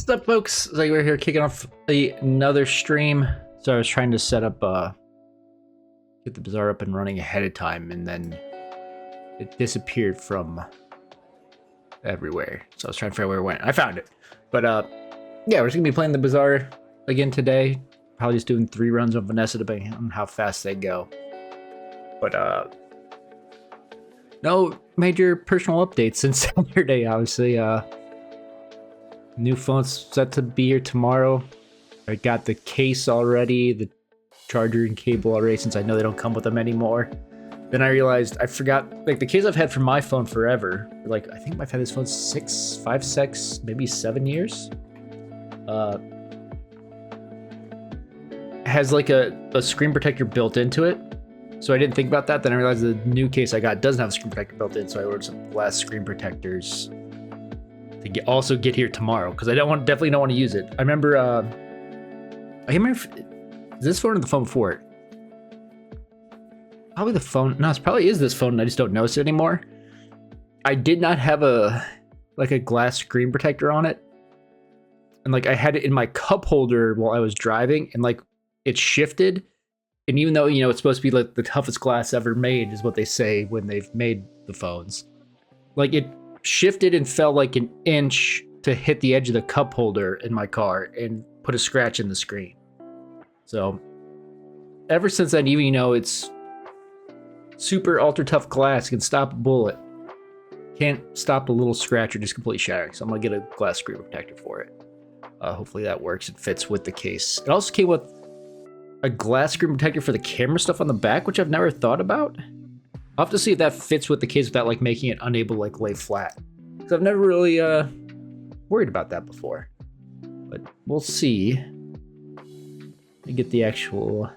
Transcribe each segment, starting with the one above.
What's up, folks? Like, we're here kicking off another stream. So I was trying to set up, get the Bazaar up and running ahead of time, and then it disappeared from everywhere. So I was trying to figure out where it went. I found it. But, yeah, we're just gonna be playing the Bazaar again today. Probably just doing 3 runs on Vanessa, depending on how fast they go. But, no major personal updates since Saturday, obviously. New phone's set to be here tomorrow. I got the case already, the charger and cable already, since I know they don't come with them anymore. Then I realized I forgot, like, the case I've had for my phone forever. Like, I think I've had this phone 5, 6, maybe 7 years. Has like a screen protector built into it. So I didn't think about that. Then I realized the new case I got doesn't have a screen protector built in, so I ordered some glass screen protectors to also get here tomorrow, because I definitely don't want to use it. I remember, I can't remember if, is this phone or the phone before it? Probably the phone. No, it probably is this phone, and I just don't notice it anymore. I did not have a glass screen protector on it, and like I had it in my cup holder while I was driving, and like it shifted. And even though, you know, it's supposed to be like the toughest glass ever made, is what they say when they've made the phones, like it shifted and fell like an inch to hit the edge of the cup holder in my car and put a scratch in the screen. So ever since then, even, you know, it's super ultra tough glass, can stop a bullet, can't stop a little scratch or just completely shattering. So I'm gonna get a glass screen protector for it. Hopefully that works and fits with the case. It also came with a glass screen protector for the camera stuff on the back, which I've never thought about. I'll have to see if that fits with the case without like making it unable to like lay flat, because I've never really worried about that before. But we'll see. Let me get the actual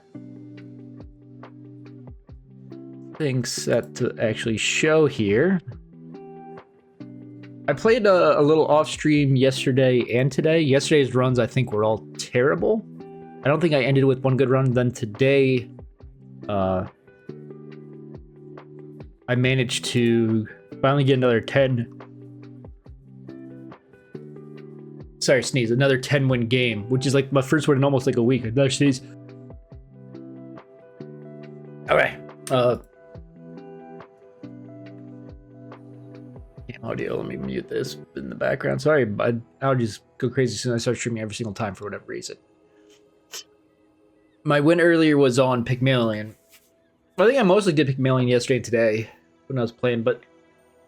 thing set to actually show here. I played a little off stream yesterday and today. Yesterday's runs I think were all terrible. I don't think I ended with one good run. Then today, I managed to finally get another 10. Sorry, sneeze. Another 10-win game, which is like my first win in almost like a week. Another sneeze. Okay. Audio. Let me mute this in the background. Sorry, but allergies go crazy as soon as I start streaming every single time for whatever reason. My win earlier was on Pygmalion. I think I mostly did Pygmalion yesterday and today when I was playing, but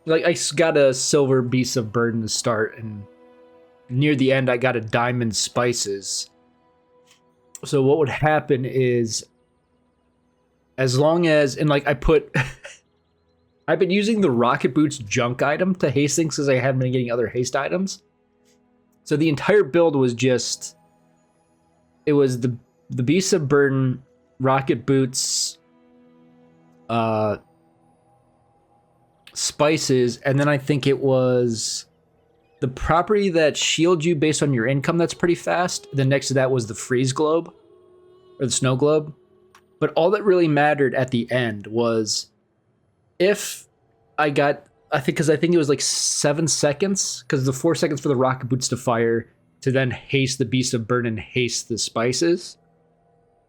like I got a silver beast of burden to start, and near the end I got a diamond spices. So what would happen is, as long as, and like I put I've been using the rocket boots junk item to haste things because I haven't been getting other haste items. So the entire build was just, it was the beast of burden, rocket boots, spices, and then I think it was the property that shields you based on your income that's pretty fast. Then next to that was the freeze globe, or the snow globe. But all that really mattered at the end was if I got, I think it was like 7 seconds, because the 4 seconds for the rocket boots to fire, to then haste the beast of burden and haste the spices.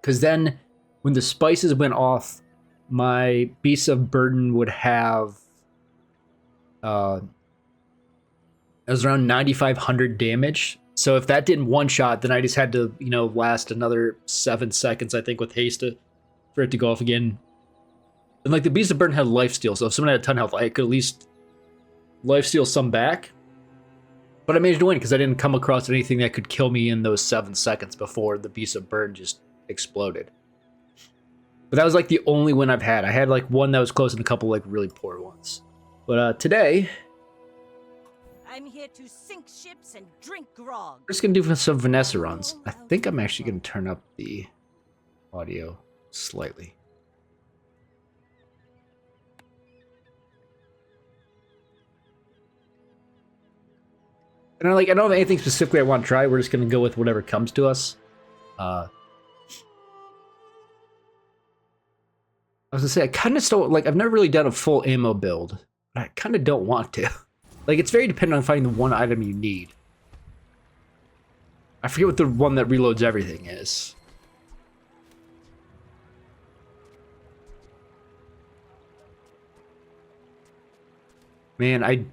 Because then when the spices went off, my beast of burden would have, it was around 9,500 damage. So if that didn't one shot, then I just had to, you know, last another 7 seconds, I think, with haste for it to go off again. And like the beast of burden had lifesteal, so if someone had a ton of health, I could at least lifesteal some back. But I managed to win because I didn't come across anything that could kill me in those 7 seconds before the beast of burden just exploded. But that was like the only win I've had. I had like one that was close and a couple like really poor ones. But today, I'm here to sink ships and drink grog. we're just gonna do some Vanessa runs. I think I'm actually gonna turn up the audio slightly. And I don't have anything specifically I want to try. We're just gonna go with whatever comes to us. I was gonna say, I kind of still, like, I've never really done a full ammo build, but I kind of don't want to. Like, it's very dependent on finding the one item you need. I forget what the one that reloads everything is. Man, I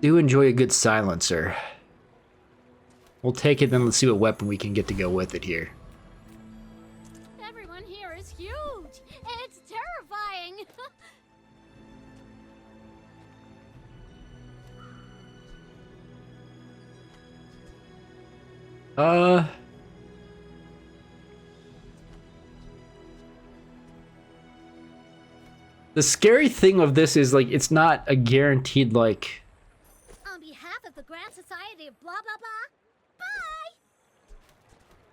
do enjoy a good silencer. We'll take it, then let's see what weapon we can get to go with it here. Everyone here is huge. It's terrifying. The scary thing of this is, like, it's not a guaranteed, like... On behalf of the Grand Society of blah blah blah, bye!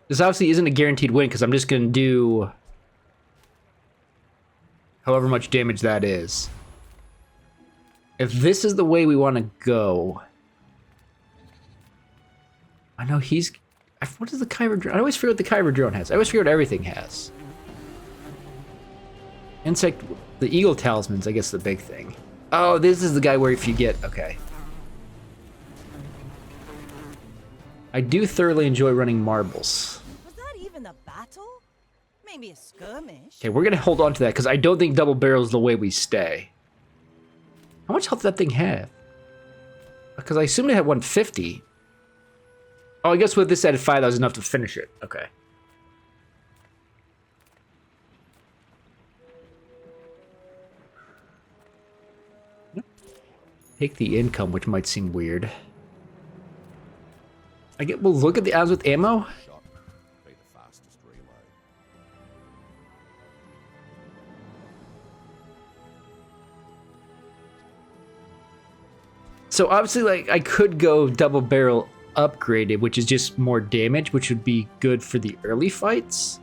This obviously isn't a guaranteed win, because I'm just going to do... however much damage that is. If this is the way we want to go... I know he's... What does the Kyber drone... I always forget what the Kyber drone has. I always forget what everything has. Insect... The Eagle Talisman's, I guess, the big thing. Oh, this is the guy where if you get... Okay. I do thoroughly enjoy running marbles. Was that even a battle? Maybe a skirmish. Okay, we're going to hold on to that, because I don't think double barrel is the way we stay. How much health did that thing have? Because I assumed it had 150. Oh, I guess with this added 5, that was enough to finish it. Okay. Take the income, which might seem weird. We'll look at the odds with ammo. Be the fastest reload. So obviously, like, I could go double barrel upgraded, which is just more damage, which would be good for the early fights.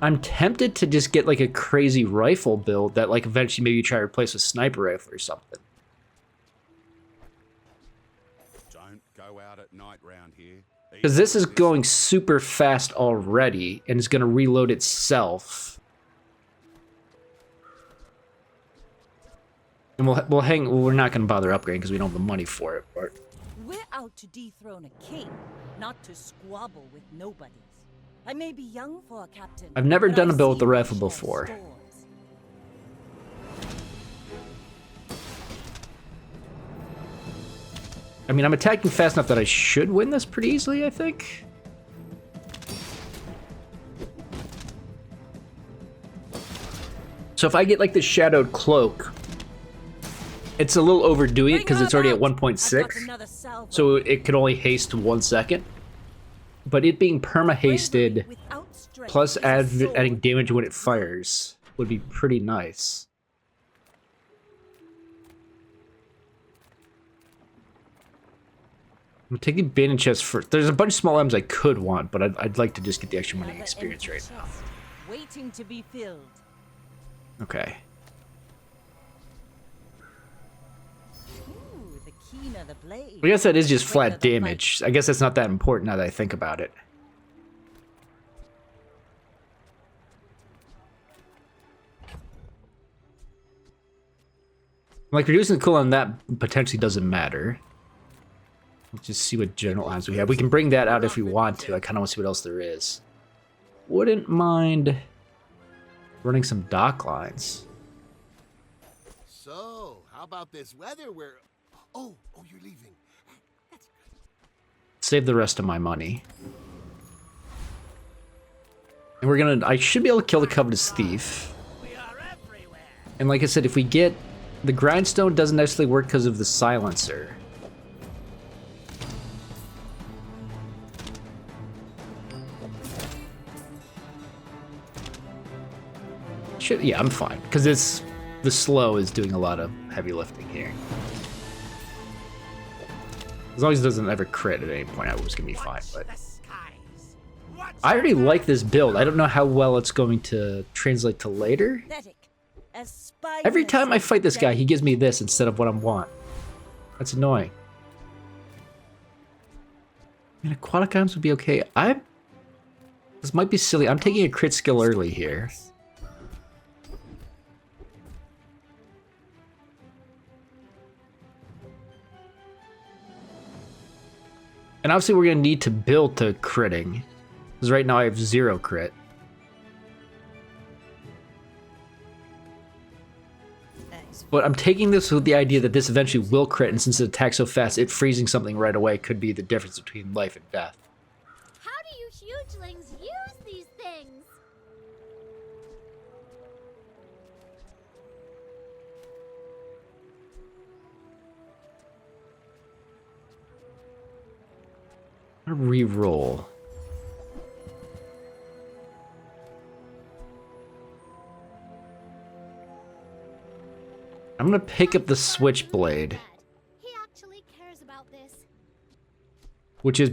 I'm tempted to just get like a crazy rifle build that like eventually maybe try to replace a sniper rifle or something. Don't go out at night round here. Because this is going super fast already, and it's going to reload itself. And we're not going to bother upgrading because we don't have the money for it. But We're out to dethrone a king, not to squabble with nobodies. I may be young for a captain. I've never but done I've a build with the seen rifle my share of before. storms. I mean, I'm attacking fast enough that I should win this pretty easily, I think. So if I get like the shadowed cloak, it's a little overdoing it because it's already at 1.6. So it could only haste 1 second. But it being perma-hasted plus adding damage when it fires would be pretty nice. I'm taking bandit chest first. There's a bunch of small items I could want, but I'd like to just get the extra money and experience right now. Waiting to be filled. Okay. Ooh, the keener the blade. I guess that is just the flat quicker the damage. I guess that's not that important now that I think about it. Like, reducing the cooldown, that potentially doesn't matter. Let's just see what general items we have. We can bring that out if we want to. I kind of want to see what else there is. Wouldn't mind running some dock lines. So, how about this weather where... Oh, you're leaving. Save the rest of my money. And we're gonna... I should be able to kill the Covetous Thief. And like I said, if we get... The grindstone doesn't necessarily work because of the silencer. Yeah, I'm fine. Because the slow is doing a lot of heavy lifting here. As long as it doesn't ever crit at any point, I was going to be fine. But I already like this build. I don't know how well it's going to translate to later. Every time I fight this guy, he gives me this instead of what I want. That's annoying. I mean, aquatic items would be okay. This might be silly. I'm taking a crit skill early here. And obviously we're going to need to build to critting. Because right now I have 0 crit. But I'm taking this with the idea that this eventually will crit, and since it attacks so fast, it freezing something right away could be the difference between life and death. How do you hugelings use these things? I'm gonna re-roll. I'm gonna pick up the switchblade, He actually cares about this. which is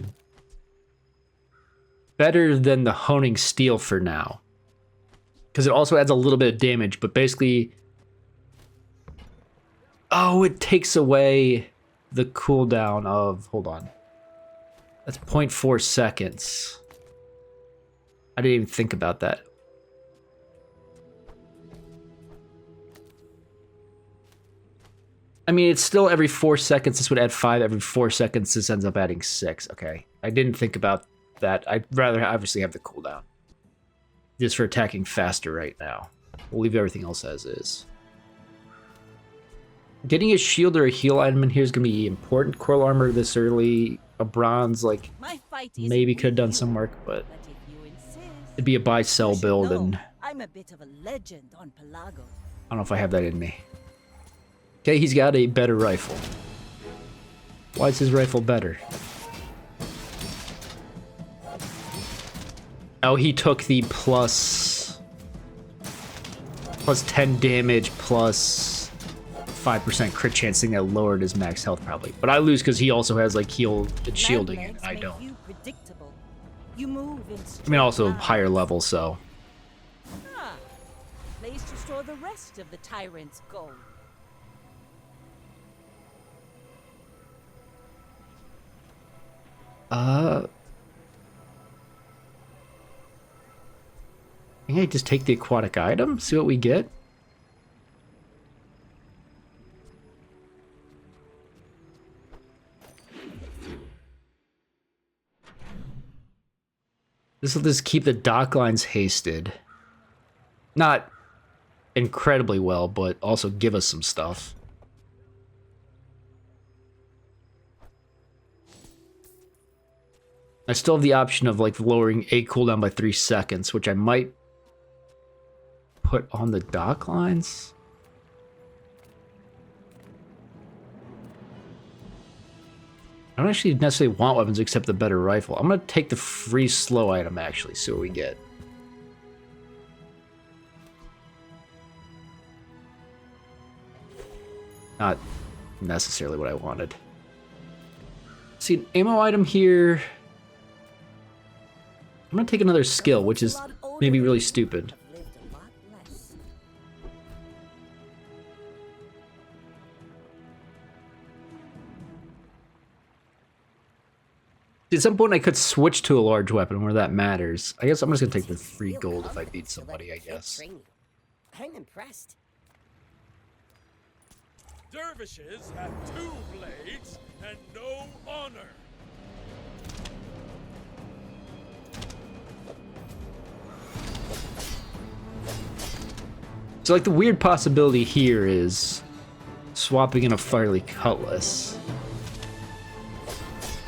better than the honing steel for now. Because it also adds a little bit of damage, but basically... Oh, it takes away the cooldown of... Hold on. That's 0.4 seconds. I didn't even think about that. I mean, it's still every 4 seconds. This would add 5. Every 4 seconds, this ends up adding 6. Okay. I didn't think about that. I'd rather obviously have the cooldown. Just for attacking faster right now. We'll leave everything else as is. Getting a shield or a heal item in here is going to be important. Coral armor this early. A bronze, like, maybe could have done some work, but it'd be a buy-sell build, and I'm a bit of a legend on Pelago. I don't know if I have that in me. Okay, he's got a better rifle. Why is his rifle better? Oh, he took the plus 10 damage plus 5% crit chance thing that lowered his max health probably. But I lose because he also has like heal and shielding and I don't. You move in I mean, also higher level, so. Ah, place to store the rest of the tyrant's gold. I think I just take the aquatic item, see what we get. This will just keep the dock lines hasted. Not incredibly well, but also give us some stuff. I still have the option of like lowering a cooldown by 3 seconds, which I might put on the dock lines. I don't actually necessarily want weapons except the better rifle. I'm gonna take the free slow item actually, see what we get. Not necessarily what I wanted. See, an ammo item here. I'm gonna take another skill, which is maybe really stupid. At some point, I could switch to a large weapon where that matters. I guess I'm just gonna take the free gold if I beat somebody, I guess. I'm impressed. Dervishes have 2 blades and no honor. So, like, the weird possibility here is swapping in a Firely Cutlass.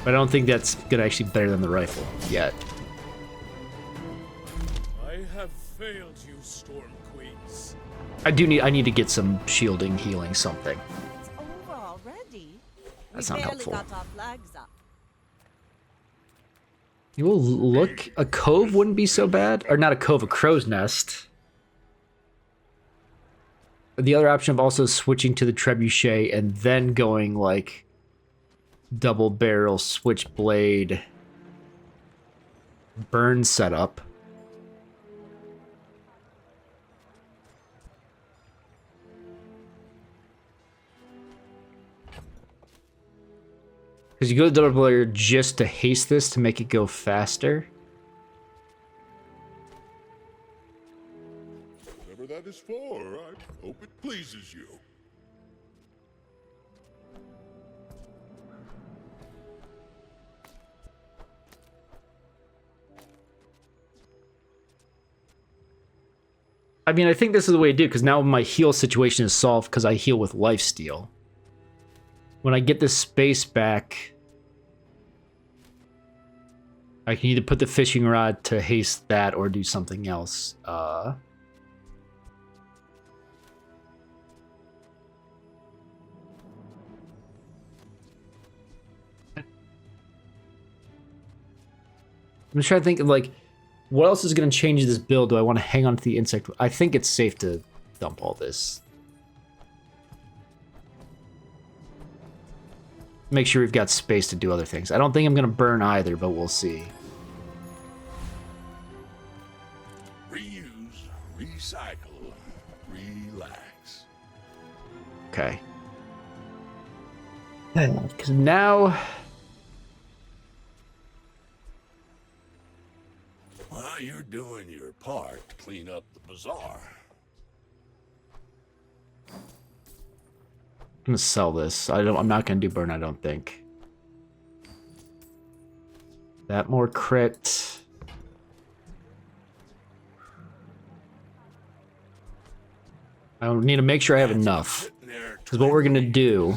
But I don't think that's gonna actually be better than the rifle yet. I have failed you, Storm Queens. I need to get some shielding, healing, something. It's over already. That's We not barely helpful. got our flags up. You will look, a cove wouldn't be so bad. Or not a cove, a crow's nest. The other option of also switching to the trebuchet and then going like double barrel switchblade burn setup. Because you go to double barrel just to haste this to make it go faster. Whatever that is for, I hope it pleases you. I mean, I think this is the way to do, because now my heal situation is solved because I heal with lifesteal. When I get this space back, I can either put the fishing rod to haste that or do something else. I'm just trying to think of, like, what else is going to change this build? Do I want to hang on to the insect? I think it's safe to dump all this. Make sure we've got space to do other things. I don't think I'm going to burn either, but we'll see. Reuse, recycle, relax. Okay. Because now... Well, you're doing your part to clean up the bazaar. I'm gonna sell this. I'm not gonna do burn, I don't think. That more crit. I need to make sure I have enough. Because what we're gonna do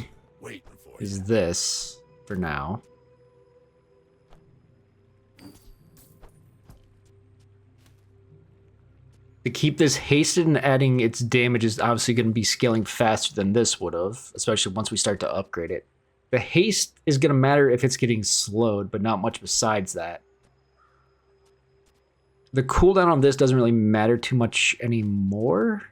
is this for now. To keep this hasted and adding its damage is obviously going to be scaling faster than this would have, especially once we start to upgrade it. The haste is going to matter if it's getting slowed, but not much besides that. The cooldown on this doesn't really matter too much anymore.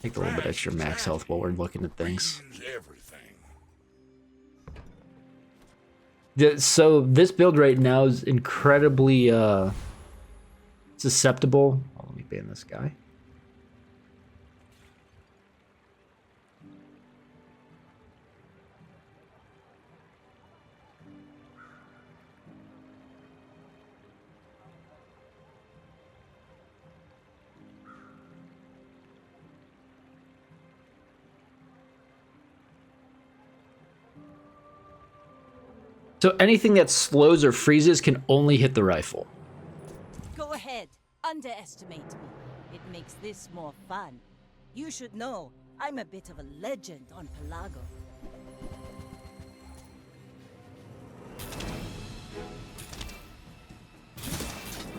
Take a little bit extra max health while we're looking at things. So this build right now is incredibly susceptible. Oh, let me ban this guy. So anything that slows or freezes can only hit the rifle. Go ahead, underestimate me. It makes this more fun. You should know, I'm a bit of a legend on Pelago.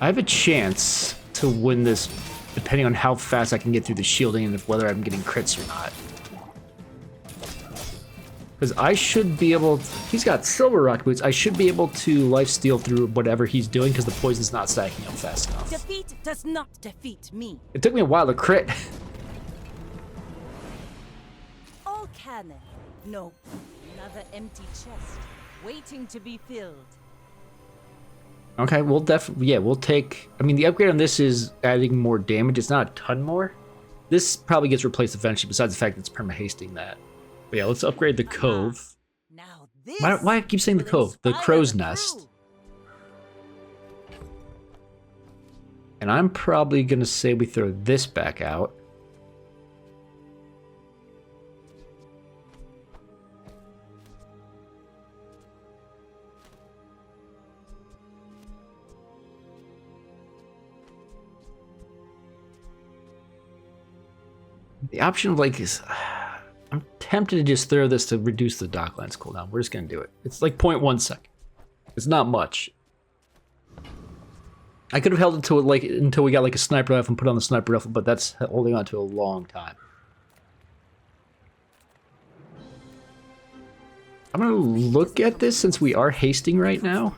I have a chance to win this depending on how fast I can get through the shielding and if whether I'm getting crits or not. Because I should be able to, he's got silver rock boots, I should be able to lifesteal through whatever he's doing because the poison's not stacking up fast enough. Defeat does not defeat me. It took me a while to crit. All cannon. No. Another empty chest, waiting to be filled. Okay, we'll definitely, yeah, we'll take, I mean, the upgrade on this is adding more damage. It's not a ton more. This probably gets replaced eventually, besides the fact that it's perma-hasting that. But yeah, let's upgrade the cove. Now this Why I keep saying the cove? The crow's nest. And I'm probably going to say we throw this back out. The option of like is... I'm tempted to just throw this to reduce the Docklands cooldown. We're just going to do it. It's like 0.1 second. It's not much. I could have held it to it like until we got like a sniper rifle and put on the sniper rifle, but that's holding on to a long time. I'm going to look at this since we are hasting right now.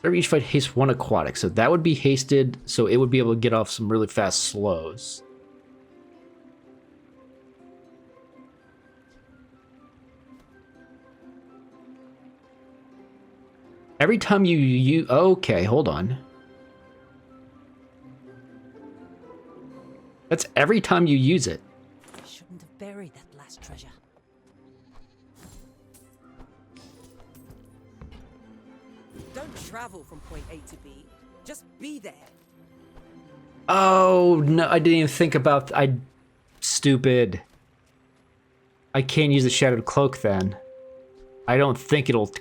Every each fight haste one aquatic, so that would be hasted, so it would be able to get off some really fast slows. Every time you okay, hold on. That's every time you use it. I shouldn't have buried that last treasure. Don't travel from point A to B. Just be there. Oh, no, I didn't even think about... Stupid. I can't use the Shadowed Cloak then. I don't think it'll...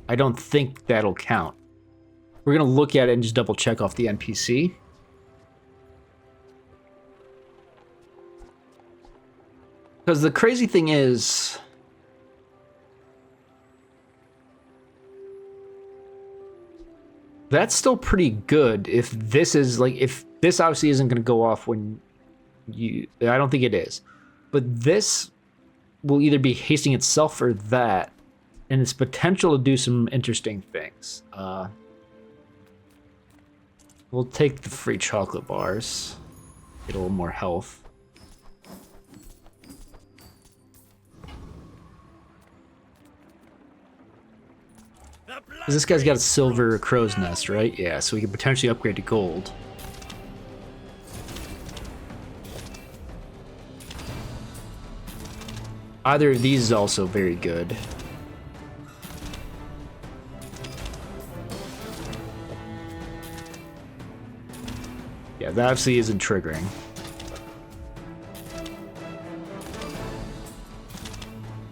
I don't think that'll count. We're going to look at it and just double check off the NPC. Because the crazy thing is... That's still pretty good if this is like... If this obviously isn't going to go off when you... I don't think it is. But this will either be hasting itself or that. And its potential to do some interesting things. We'll take the free chocolate bars. Get a little more health. Because this guy's got a silver crow's nest, right? Yeah, so we can potentially upgrade to gold. Either of these is also very good. Yeah, that obviously isn't triggering.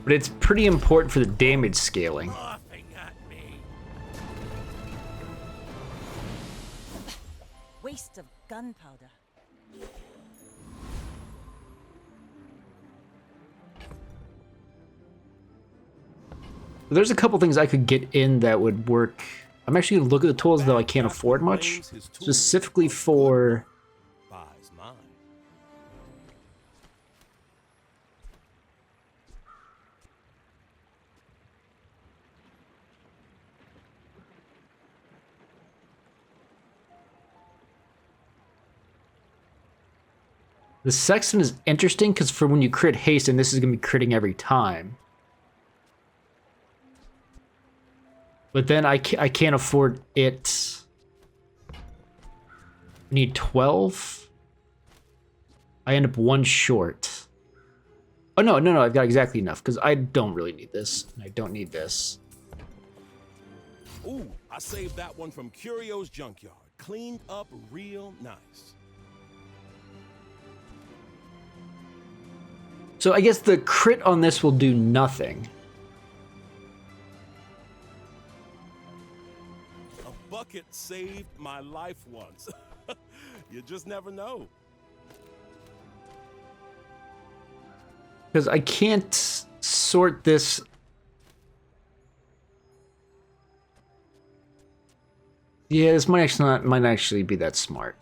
But it's pretty important for the damage scaling. Laughing at me. Waste of gunpowder. There's a couple things I could get in that would work. I'm actually going to look at the tools, though I can't afford much. Specifically for... Buys mine. The Sexton is interesting because for when you crit haste, and this is going to be critting every time. But then I can't afford it. I need 12. I end up one short. Oh, no, I've got exactly enough because I don't really need this. I don't need this. Ooh, I saved that one from Curio's Junkyard. Cleaned up real nice. So I guess the crit on this will do nothing. A bucket saved my life once. You just never know. Because I can't sort this. Yeah, this might actually be that smart.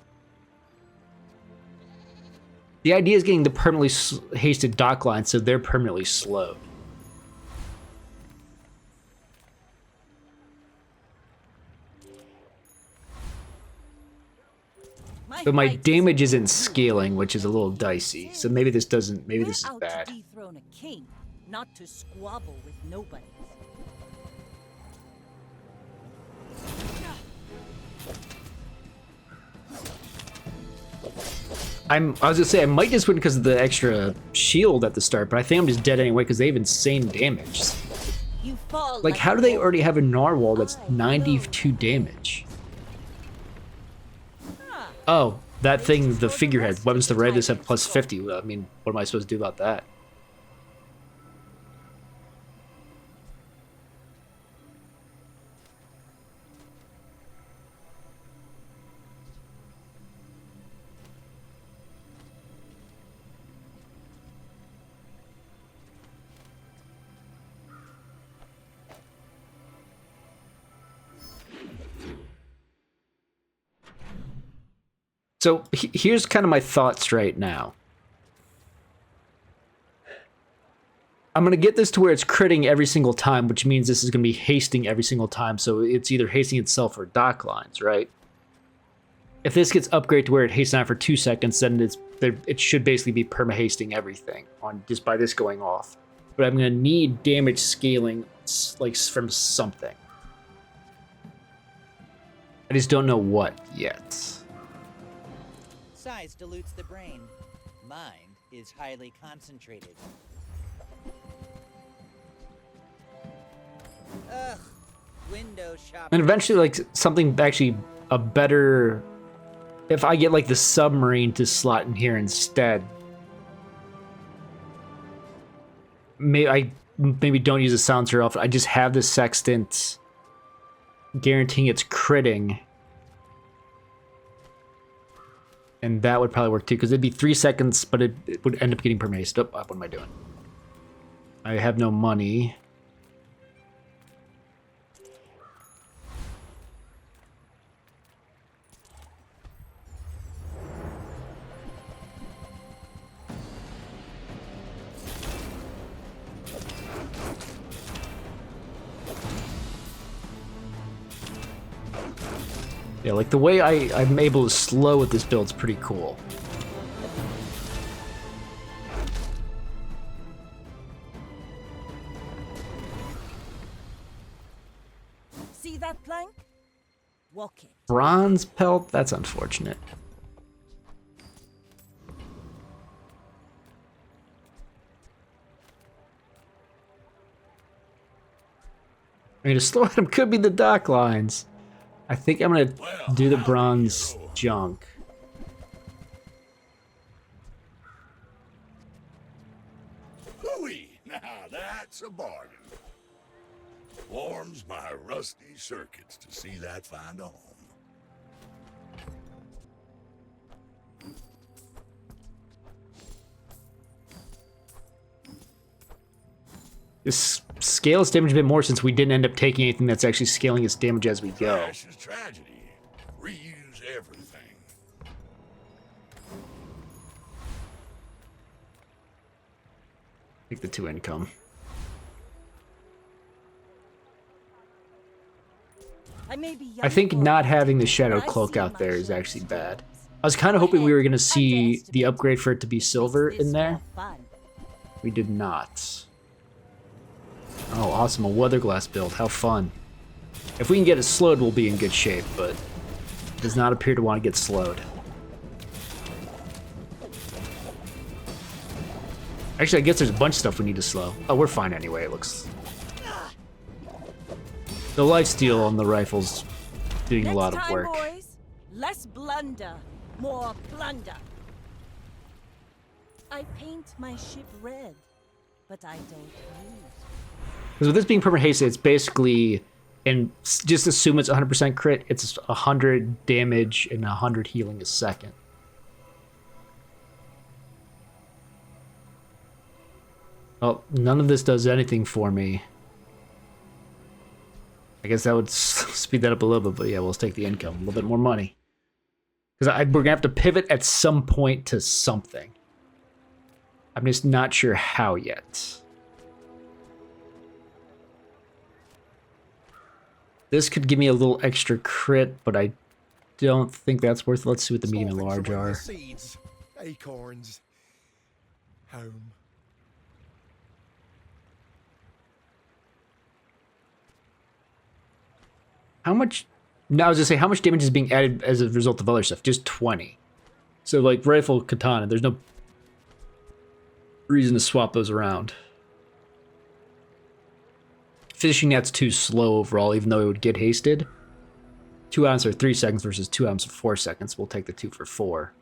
The idea is getting the permanently hasted dock line so they're permanently slowed. But my damage isn't scaling, which is a little dicey. So maybe this doesn't. Maybe this is We're out bad. to dethrone a king, not to squabble with nobody. I was gonna say I might just win because of the extra shield at the start, but I think I'm just dead anyway because they have insane damage. You fall Like, how do they a already have a narwhal that's 92 damage? Oh, that thing, the figurehead, weapons to raid this have plus 50. I mean, what am I supposed to do about that? So here's kind of my thoughts right now. I'm going to get this to where it's critting every single time, which means this is going to be hasting every single time. So it's either hasting itself or dock lines, right? If this gets upgraded to where it hastes on for 2 seconds, then it should basically be perma-hasting everything on just by this going off. But I'm going to need damage scaling like from something. I just don't know what yet. Size dilutes the brain. Mind is highly concentrated. Ugh. Window shopping. And eventually, like, something actually a better... If I get, like, the submarine to slot in here instead... maybe don't use a silencer often. I just have the sextant guaranteeing it's critting. And that would probably work too, because it'd be 3 seconds, but it would end up getting permaced. Oh, what am I doing? I have no money. Yeah, like the way I'm able to slow with this build's pretty cool. See that plank? Walk it. Bronze pelt? That's unfortunate. I mean, to slow him could be the dock lines. I think I'm gonna do the bronze junk. Hooey! Now that's a bargain. Warms my rusty circuits to see that find a home. This scales damage a bit more since we didn't end up taking anything that's actually scaling its damage as we go. Trash is tragedy. Reuse everything. Take the 2 income. I think not having the shadow cloak out there is actually bad. I was kind of hoping we were going to see the upgrade for it to be silver in there. We did not. Oh, awesome. A weather glass build. How fun. If we can get it slowed, we'll be in good shape, but it does not appear to want to get slowed. Actually, I guess there's a bunch of stuff we need to slow. Oh, we're fine anyway, it looks. The lifesteal on the rifle's doing a lot of work. Boys, less blunder, more plunder. I paint my ship red, but I don't lose. Because with this being permanent haste, it's basically, and just assume it's 100% crit, it's 100 damage and 100 healing a second. Well, none of this does anything for me. I guess that would speed that up a little bit, but yeah, we'll take the income. A little bit more money. Because we're going to have to pivot at some point to something. I'm just not sure how yet. This could give me a little extra crit, but I don't think that's worth it. Let's see what the medium and large are. Seeds, acorns, home. How much? No, I was gonna say, how much damage is being added as a result of other stuff? Just 20. So, like, rifle, katana, there's no reason to swap those around. Fishing net's too slow overall, even though it would get hasted. 2 ounce or 3 seconds versus 2 ounce or 4 seconds. We'll take the 2 for 4.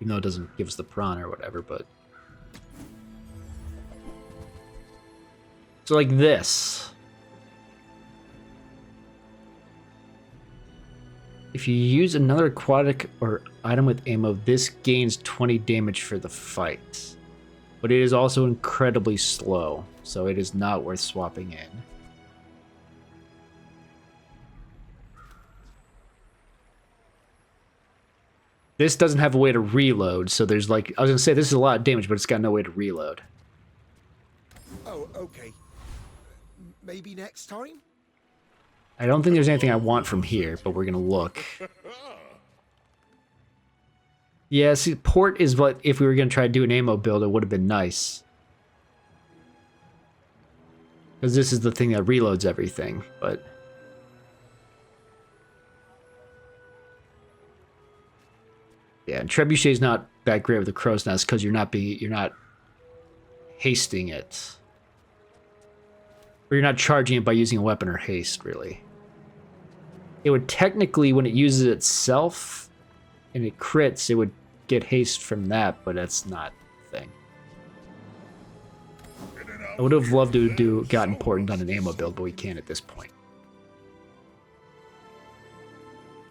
Even though it doesn't give us the prawn or whatever, but. So, like this. If you use another aquatic or item with ammo, this gains 20 damage for the fight. But it is also incredibly slow, so it is not worth swapping in. This doesn't have a way to reload, so there's like, I was gonna say this is a lot of damage, but it's got no way to reload. Oh, okay. Maybe next time? I don't think there's anything I want from here, but we're gonna look. Yeah, see, port is what, if we were gonna try to do an ammo build, it would have been nice. Because this is the thing that reloads everything, but... Yeah, and Trebuchet's not that great with the crow's nest because you're not hasting it. Or you're not charging it by using a weapon or haste, really. It would technically, when it uses itself and it crits, it would get haste from that, but that's not the thing. In and I would have loved to do got important on an ammo build, but we can't at this point.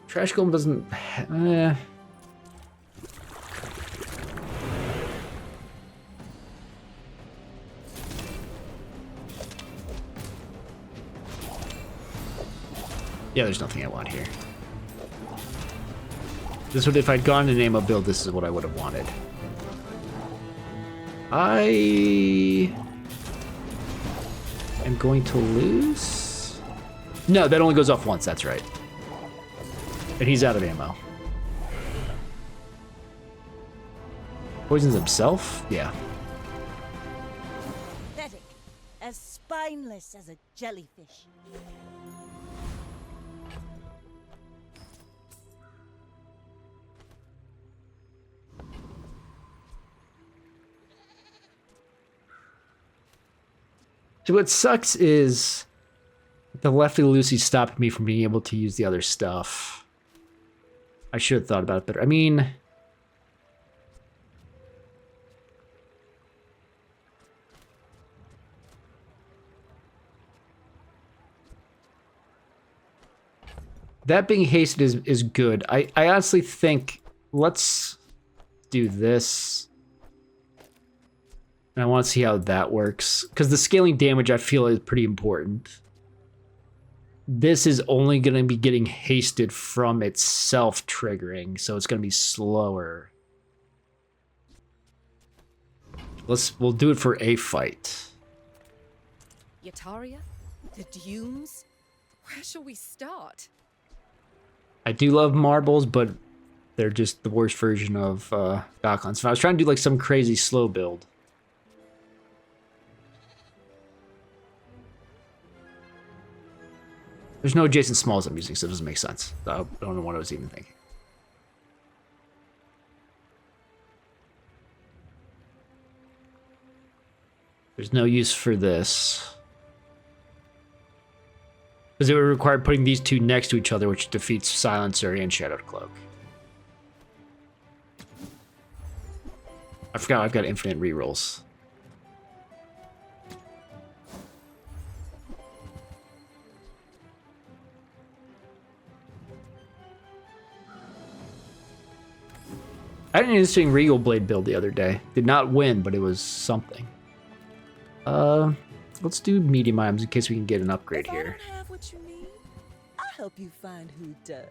Trash golem doesn't. Yeah, there's nothing I want here. This would, if I'd gone an ammo build, this is what I would have wanted. I am going to lose? No, that only goes off once, that's right. And he's out of ammo. Poisons himself? Yeah. Pathetic. As spineless as a jellyfish. So what sucks is the Lefty Lucy stopped me from being able to use the other stuff. I should have thought about it better. I mean, that being hasted is good. I honestly think let's do this. And I want to see how that works. Because the scaling damage, I feel, is pretty important. This is only going to be getting hasted from itself triggering, so it's going to be slower. We'll do it for a fight. Yataria? The Dunes? Where shall we start? I do love marbles, but they're just the worst version of Goklan. So I was trying to do like some crazy slow build. There's no Jason Smalls I'm using, so it doesn't make sense. I don't know what I was even thinking. There's no use for this. Because it would require putting these two next to each other, which defeats Silencer and Shadowed Cloak. I forgot I've got infinite rerolls. I had an interesting Regal Blade build the other day. Did not win, but it was something. Let's do medium items in case we can get an upgrade here. I don't have what you need, I'll help you find who does.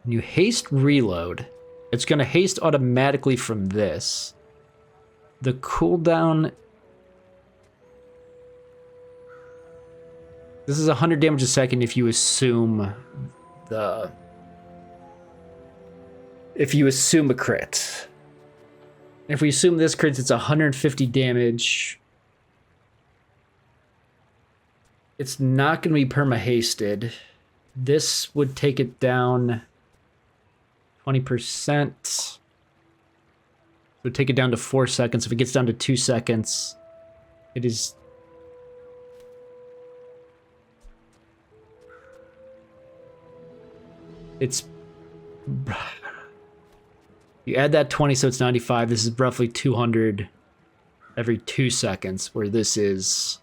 When you haste reload, it's going to haste automatically from this. The cooldown... This is 100 damage a second if you assume the... If you assume a crit. If we assume this crits, it's 150 damage. It's not going to be perma-hasted. This would take it down 20%. It would take it down to 4 seconds. If it gets down to 2 seconds, it is... It's... You add that 20, so it's 95. This is roughly 200 every 2 seconds, where this is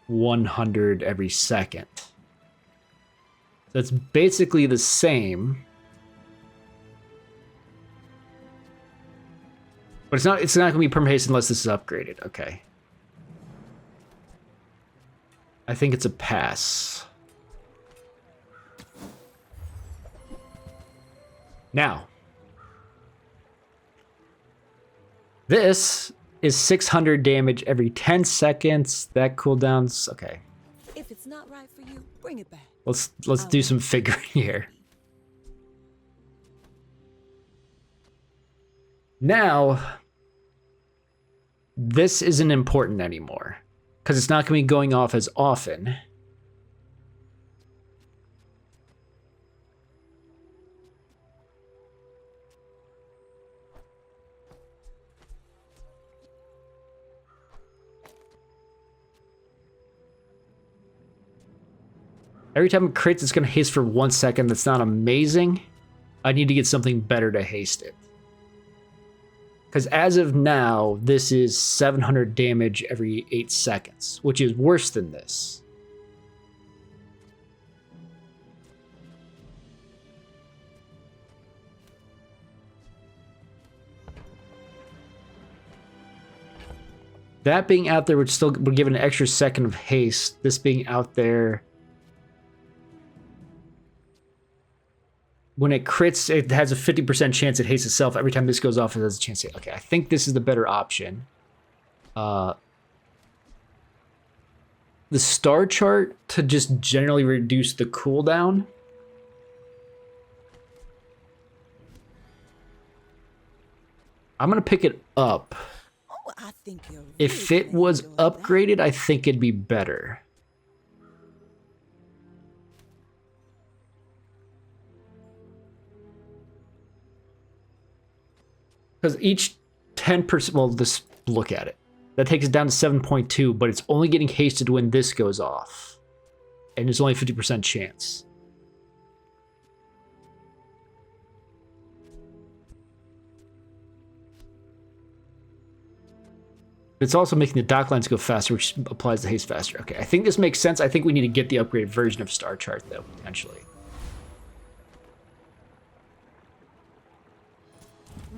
100 every second. So it's basically the same. But it's not going to be perma-haste unless this is upgraded. Okay. I think it's a pass. Now, this is 600 damage every 10 seconds. That cooldown's okay. If it's not right for you, bring it back. Let's do some figuring here. Now, this isn't important anymore because it's not going to be going off as often. Every time it crits, it's going to haste for 1 second. That's not amazing. I need to get something better to haste it. Because as of now, this is 700 damage every 8 seconds, which is worse than this. That being out there would give it an extra second of haste. This being out there, when it crits, it has a 50% chance it hastes itself. Every time this goes off, it has a chance to... Okay, I think this is the better option. The star chart to just generally reduce the cooldown. I'm going to pick it up. Oh, I think you're If really it was gonna enjoy that. upgraded, I think it'd be better. Because each 10%, well, just look at it. That takes it down to 7.2, but it's only getting hasted when this goes off. And it's only a 50% chance. It's also making the dock lines go faster, which applies the haste faster. Okay, I think this makes sense. I think we need to get the upgraded version of Star Chart, though, potentially.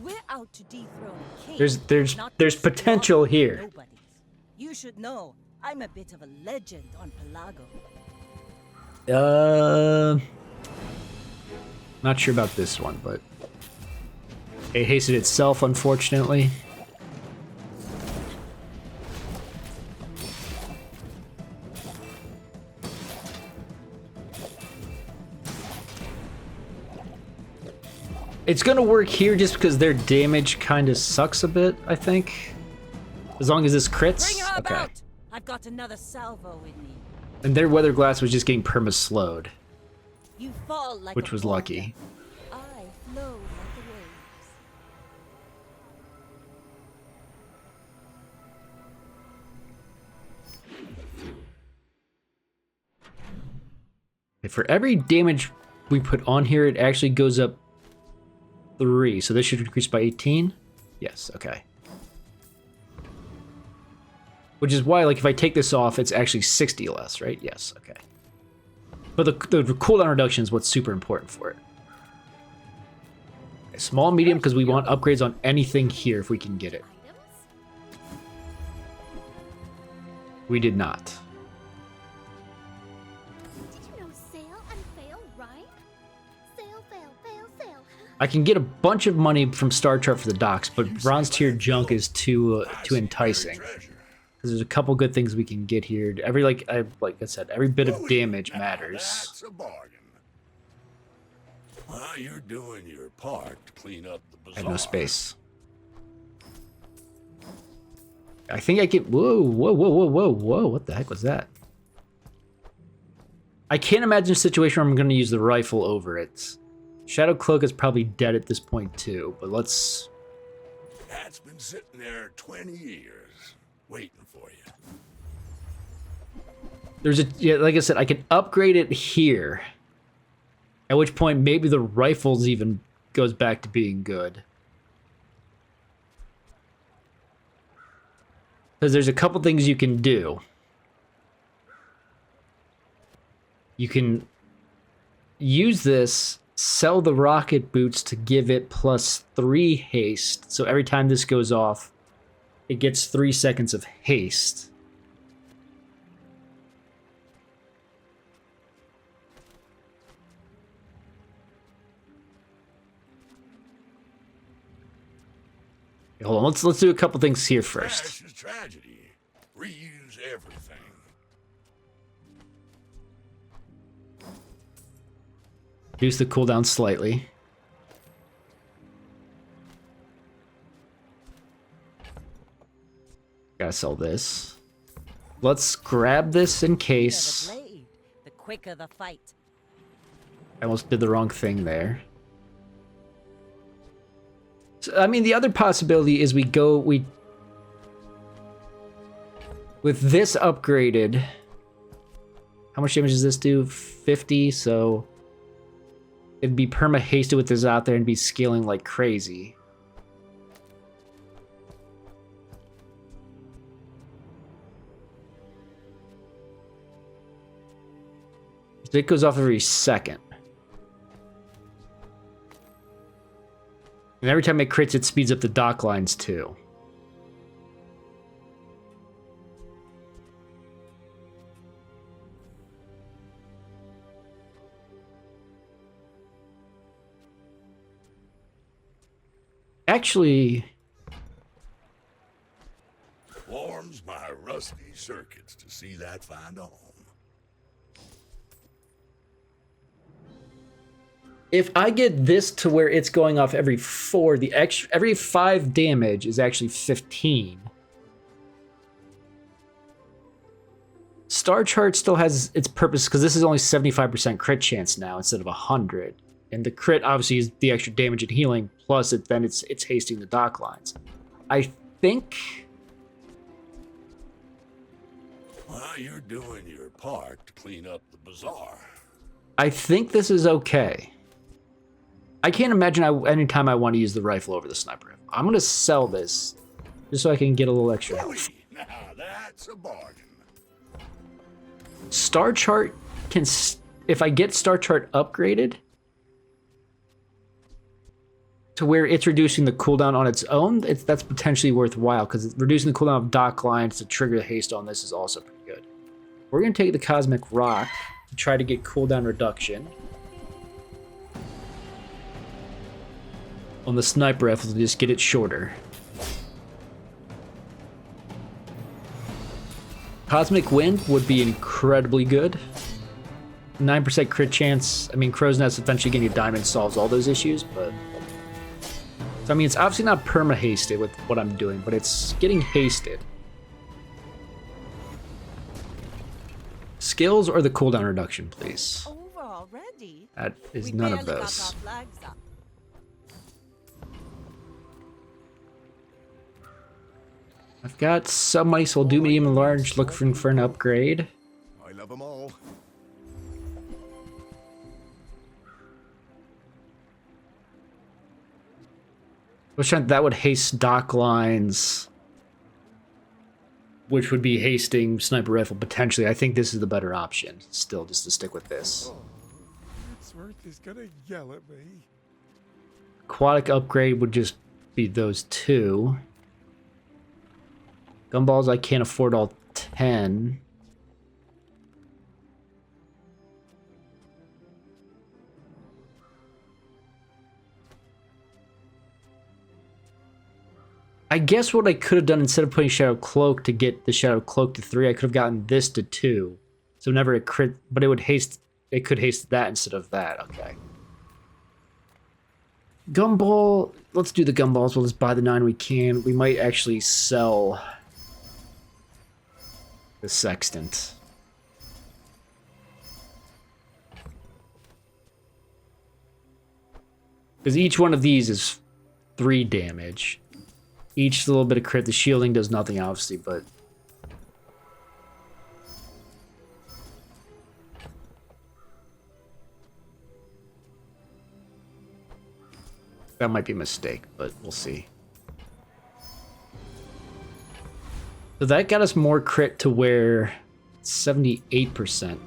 We're out to dethrone a king. not to There's potential slaughter here. nobodies. You should know, I'm a bit of a legend on Pelago. Not sure about this one, but it hasted itself, unfortunately. It's gonna work here just because their damage kind of sucks a bit, I think. As long as this crits. Bring her Okay. about! I've got another salvo in me. And their weather glass was just getting perma-slowed, You fall like which a was boulder. lucky. I flow like the waves. Okay, for every damage we put on here, it actually goes up 3. So this should increase by 18? Yes, okay. Which is why, like, if I take this off, it's actually 60 less, right? Yes, okay. But the cooldown reduction is what's super important for it. Okay, small, medium, because we want upgrades on anything here if we can get it. Items? We did not. Did you know sail and fail rhyme? Sail, fail, fail, sail. I can get a bunch of money from Star Chart for the docks, but bronze tier junk is too enticing. Because there's a couple good things we can get here. Like I said, every bit of damage matters. That's a bargain. Well, you're doing your part to clean up the I bazaar. have no space. I think I can. Whoa, whoa, whoa, whoa, whoa, whoa! What the heck was that? I can't imagine a situation where I'm going to use the rifle over it. Shadow Cloak is probably dead at this point too, but let's... That's been sitting there 20 years, waiting for you. There's a... Yeah, like I said, I can upgrade it here. At which point, maybe the rifles even goes back to being good. Because there's a couple things you can do. You can use this, sell the rocket boots to give it +3 haste. So every time this goes off, it gets 3 seconds of haste. Okay, hold on, let's do a couple things here first. Trash is tragedy. Reuse everything. Reduce the cooldown slightly. Gotta sell this. Let's grab this in The case. blade, the quicker the fight. I almost did the wrong thing there. So, I mean, the other possibility is with this upgraded, How much damage does this do? 50, so it'd be perma-hasted with this out there and be scaling like crazy. So it goes off every second. And every time it crits, it speeds up the dock lines too. Actually, Warms my rusty circuits to see that find a home. if I get this to where it's going off every 4, the extra every 5 damage is actually 15. Star Chart still has its purpose because this is only 75% crit chance now instead of 100. And the crit obviously is the extra damage and healing, plus it's hasting the dock lines. I think. Well, you're doing your part to clean up the bazaar. I think this is okay. I can't imagine anytime I want to use the rifle over the sniper rifle. I'm gonna sell this just so I can get a little extra health. Now that's a bargain. Star Chart can, if I get Star Chart upgraded to where it's reducing the cooldown on its own, that's potentially worthwhile because reducing the cooldown of dock lines to trigger the haste on this is also pretty good. We're going to take the Cosmic Rock to try to get cooldown reduction on the sniper rifle to just get it shorter. Cosmic Wind would be incredibly good. 9% crit chance. I mean, Crow's Nest eventually getting a diamond solves all those issues, but... So, I mean, it's obviously not perma-hasted with what I'm doing, but it's getting hasted. Skills or the cooldown reduction, please? Over already? That is We none of barely got those. our flags up. I've got some money, so we'll do medium and large, looking for an upgrade. I love them all. That would haste dock lines, which would be hasting sniper rifle potentially. I think this is the better option. Still, just to stick with this. Wordsworth is gonna yell at me. Aquatic upgrade would just be those 2. Gumballs, I can't afford all 10. I guess what I could have done instead of putting Shadow Cloak to get the Shadow Cloak to 3, I could have gotten this to 2. So never a crit, but it would haste, it could haste that instead of that, okay. Gumball, let's do the gumballs, we'll just buy the 9 we can. We might actually sell the Sextant. Because each one of these is 3 damage. Each a little bit of crit. The shielding does nothing, obviously, but... That might be a mistake, but we'll see. So that got us more crit to where 78%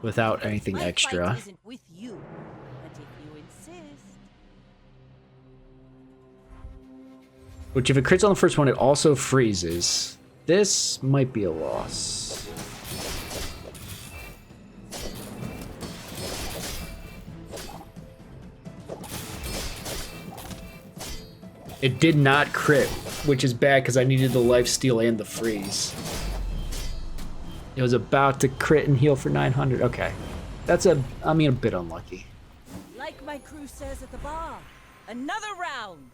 without anything My extra. fight isn't with you, but if you insist. Which if it crits on the first one, it also freezes. This might be a loss. It did not crit, which is bad because I needed the lifesteal and the freeze. It was about to crit and heal for 900. Okay. That's a bit unlucky. Like my crew says at the bar, another round.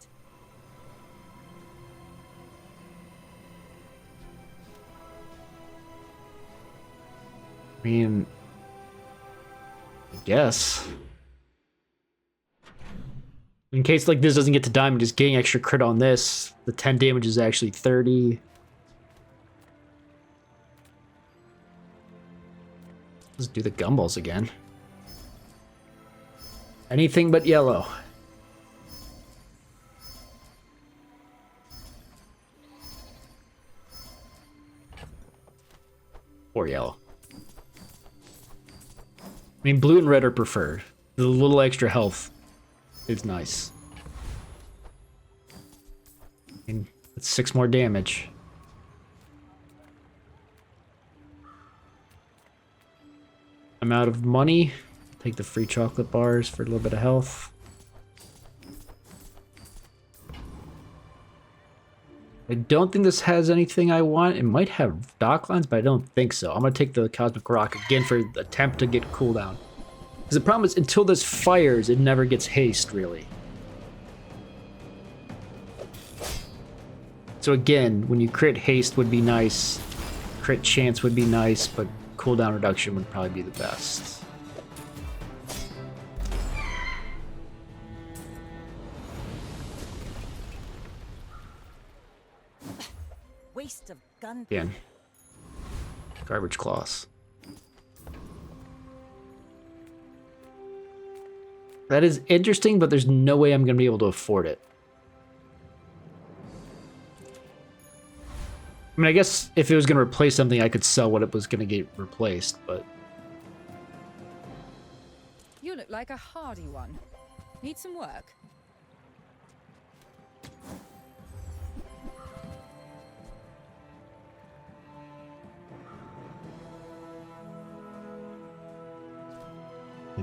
I mean, I guess. In case like this doesn't get to diamond, just getting extra crit on this. The 10 damage is actually 30. Let's do the gumballs again. Anything but yellow. Or yellow. I mean, blue and red are preferred. The little extra health is nice. I mean, that's 6 more damage. I'm out of money. Take the free chocolate bars for a little bit of health. I don't think this has anything I want. It might have dock lines, but I don't think so. I'm going to take the Cosmic Rock again for the attempt to get cooldown. Because the problem is, until this fires, it never gets haste, really. So again, when you crit haste would be nice. Crit chance would be nice, but cooldown reduction would probably be the best. Waste of gun. Again. Garbage claws. That is interesting, but there's no way I'm going to be able to afford it. I mean, I guess if it was going to replace something, I could sell what it was going to get replaced, but... You look like a hardy one. Need some work?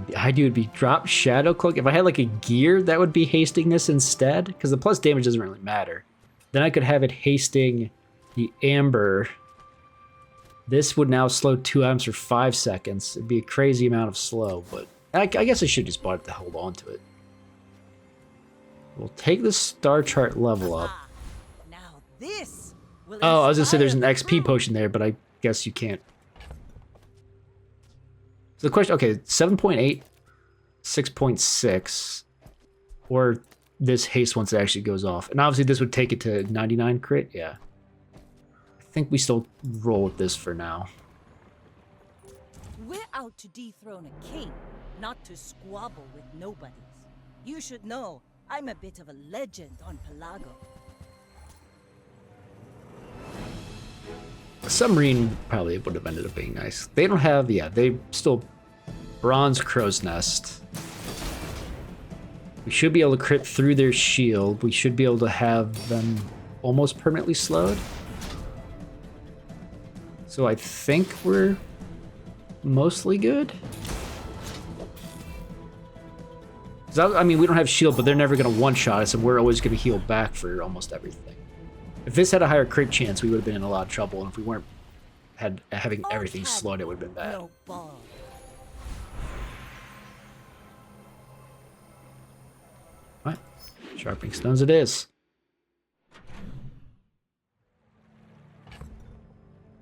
The idea would be drop Shadow Cloak. If I had like a gear, that would be hasting this instead, because the plus damage doesn't really matter. Then I could have it hasting the Amber. This would now slow 2 items for 5 seconds. It'd be a crazy amount of slow, but I guess I should just bought it to hold on to it. We'll take the star chart level up. Now this will Oh, I was gonna say there's an inspire XP the potion there, but I guess you can't. So the question, okay, 7.8, 6.6, or this haste once it actually goes off. And obviously this would take it to 99 crit, yeah. I think we still roll with this for now. We're out to dethrone a king, not to squabble with nobodies. You should know, I'm a bit of a legend on Pelago. A submarine probably would have ended up being nice. They don't have, yeah, they still bronze crow's nest. We should be able to crit through their shield. We should be able to have them almost permanently slowed. So I think we're mostly good. I mean, we don't have shield, but they're never going to one-shot us, and we're always going to heal back for almost everything. If this had a higher crit chance, we would have been in a lot of trouble, and if we weren't having everything slowed, it would have been bad. No ball. What? Sharpening stones it is.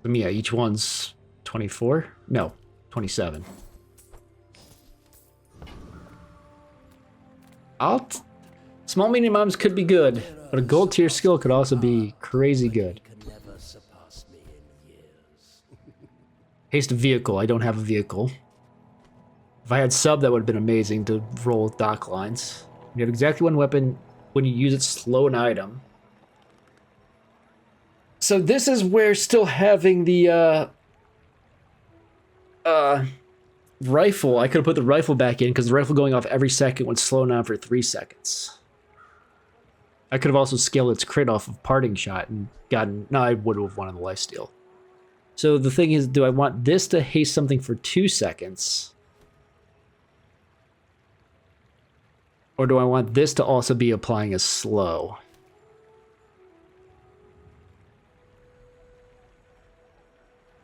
Yeah, each one's 24? No, 27. Small medium arms could be good, but a gold tier skill could also be crazy good. Haste a vehicle. I don't have a vehicle. If I had sub, that would have been amazing to roll with dock lines. You have exactly one weapon. When you use it, slow an item. So this is where still having the rifle, I could have put the rifle back in because the rifle going off every second would slow down for 3 seconds. I could have also scaled its crit off of parting shot and gotten, no, I would have wanted the lifesteal. So the thing is, do I want this to haste something for 2 seconds? Or do I want this to also be applying a slow?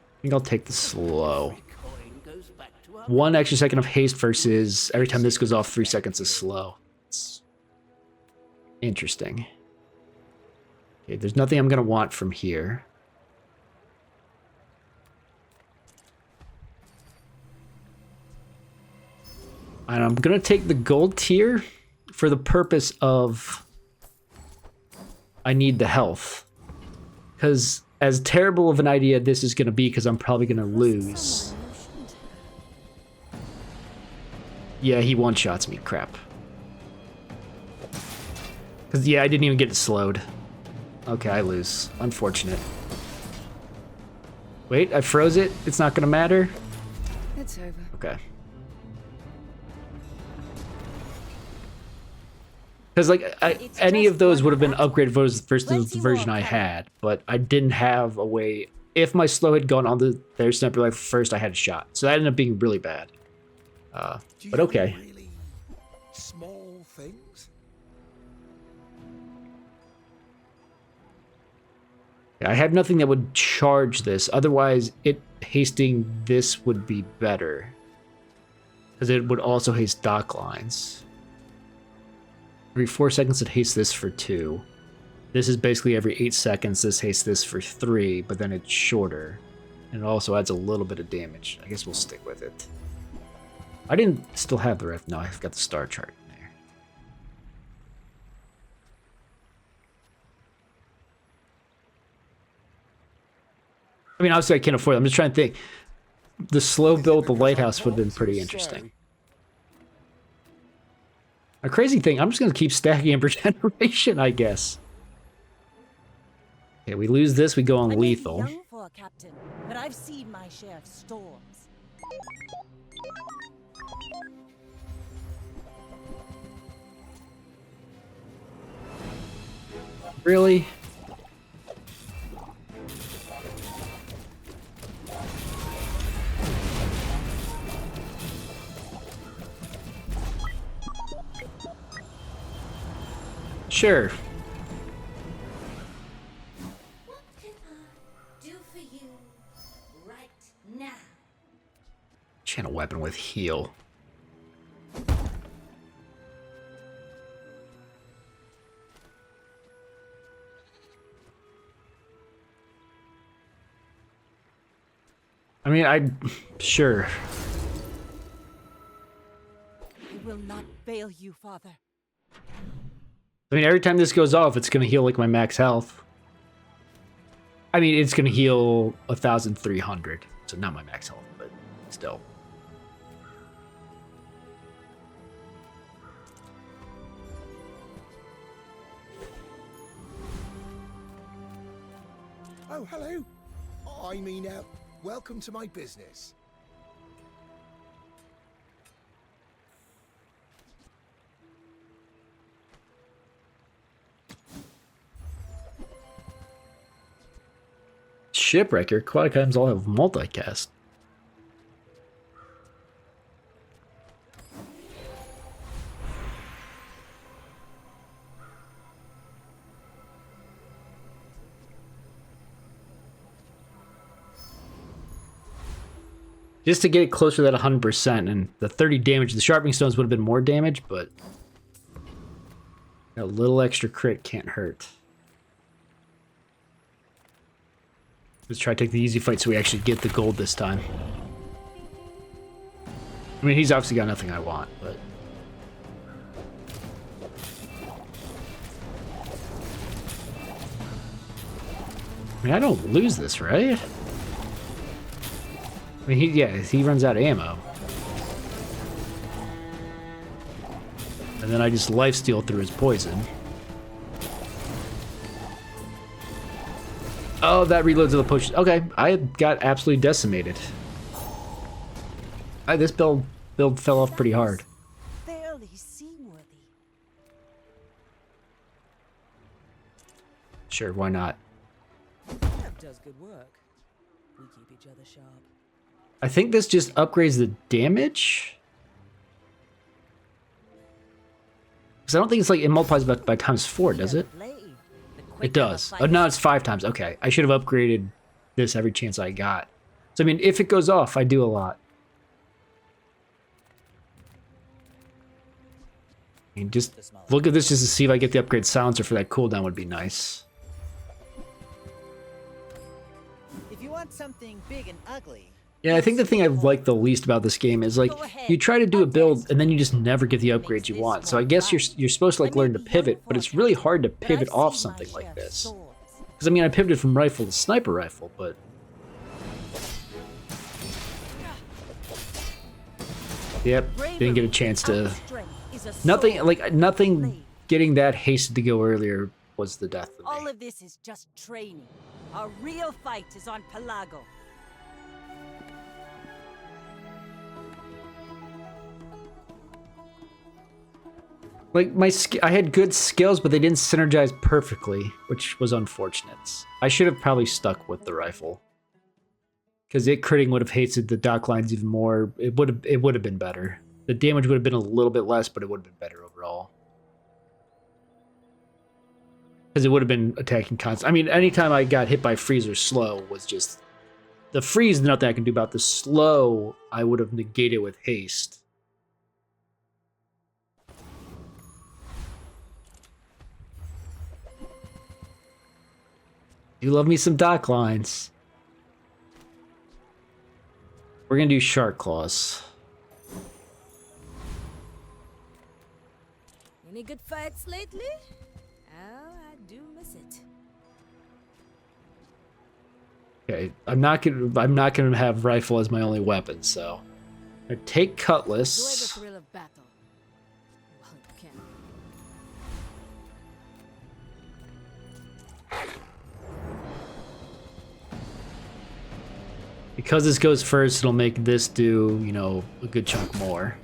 I think I'll take the slow. 1 extra second of haste versus every time this goes off, 3 seconds is slow. It's interesting. Okay, there's nothing I'm going to want from here. And I'm going to take the gold tier for the purpose of I need the health. Because as terrible of an idea this is going to be, because I'm probably going to lose. Yeah, he one-shots me. Crap. Because, yeah, I didn't even get it slowed. Okay, I lose. Unfortunate. Wait, I froze it. It's not going to matter. It's over. Okay. Because, like, any of those would have been upgraded versus the version I had, but I didn't have a way. If my slow had gone on their sniper rifle first, I had a shot. So that ended up being really bad. But okay. Really small things? I have nothing that would charge this. Otherwise, hasting this would be better. Because it would also haste dock lines. Every 4 seconds it hastes this for 2. This is basically every 8 seconds this hastes this for 3, but then it's shorter. And it also adds a little bit of damage. I guess we'll stick with it. I didn't still have the ref. No, I've got the star chart in there. I mean, obviously I can't afford it. I'm just trying to think. The slow build, the lighthouse would have been pretty interesting. A crazy thing, I'm just going to keep stacking Ember Generation, I guess. Okay, we lose this, we go on lethal. I may be young for a captain, but I've seen my share of storms. Really? Sure. What can I do for you right now? Channel weapon with heal. I mean, sure. I will not fail you, Father. I mean, every time this goes off, it's gonna heal like my max health. I mean, it's gonna heal 1,300, so not my max health, but still. Oh, hello. I mean, welcome to my business. Shipwrecker, aquatic items all have multicast. Just to get it closer to that 100%, and the 30 damage, the sharpening stones would have been more damage, but a little extra crit can't hurt. Let's try to take the easy fight so we actually get the gold this time. I mean, he's obviously got nothing I want, but... I mean, I don't lose this, right? I mean, he runs out of ammo. And then I just lifesteal through his poison. Oh, that reloads of the push. Okay, I got absolutely decimated. This build fell off pretty hard. Fairly seaworthy. Sure, why not? That does good work. We keep each other sharp. I think this just upgrades the damage. Because I don't think it's like it multiplies by times 4, does it? It does. Oh, no, it's 5 times. Okay, I should have upgraded this every chance I got. So, I mean, if it goes off, I do a lot. I mean, just look at this just to see if I get the upgrade silencer for that cooldown would be nice. If you want something big and ugly, Yeah, I think the thing I like the least about this game is like you try to do a build and then you just never get the upgrades you want. So I guess you're supposed to like learn to pivot, but it's really hard to pivot off something like this. Because I mean, I pivoted from rifle to sniper rifle, but Yep, didn't get a chance to. Strength is a Nothing sword. like nothing. Getting that hasted to go earlier was the death of All me. of this is just training. Our real fight is on Pelago. Like I had good skills, but they didn't synergize perfectly, which was unfortunate. I should have probably stuck with the rifle, because it critting would have hasted the dock lines even more. It would have been better. The damage would have been a little bit less, but it would have been better overall. Because it would have been attacking constant. I mean, anytime I got hit by freeze or slow was just the freeze. Nothing I can do about the slow. I would have negated with haste. You love me some dock lines. We're gonna do shark claws. Any good fights lately? Oh, I do miss it. Okay, I'm not gonna have rifle as my only weapon, so I take Enjoy the cutlass. thrill of battle. Well, you can. Because this goes first, it'll make this do, you know, a good chunk more.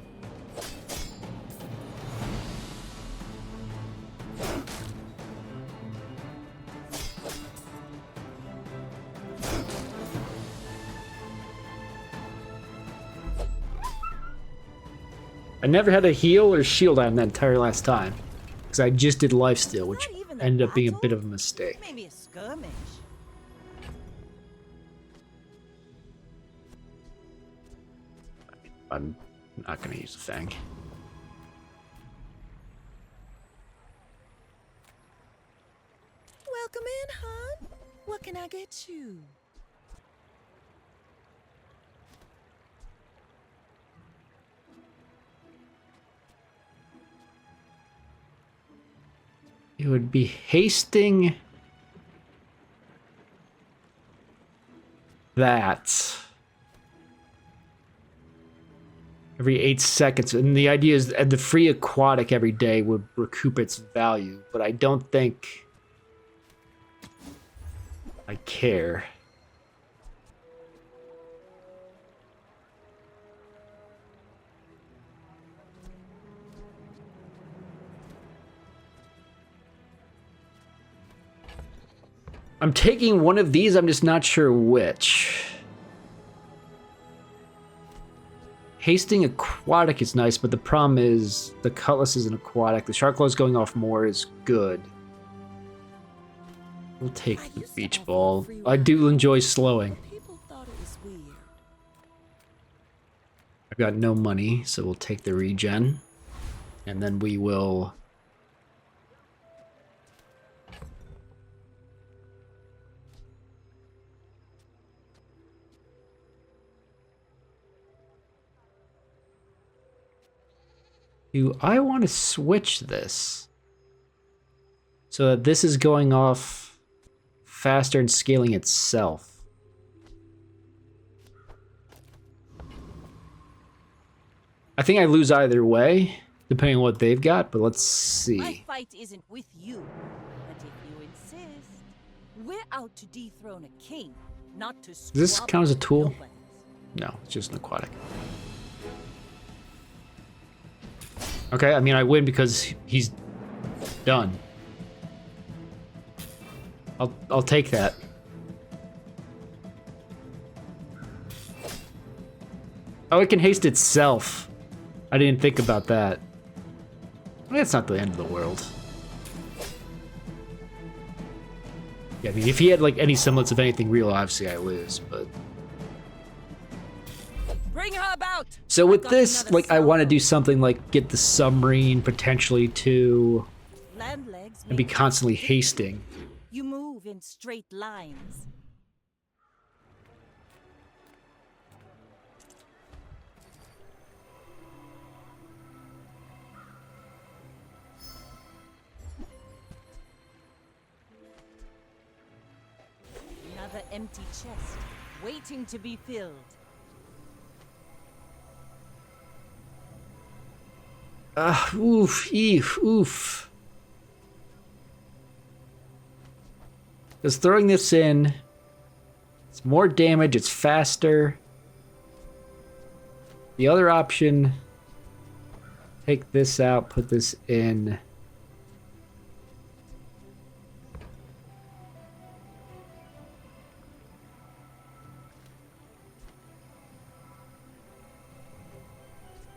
I never had a heal or shield on that entire last time, because I just did lifesteal, which Not even a ended up being a battle? bit of a mistake. Maybe a skirmish. I'm not gonna use the fang. Welcome in, hon. What can I get you? It would be hasting that every 8 seconds. And the idea is that the free aquatic every day would recoup its value, but I don't think I care. I'm taking one of these, I'm just not sure which. Hasting aquatic is nice, but the problem is the cutlass is an aquatic. The shark claws going off more is good. We'll take the beach ball. I do enjoy slowing. People thought it was weird. I've got no money, so we'll take the regen. And then we will... Do I want to switch this so that this is going off faster and scaling itself? I think I lose either way, depending on what they've got, but let's see. My fight isn't with you, but if you insist, we're out to dethrone a king, not to. Does this squabble count as a with tool? nobodies. No, it's just an aquatic. Okay, I mean, I win because he's done. I'll take that. Oh, it can haste itself. I didn't think about that. That's not the end of the world. Yeah, I mean, if he had like any semblance of anything real, obviously I lose, but... Bring her about. So with Got this, another like, I want to solo. do something like get the submarine potentially to... Land legs and be make constantly you hasting. You move in straight lines. Another empty chest, waiting to be filled. Oof, eef, oof. Because throwing this in, it's more damage, it's faster. The other option, take this out, put this in.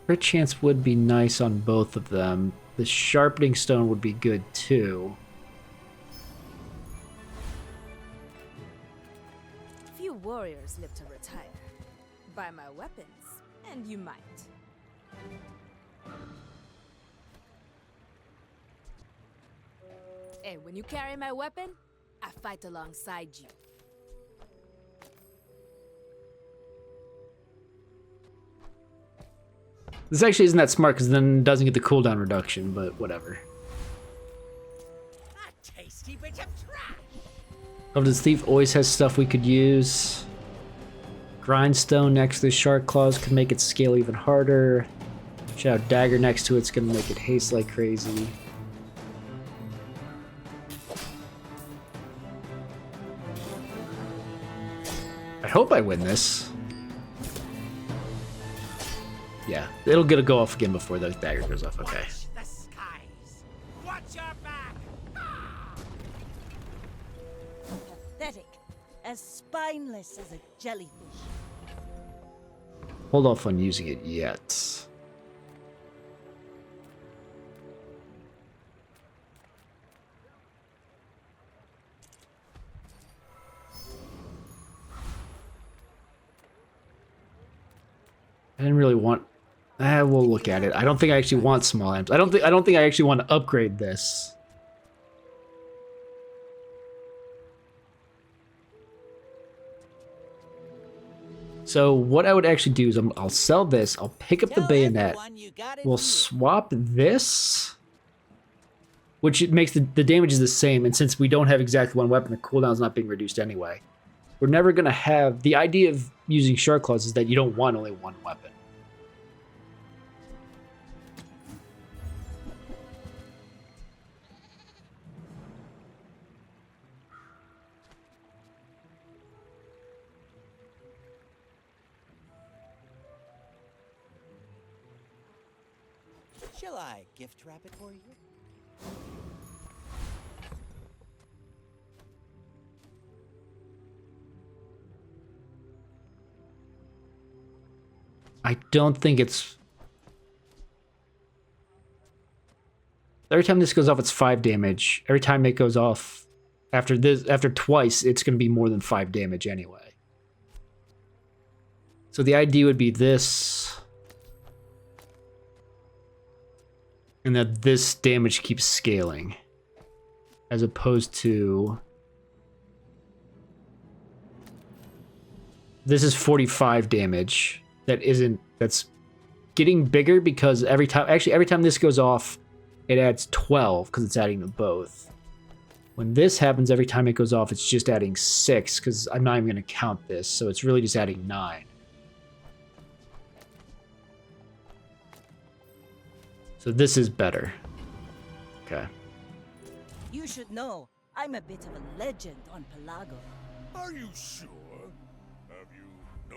Crit chance would be nice on both of them. The sharpening stone would be good too. Few warriors live to retire. Buy my weapons, and you might. Hey, when you carry my weapon, I fight alongside you. This actually isn't that smart because then it doesn't get the cooldown reduction, but whatever. A tasty bit of trash. Oh, this thief always has stuff we could use. Grindstone next to the shark claws could make it scale even harder. Shadow dagger next to it's gonna make it haste like crazy. I hope I win this. Yeah, it'll get a go off again before the dagger goes off. Okay. Watch the skies. Watch your back. Pathetic. As spineless as a jellyfish. Hold off on using it yet. I didn't really want. We'll look at it. I don't think I actually want small amps. I don't think I actually want to upgrade this. So what I would actually do is I'll sell this. I'll pick up the bayonet. We'll swap this, which it makes the damage is the same. And since we don't have exactly one weapon, the cooldown's not being reduced anyway. We're never gonna have the idea of using shark claws is that you don't want only one weapon. Shall I gift wrap it for you? I don't think it's... Every time this goes off, it's 5 damage. Every time it goes off after twice, it's going to be more than 5 damage anyway. So the idea would be this. And that this damage keeps scaling. As opposed to... This is 45 damage. That's getting bigger because every time this goes off, it adds 12 because it's adding to both. When this happens, every time it goes off, it's just adding 6 because I'm not even going to count this, so it's really just adding 9. So this is better. Okay. You should know, I'm a bit of a legend on Pelago. Are you sure? Have you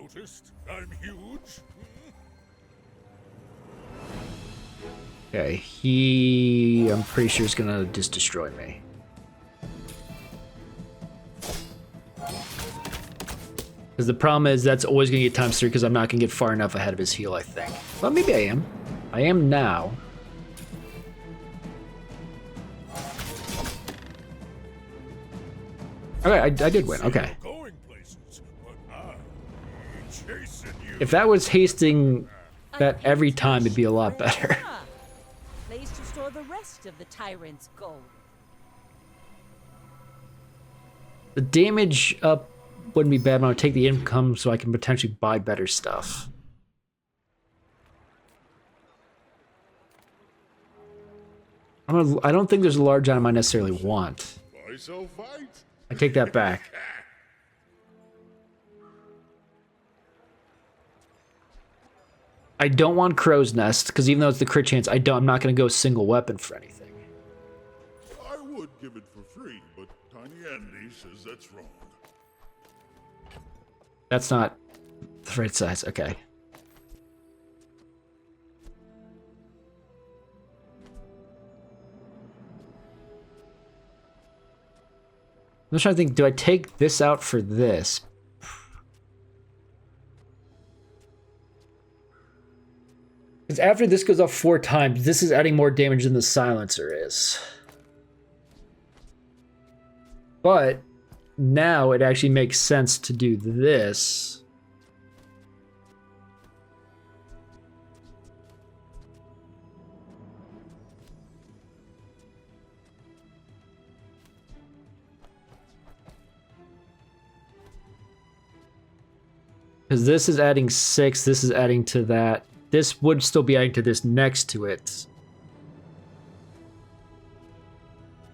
noticed I'm huge? Okay, I'm pretty sure is gonna just destroy me. Because the problem is that's always gonna get times 3 because I'm not gonna get far enough ahead of his heal, I think. Well, maybe I am. I am now. Okay, I did win. Okay. If that was hasting that every time, it'd be a lot better. Place to store the rest of the tyrant's gold. The damage up wouldn't be bad, but I would take the income so I can potentially buy better stuff. I don't think there's a large item I necessarily want. I take that back. I don't want Crow's Nest, because even though it's the crit chance, I'm not going to go single weapon for anything. I would give it for free, but Tiny Andy says that's wrong. That's not the right size. Okay. I'm just trying to think, do I take this out for this? Because after this goes off 4 times, this is adding more damage than the silencer is. But now it actually makes sense to do this. Because this is adding 6, this is adding to that. This would still be adding to this next to it.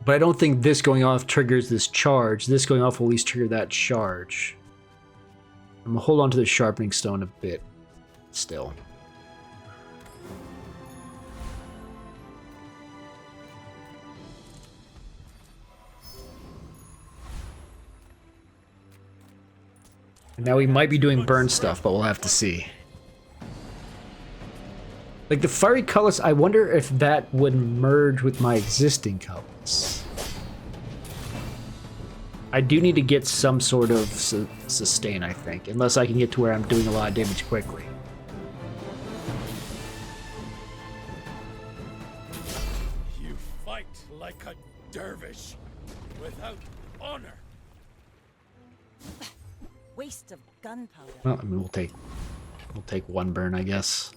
But I don't think this going off triggers this charge. This going off will at least trigger that charge. I'm gonna hold on to the sharpening stone a bit still. And now we might be doing burn stuff, but we'll have to see. Like the fiery colors, I wonder if that would merge with my existing colors. I do need to get some sort of sustain, I think, unless I can get to where I'm doing a lot of damage quickly. You fight like a dervish, without honor. Waste of gunpowder. Well, I mean, we'll take 1 burn, I guess.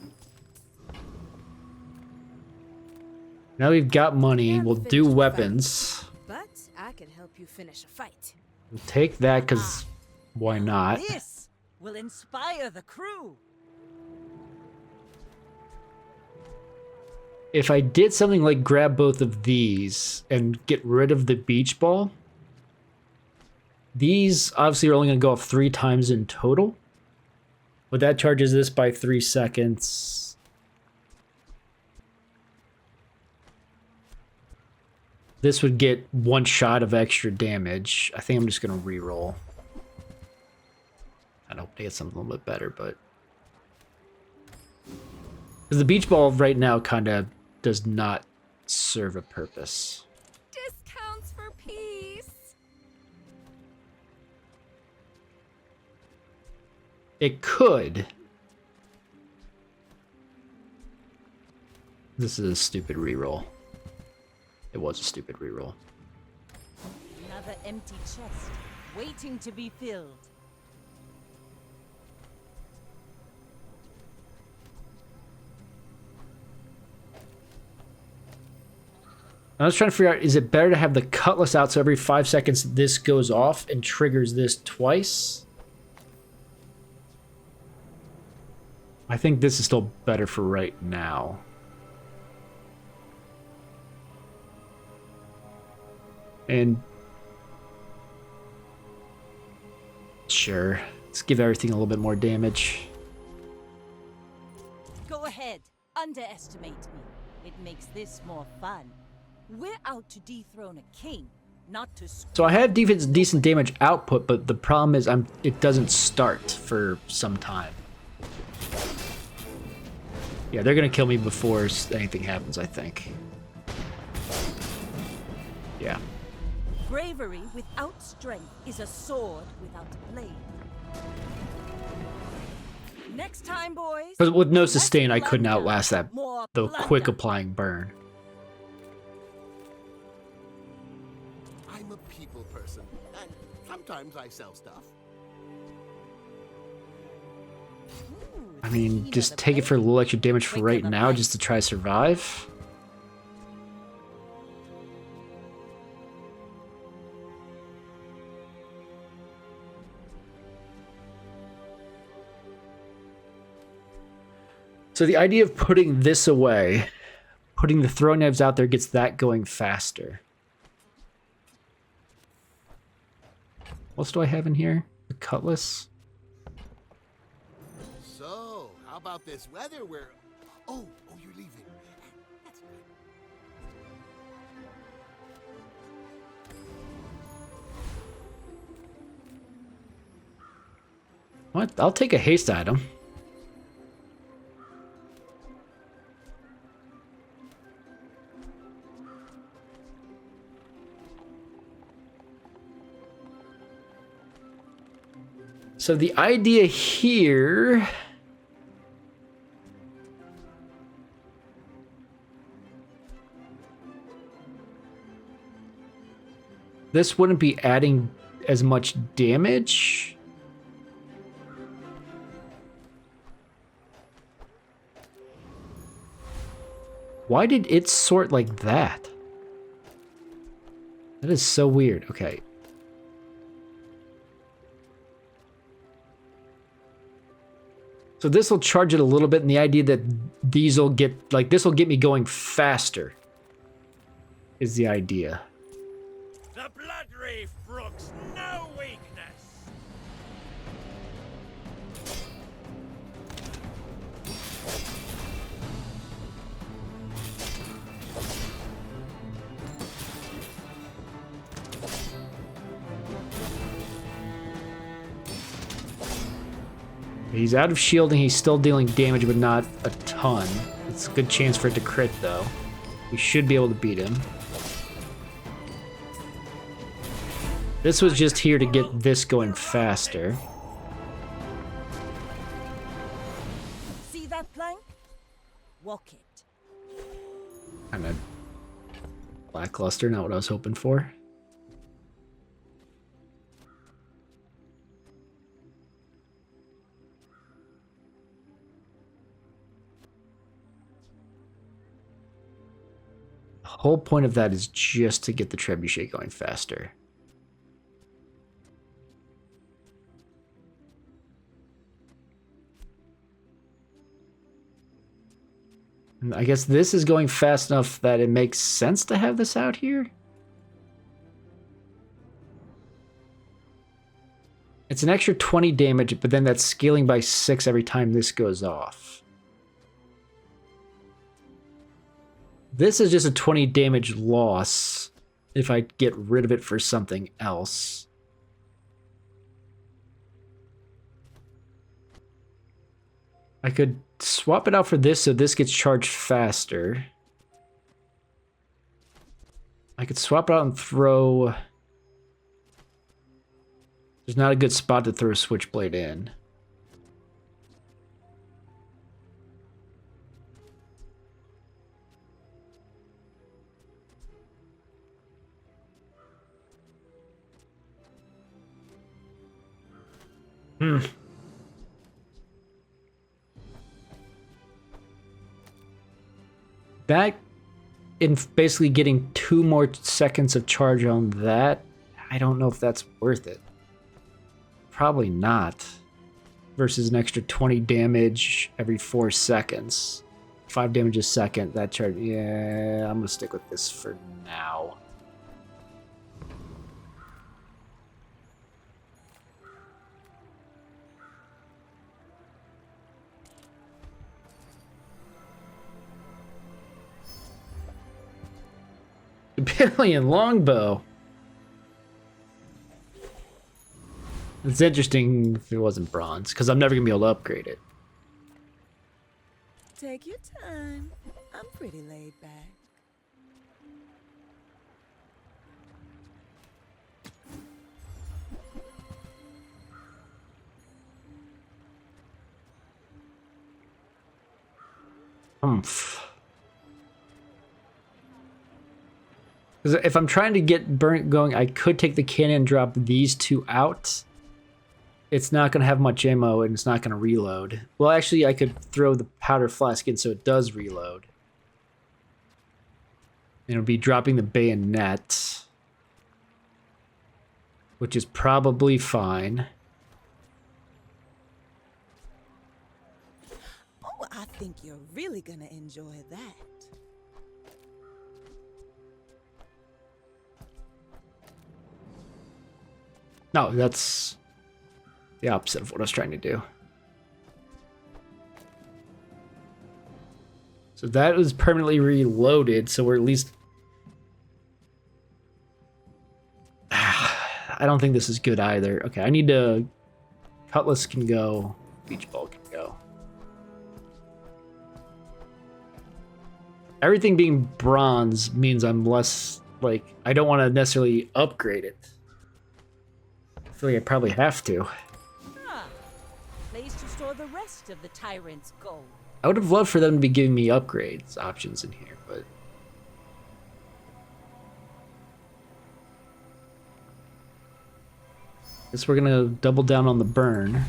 Now we've got money. We'll do weapons. But I can help you finish a fight. We'll take that because why not? This will inspire the crew. If I did something like grab both of these and get rid of the beach ball, these obviously are only going to go off 3 times in total. But that charges this by 3 seconds. This would get 1 shot of extra damage. I think I'm just going to reroll. I'd hope to get something a little bit better, but... because the beach ball right now kind of does not serve a purpose. Discounts for peace. It could. This is a stupid reroll. It was a stupid reroll. Another empty chest, waiting to be filled. I was trying to figure out, is it better to have the cutlass out so every 5 seconds this goes off and triggers this twice? I think this is still better for right now. And sure, let's give everything a little bit more damage. Go ahead, underestimate me. It makes this more fun. We're out to dethrone a king, not to... So I have decent damage output, but the problem is it doesn't start for some time. Yeah, they're gonna kill me before anything happens, I think. Yeah. Bravery without strength is a sword without a blade. Next time, boys. But with no less sustain, I couldn't blunder, outlast that. more The quick blunder. applying burn. I'm a people person, and sometimes I sell stuff. I mean, just take it for a little extra damage for right now, just to try to survive. So the idea of putting this away, putting the throwing knives out there gets that going faster. What else do I have in here? The cutlass? So, how about this weather, we're... Oh, you're leaving. That's good. What? I'll take a haste item. So the idea here... This wouldn't be adding as much damage. Why did it sort like that? That is so weird. Okay. So this will charge it a little bit, and the idea that these will get, like, this will get me going faster is the idea. The Blood Reef brooks no weakness. He's out of shielding, he's still dealing damage, but not a ton. It's a good chance for it to crit, though. We should be able to beat him. This was just here to get this going faster. See that plank? Walk it. Kind of lackluster, not what I was hoping for. The whole point of that is just to get the trebuchet going faster. And I guess this is going fast enough that it makes sense to have this out here. It's an extra 20 damage, but then that's scaling by 6 every time this goes off. This is just a 20 damage loss if I get rid of it for something else. I could swap it out for this so this gets charged faster. I could swap it out and throw... There's not a good spot to throw a switchblade in. That, in basically getting 2 more seconds of charge on that, I don't know if that's worth it. Probably not. Versus an extra 20 damage every 4 seconds. 5 damage a second, that charge, yeah, I'm gonna stick with this for now. Billion longbow. It's interesting if it wasn't bronze, because I'm never gonna be able to upgrade it. Take your time. I'm pretty laid back. Because if I'm trying to get burnt going, I could take the cannon and drop these 2 out. It's not going to have much ammo and it's not going to reload. Well, actually, I could throw the powder flask in so it does reload. And it'll be dropping the bayonet, which is probably fine. Oh, I think you're really gonna enjoy that. No, that's the opposite of what I was trying to do. So that was permanently reloaded, so we're at least... I don't think this is good either. Okay, I need to... Cutlass can go. Beach ball can go. Everything being bronze means I'm less, like... I don't want to necessarily upgrade it. I feel like I probably have to. Ah, place to store the rest of the tyrant's gold. I would have loved for them to be giving me upgrades options in here, but... Guess we're gonna double down on the burn.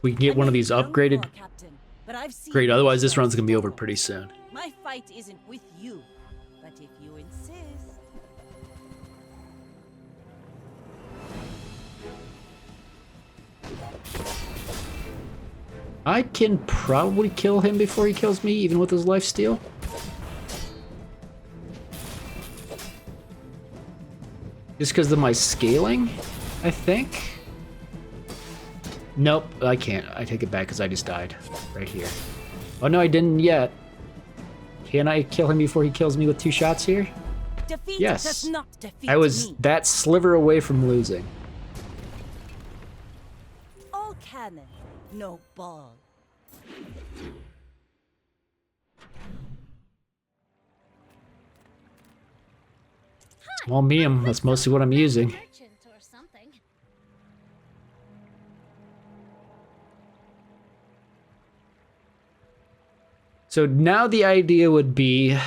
We can get one of these upgraded. Captain, but I've seen Great, otherwise this yourself run's gonna be over struggle. pretty soon. My fight isn't with you, but if you insist. I can probably kill him before he kills me, even with his lifesteal. Just because of my scaling, I think. Nope, I can't. I take it back because I just died right here. Oh no, I didn't yet. Can I kill him before he kills me with 2 shots here? Defeat Yes. does not defeat I was me. that sliver away from losing. All cannon, no ball. Small medium, that's mostly what I'm using. Merchant or something. So now the idea would be...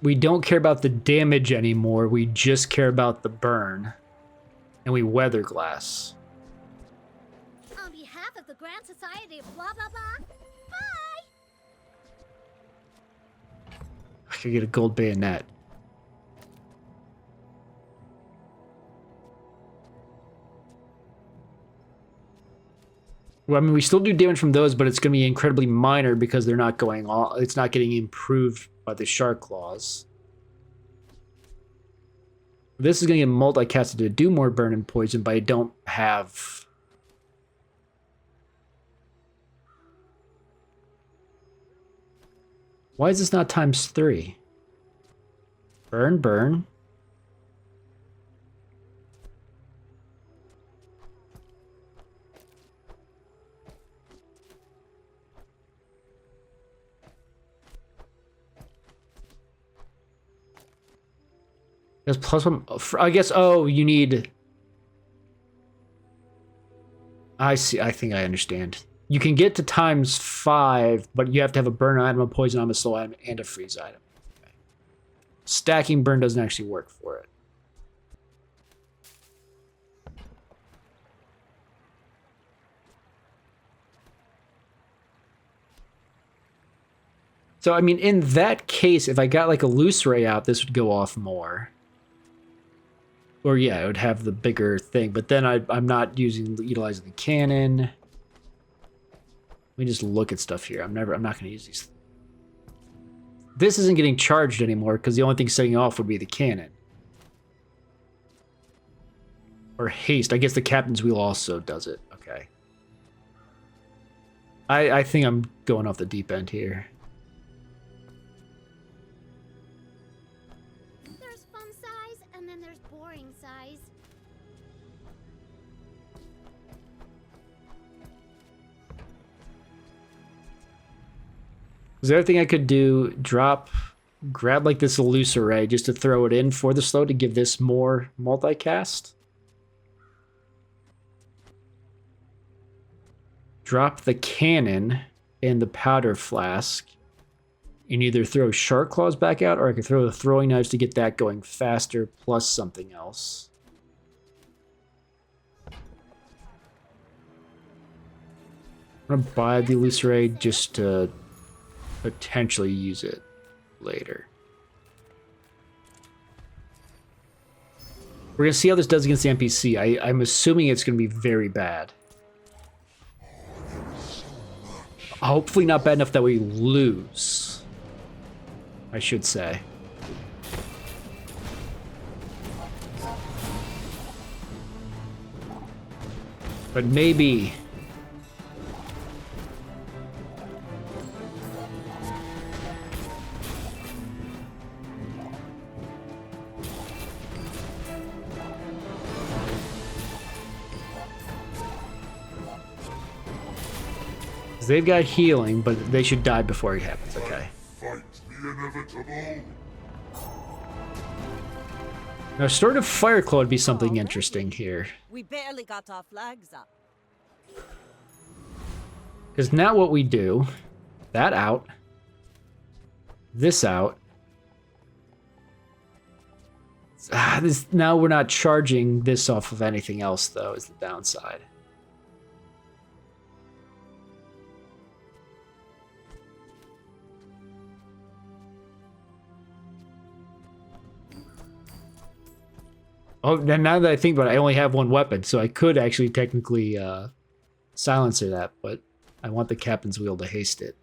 We don't care about the damage anymore, we just care about the burn. And we weather glass. On behalf of the Grand Society of blah blah blah. Bye. I could get a gold bayonet. Well, I mean, we still do damage from those, but it's going to be incredibly minor because they're not going all. It's not getting improved by the shark claws. This is going to get multicasted to do more burn and poison, but I don't have. Why is this not ×3? Burn, burn. There's +1. I guess. Oh, you need. I see. I think I understand. You can get to ×5, but you have to have a burn item, a poison item, a slow item, and a freeze item. Okay. Stacking burn doesn't actually work for it. So, I mean, in that case, if I got like a loose ray out, this would go off more. Or yeah, it would have the bigger thing, but then I'm not utilizing the cannon. Let me just look at stuff here. I'm not going to use these. This isn't getting charged anymore because the only thing setting off would be the cannon. Or haste. I guess the captain's wheel also does it. Okay. I think I'm going off the deep end here. There's fun size and then there's boring size. Is there anything I could do? Grab like this loose array just to throw it in for the slow to give this more multicast? Drop the cannon and the powder flask and either throw shark claws back out or I could throw the throwing knives to get that going faster plus something else. I'm gonna buy the loose array just to potentially use it later. We're gonna see how this does against the NPC. I'm assuming it's gonna be very bad. Hopefully not bad enough that we lose, I should say. But maybe. They've got healing, but they should die before it happens, okay. Fight the inevitable. Now, Sword of Fireclaw would be something interesting here. We barely got our flags up. Because now what we do, that out, this out. Now we're not charging this off of anything else, though, is the downside. Oh, now that I think about it, I only have one weapon, so I could actually technically silencer that, but I want the captain's wheel to haste it.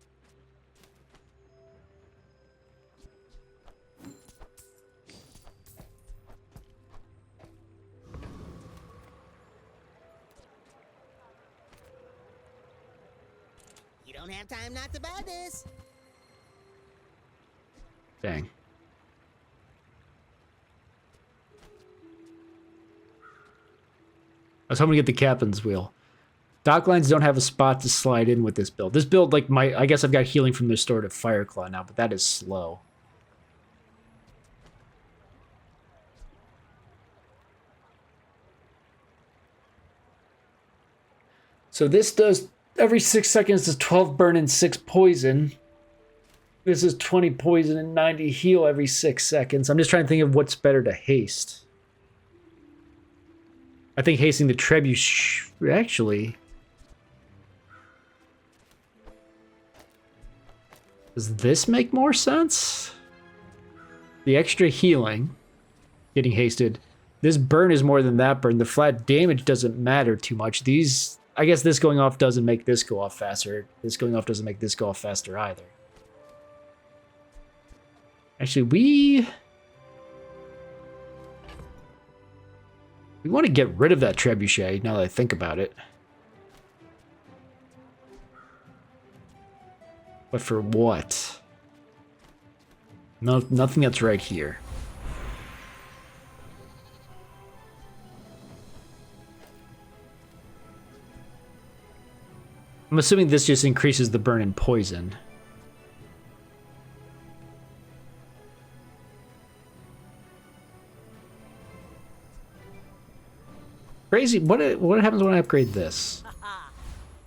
You don't have time not to buy this. Dang. I was hoping to get the captain's wheel. Docklines don't have a spot to slide in with this build. This build, like I guess I've got healing from the Sword of Fireclaw now, but that is slow. So this does, every 6 seconds does 12 burn and 6 poison. This is 20 poison and 90 heal every 6 seconds. I'm just trying to think of what's better to haste. I think hasting the trebuchet, actually. Does this make more sense? The extra healing, getting hasted. This burn is more than that burn. The flat damage doesn't matter too much. These, I guess this going off doesn't make this go off faster. This going off doesn't make this go off faster either. Actually, we want to get rid of that trebuchet, now that I think about it. But for what? No, nothing that's right here. I'm assuming this just increases the burn and poison. Crazy. What happens when I upgrade this?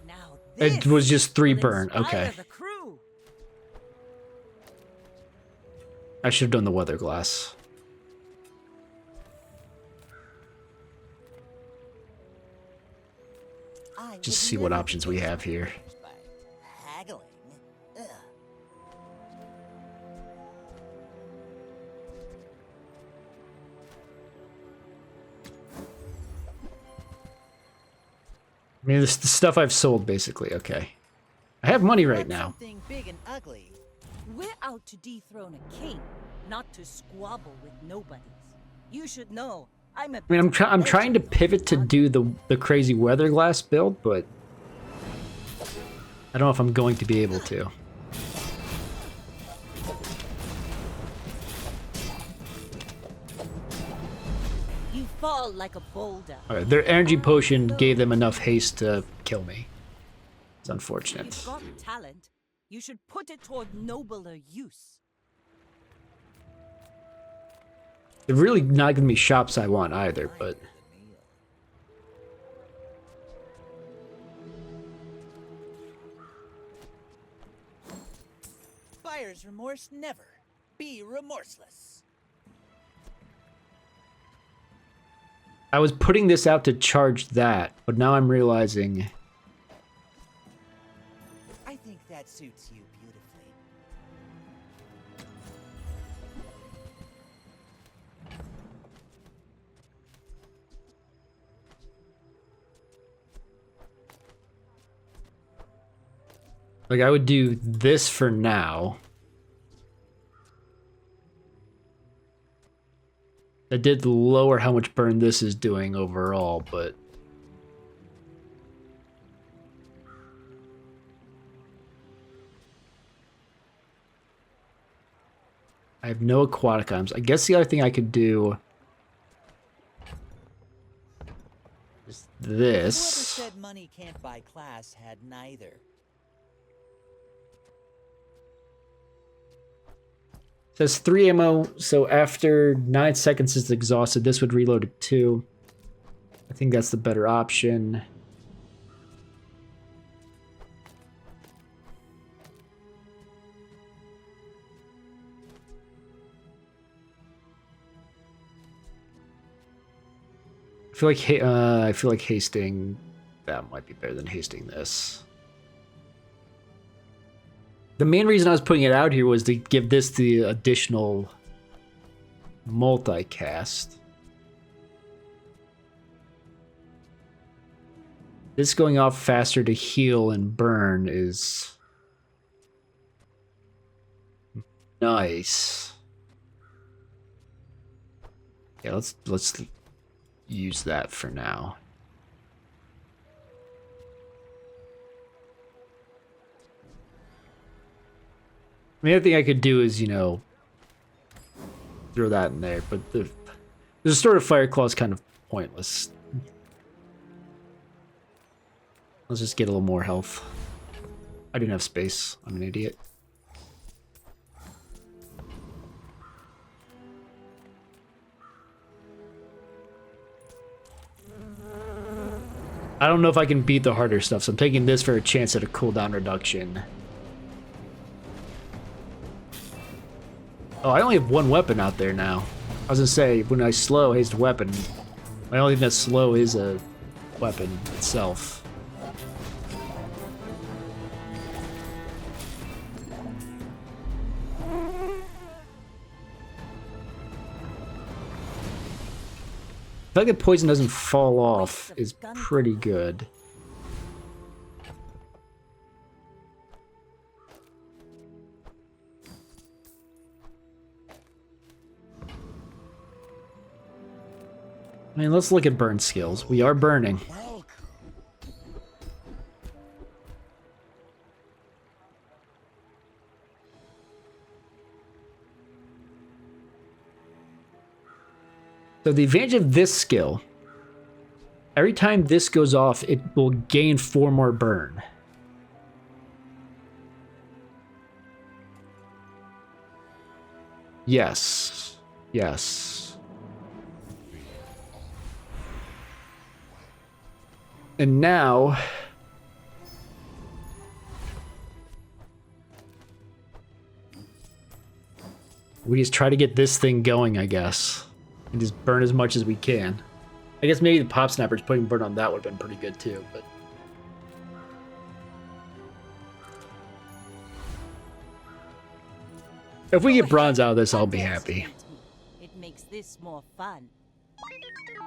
Now It was just 3 burn. Okay. I should have done the weather glass. Just see what options we have here. Haggling. Ugh. I mean, this the stuff I've sold, basically. Okay. I have money right now. Something big and ugly. We're out to dethrone a king, not to squabble with nobodies. You should know, I'm a... I mean, I'm trying to pivot to do the crazy weather glass build, but I don't know if I'm going to be able to. You fall like a boulder. Alright, their energy potion gave them enough haste to kill me. It's If unfortunate. you've got talent, you should put it toward nobler use. They're really not giving me shops I want either, but Buyer's remorse never. Be remorseless. I was putting this out to charge that, but now I'm realizing I think that suits you beautifully. like I would do this for now. I did lower how much burn this is doing overall, but I have no aquatic items. I guess the other thing I could do is Whoever this. said money can't buy class had neither. It says 3 ammo, so after 9 seconds it's exhausted. This would reload at 2. I think that's the better option. I feel like hasting that might be better than hasting this. The main reason I was putting it out here was to give this the additional multicast. This going off faster to heal and burn is nice. Yeah, let's use that for now. I mean, the thing I could do is, you know, throw that in there, but the sort of fire claw is kind of pointless. Let's just get a little more health. I didn't have space. I'm an idiot. I don't know if I can beat the harder stuff, so I'm taking this for a chance at a cooldown reduction. Oh, I only have one weapon out there now. I was gonna say, when I slow haste a weapon, my only thing that's slow is a weapon itself. The fact that poison doesn't fall off is pretty good. I mean, let's look at burn skills. We are burning. So the advantage of this skill, every time this goes off, it will gain 4 more burn. Yes. Yes. And now we just try to get this thing going, I guess. And just burn as much as we can. I guess maybe the pop snappers putting burn on that would have been pretty good too, but if we get bronze out of this, I'll be happy. It makes this more fun.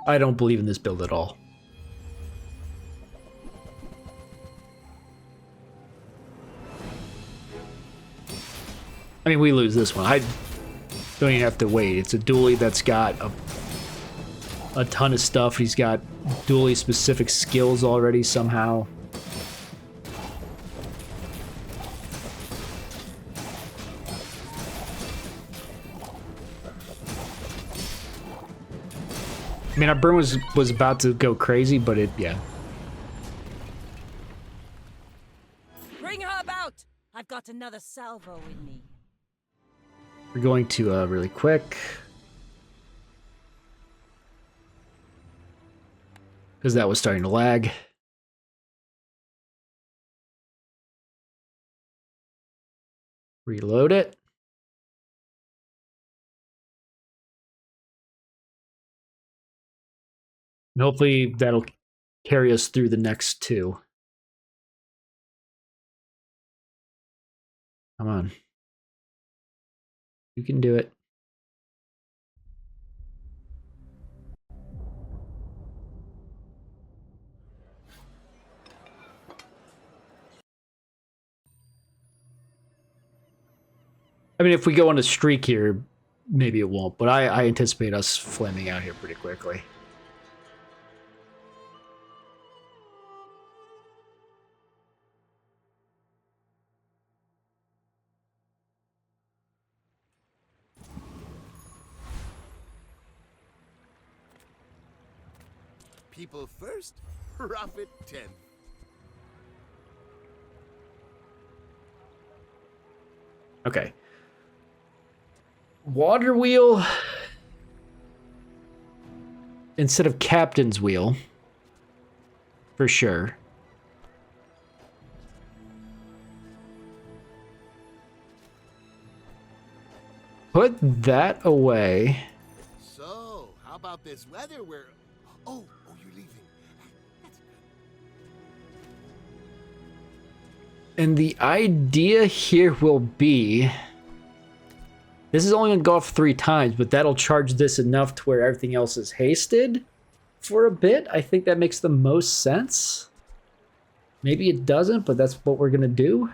I don't believe in this build at all. I mean, we lose this one. I don't even have to wait. It's a dually that's got a ton of stuff. He's got dually specific skills already somehow. I mean, our burn was about to go crazy, but yeah. Bring her about! I've got another salvo in me. We're going to really quick. Because that was starting to lag. Reload it. And hopefully that'll carry us through the next 2. Come on. You can do it. I mean, if we go on a streak here, maybe it won't, but I anticipate us flaming out here pretty quickly. People first, profit 10th. Okay. Water wheel instead of captain's wheel, for sure. Put that away. So, how about this weather where... Oh, you're leaving. That's good. And the idea here will be... This is only going to go off 3 times, but that'll charge this enough to where everything else is hasted for a bit. I think that makes the most sense. Maybe it doesn't, but that's what we're going to do.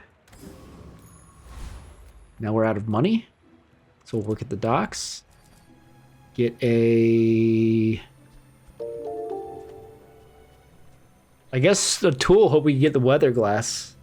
Now we're out of money. So we'll work at the docks. Get a... I guess a tool. Hope we can get the weather glass.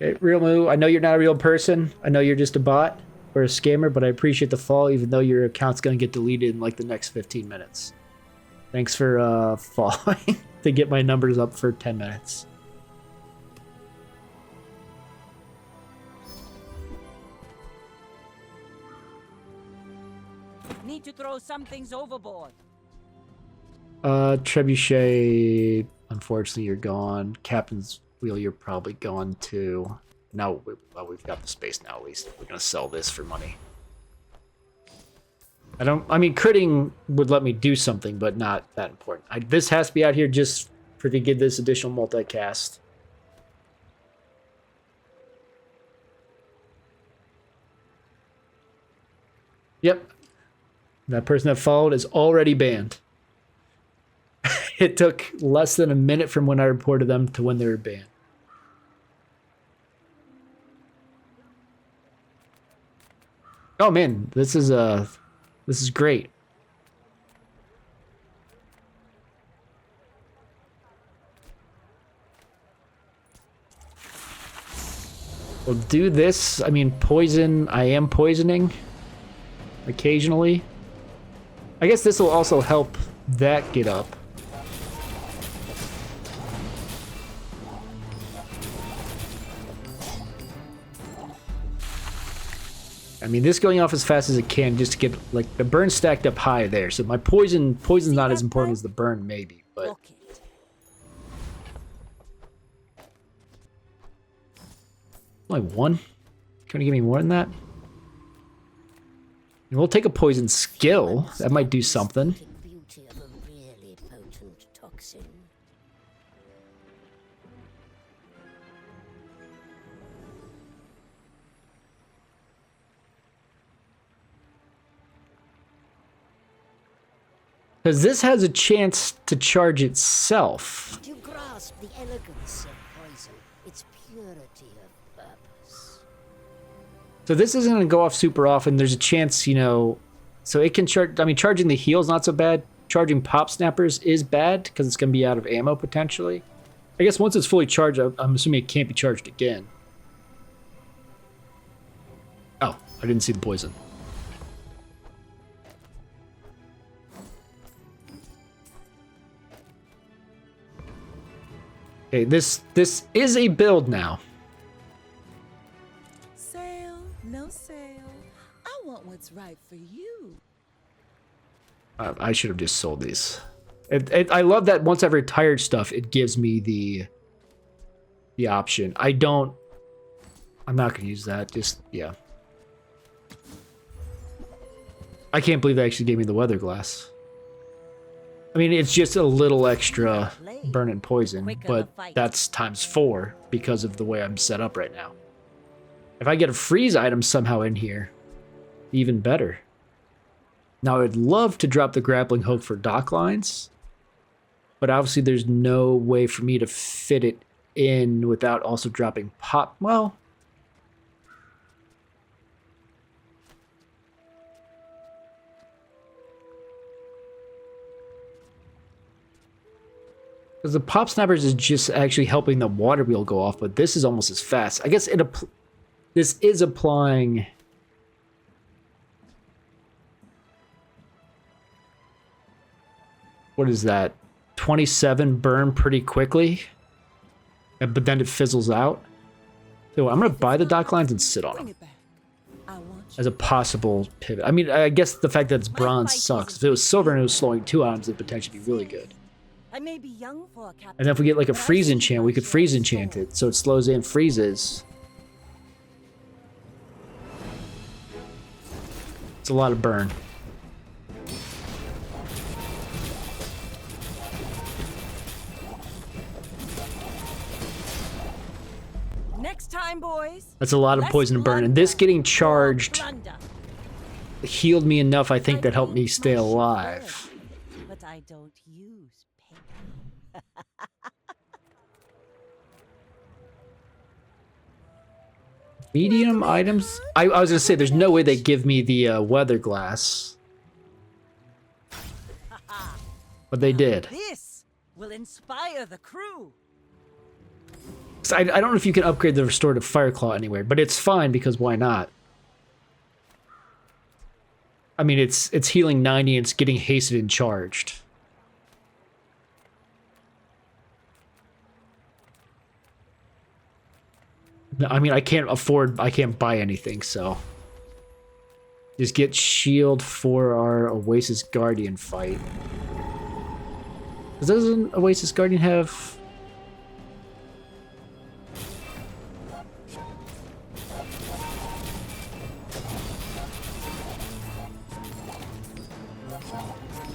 Okay, Real Moo, I know you're not a real person. I know you're just a bot or a scammer, but I appreciate the fall, even though your account's going to get deleted in like the next 15 minutes. Thanks for following to get my numbers up for 10 minutes. Need to throw some things overboard. Trebuchet, unfortunately, you're gone. Captain's Wheel, you're probably gone too. Now, well, we've got the space now, at least. We're going to sell this for money. I mean, critting would let me do something, but not that important. This has to be out here just for to get this additional multicast. Yep. That person that followed is already banned. It took less than a minute from when I reported them to when they were banned. Oh man, this is great. We'll do this. I mean, poison. I am poisoning occasionally. I guess this will also help that get up. I mean, this going off as fast as it can just to get, like, the burn stacked up high there. So my poison's not as important as the burn, maybe, but... Only 1? Can you give me more than that? And we'll take a poison skill. That might do something. Because this has a chance to charge itself. Do you grasp the elegance of poison, its purity of purpose? So this isn't going to go off super often. There's a chance, you know... So it can charge... I mean, charging the heal's not so bad. Charging pop snappers is bad, because it's going to be out of ammo, potentially. I guess once it's fully charged, I'm assuming it can't be charged again. Oh, I didn't see the poison. Okay, this is a build now. Sale, no sale. I want what's right for you. I should have just sold these. I love that once I've retired stuff, it gives me the option. I'm not going to use that. Just, yeah. I can't believe they actually gave me the weather glass. I mean, it's just a little extra burn and poison, but that's ×4 because of the way I'm set up right now. If I get a freeze item somehow in here, even better. Now, I'd love to drop the grappling hook for dock lines, but obviously there's no way for me to fit it in without also dropping pop. Well, Because the pop snappers is just actually helping the water wheel go off, but this is almost as fast. I guess this is applying... What is that? 27 burn pretty quickly, but then it fizzles out. So I'm going to buy the dock lines and sit on them as a possible pivot. I mean, I guess the fact that it's bronze sucks. If it was silver and it was slowing 2 items, it'd potentially be really good. I may be young for a captain, And then if we get like a freeze enchant, we could freeze enchant it so it slows and freezes. It's a lot of burn. Next time, boys. That's a lot of poison and burn. And this getting charged healed me enough, I think, that helped me stay alive. But I don't use pain. Medium items? I was gonna say, there's no way they give me the weather glass. But they did. This will inspire the crew. So I don't know if you can upgrade the restorative fire claw anywhere, but it's fine because why not? I mean, it's healing 90 and it's getting hasted and charged. I mean, I can't buy anything, so. Just get shield for our Oasis Guardian fight. Doesn't Oasis Guardian have...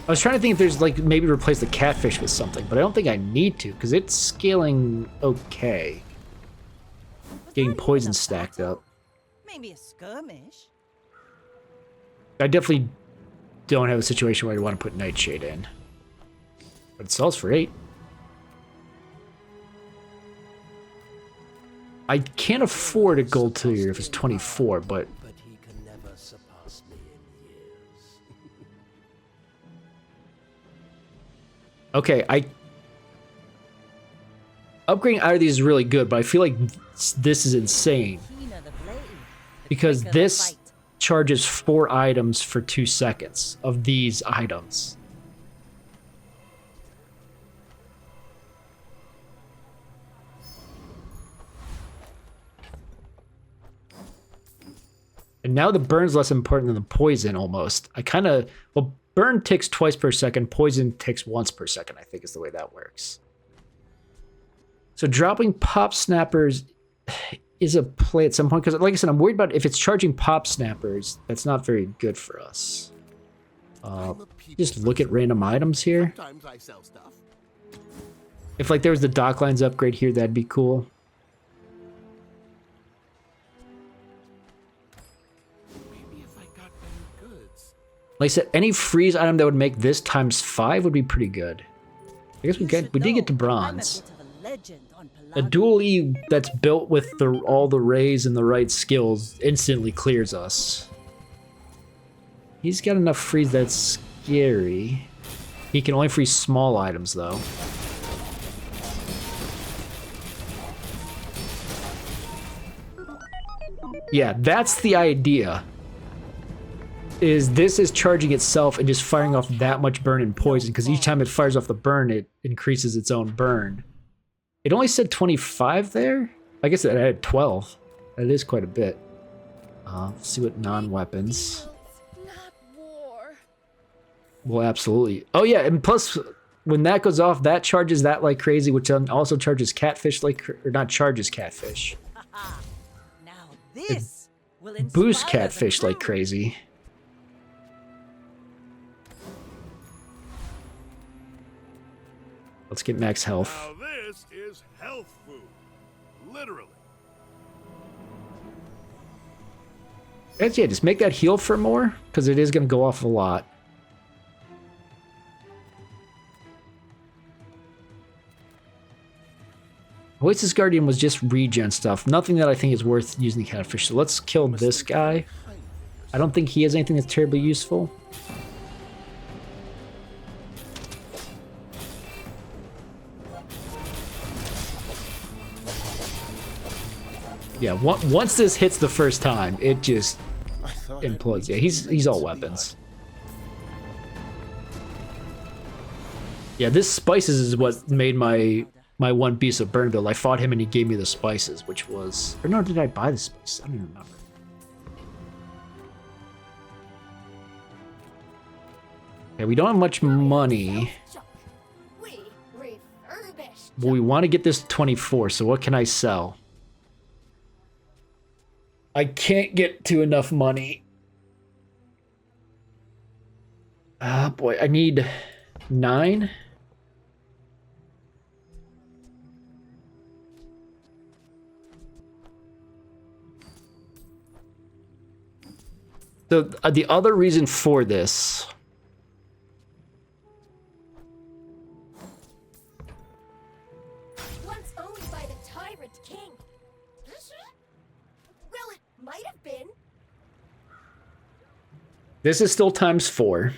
I was trying to think if there's like maybe replace the catfish with something, but I don't think I need to because it's scaling okay. Getting poison stacked up. Maybe a skirmish. I definitely don't have a situation where I want to put Nightshade in. But it sells for 8. I can't afford a gold tier if it's 24, but he can never surpass me in years. okay, upgrading either of these is really good, but I feel like this is insane. Because this charges 4 items for 2 seconds of these items. And now the burn's less important than the poison almost. Well, burn ticks twice per second, poison ticks once per second, I think is the way that works. So dropping pop snappers is a play at some point, because like I said, I'm worried about if it's charging pop snappers, that's not very good for us. Just look at random items here. Sometimes I sell stuff. If like there was the dock lines upgrade here, that'd be cool. Maybe if I got better goods. Like I said, any freeze item that would make this times 5 would be pretty good. I guess we did get to bronze. A dual E that's built with all the rays and the right skills instantly clears us. He's got enough freeze that's scary. He can only freeze small items though. Yeah, that's the idea. This is charging itself and just firing off that much burn and poison, because each time it fires off the burn, it increases its own burn. It only said 25 there? I guess it had 12. That is quite a bit. Let's see what non-weapons. Well, absolutely. Oh yeah, and plus, when that goes off, that charges that like crazy, which also charges catfish like, or not charges catfish. Now this will Boost catfish like crazy. Let's get max health. Now this is health food. Literally. Yeah, just make that heal for more, because it is going to go off a lot. Oasis Guardian was just regen stuff. Nothing that I think is worth using the catfish. So let's kill this guy. I don't think he has anything that's terribly useful. Yeah, once this hits the first time, it just I thought I'd implodes. Yeah, reach he's late all to the weapons. Yeah, this spices is what made my one piece of burn build. I fought him and he gave me the spices, which was... Or no, did I buy the spices? I don't even remember. Okay, we don't have much money. We refurbished. But we want to get this to 24, so what can I sell? I can't get to enough money. Ah, boy, I need 9. So the other reason for this... Once owned by the tyrant king. Well, it might have been. This is still ×4.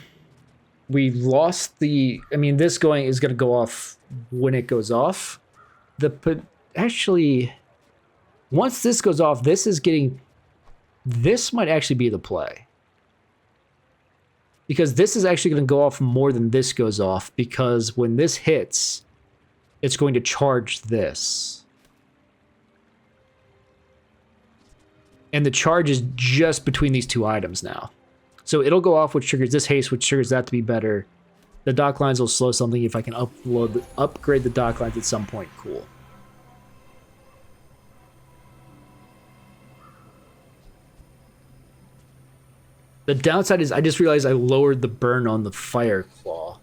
We lost the... I mean, this is going to go off when it goes off. Actually, once this goes off, this is getting... This might actually be the play. Because this is actually going to go off more than this goes off. Because when this hits, it's going to charge this. And the charge is just between these two items now. So it'll go off, which triggers this haste, which triggers that to be better. The dock lines will slow something. If I can upgrade the dock lines at some point, cool. The downside is I just realized I lowered the burn on the fire claw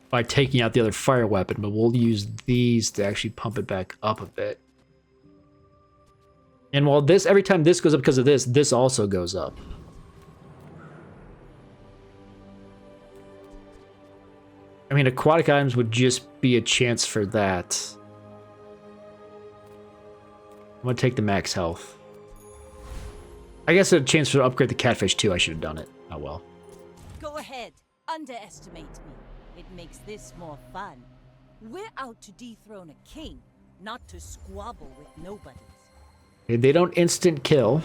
by taking out the other fire weapon, but we'll use these to actually pump it back up a bit. And while this, every time this goes up because of this, this also goes up. I mean, aquatic items would just be a chance for that. I'm gonna take the max health. I guess a chance to upgrade the catfish too. I should have done it. Oh well. Go ahead. Underestimate me. It makes this more fun. We're out to dethrone a king, not to squabble with nobodies. They don't instant kill.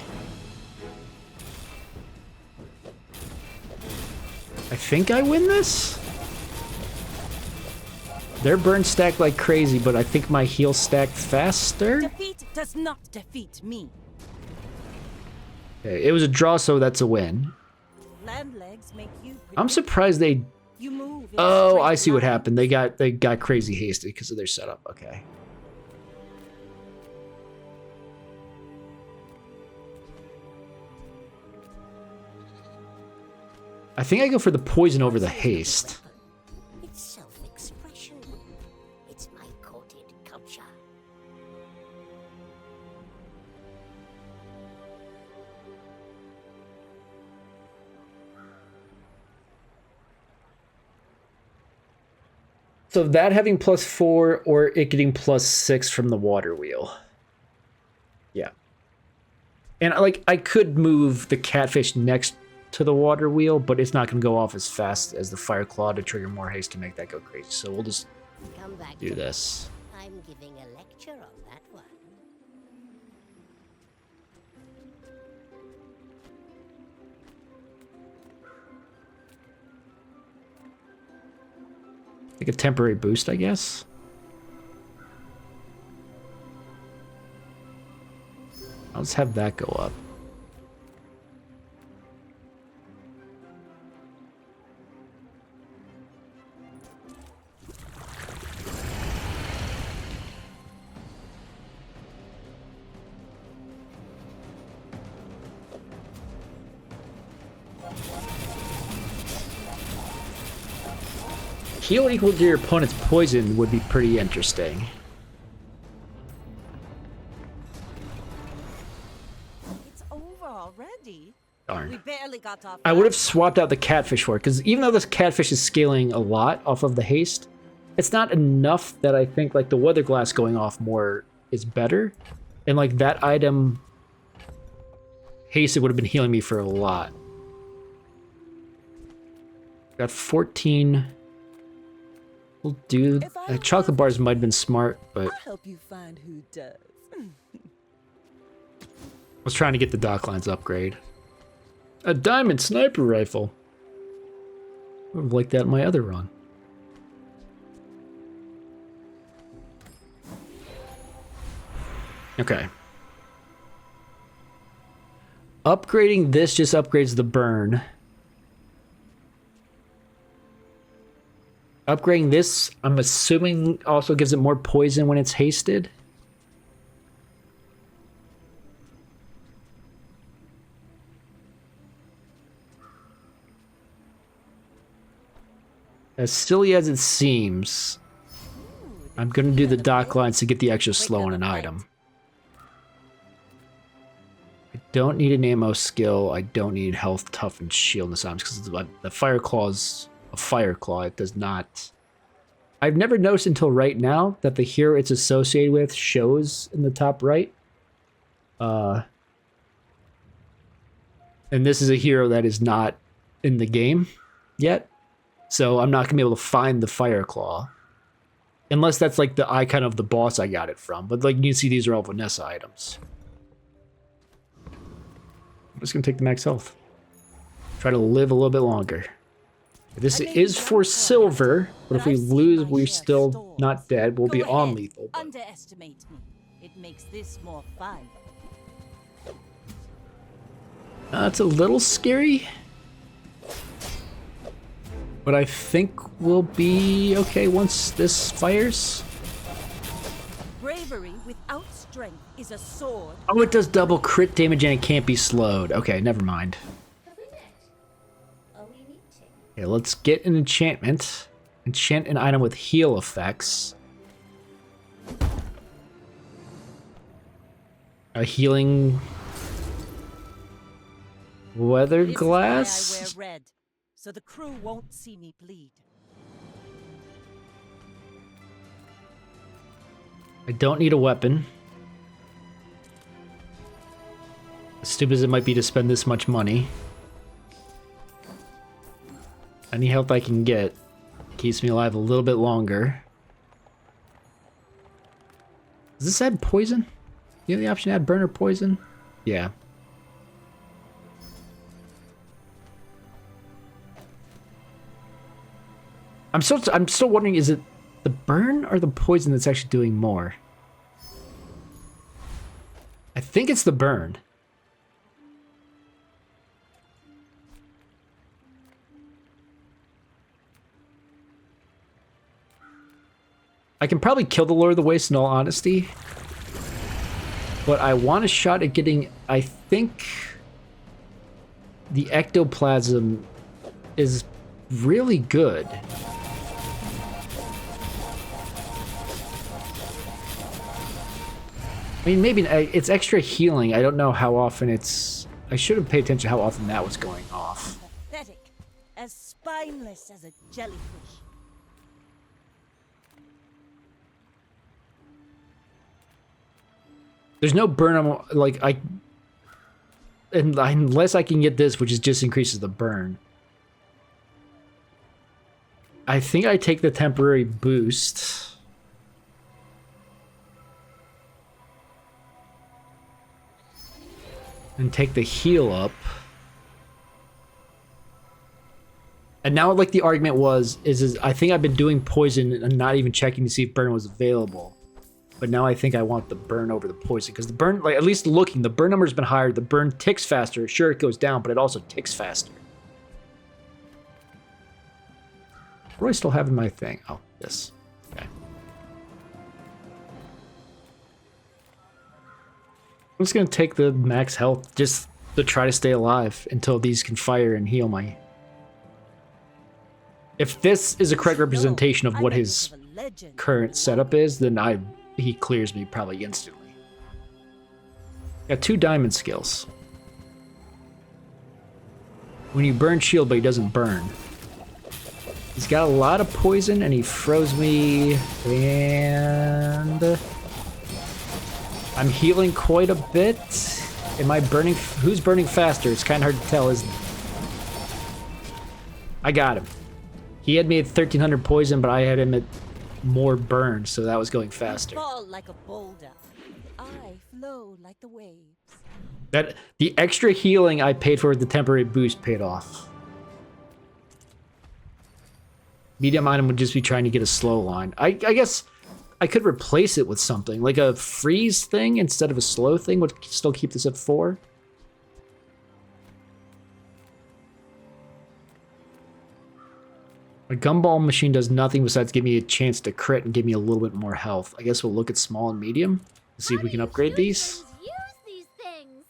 I think I win this? Their burn stacked like crazy, but I think my heal stacked faster? Defeat does not defeat me. Okay, it was a draw, so that's a win. Land legs make you I'm surprised they... You move in Oh, straight I see what lines. happened. They got crazy hasted because of their setup. Okay. I think I go for the poison over the haste. It's self-expression. It's my coded culture. So that having +4 or it getting +6 from the water wheel. Yeah. And I could move the catfish next to the water wheel, but it's not going to go off as fast as the fire claw to trigger more haste to make that go crazy. So we'll just Come back do to this. me. I'm giving a lecture on that one. Like a temporary boost, I guess. I'll just have that go up. Heal equal to your opponent's poison would be pretty interesting. It's over already. Darn. We barely got off. I would have swapped out the catfish for it, because even though this catfish is scaling a lot off of the haste, it's not enough that I think like the weather glass going off more is better. And like that item, haste, it would have been healing me for a lot. Got 14. We'll do... chocolate bars might have been smart, but... I'll help you find who does. I was trying to get the Docklines upgrade. A diamond sniper rifle. I would have liked that in my other run. Okay. Upgrading this just upgrades the burn. Upgrading this, I'm assuming, also gives it more poison when it's hasted. As silly as it seems, I'm going to do the dock lines to get the extra slow on an item. I don't need an ammo skill. I don't need health, tough, and shield in this items because the fire claw is a fire claw. It does not... I've never noticed until right now that the hero it's associated with shows in the top right. And this is a hero that is not in the game yet. So I'm not going to be able to find the fire claw. Unless that's like the icon of the boss I got it from. But like you can see, these are all Vanessa items. I'm just going to take the max health. Try to live a little bit longer. This is for silver, but if we lose, we're still not dead. We'll be on lethal. But... Underestimate me. It makes this more fun. It's a little scary. But I think we'll be okay once this fires. Bravery without strength is a sword. Oh, it does double crit damage and it can't be slowed. Okay, never mind. Okay, let's get an enchantment. Enchant an item with heal effects. A healing weather glass. This is why I wear red, so the crew won't see me bleed. I don't need a weapon. As stupid as it might be to spend this much money. Any health I can get keeps me alive a little bit longer. Does this add poison? You have the option to add burn or poison? Yeah. I'm still wondering, is it the burn or the poison that's actually doing more? I think it's the burn. I can probably kill the Lord of the Waste in all honesty. But I want a shot at getting, I think, the ectoplasm is really good. I mean, maybe it's extra healing. I don't know how often it's... I should have paid attention to how often that was going off. Pathetic, as spineless as a jellyfish. There's no burn, like, unless I can get this, which is just increases the burn. I think I take the temporary boost. And take the heal up. And now, like, the argument is I think I've been doing poison and not even checking to see if burn was available. But now I think I want the burn over the poison, because the burn, like, at least looking, the burn number's been higher. The burn ticks faster. Sure, it goes down, but it also ticks faster. What do I still have in my thing? Oh, this. Okay. I'm just going to take the max health just to try to stay alive until these can fire and heal my... If this is a correct representation of what his current setup is, then he clears me probably instantly. Got 2 diamond skills. When you burn shield, but he doesn't burn. He's got a lot of poison, and he froze me, and... I'm healing quite a bit. Am I burning? Who's burning faster? It's kind of hard to tell, isn't it? I got him. He had me at 1300 poison, but I had him at more burn, so that was going faster. Fall like a boulder. I flow like the waves. That the extra healing I paid for with the temporary boost paid off. Medium item would just be trying to get a slow line. I guess I could replace it with something like a freeze thing instead of a slow thing. Would still keep this at 4. A gumball machine does nothing besides give me a chance to crit and give me a little bit more health. I guess we'll look at small and medium to see if we can upgrade these. Use these things.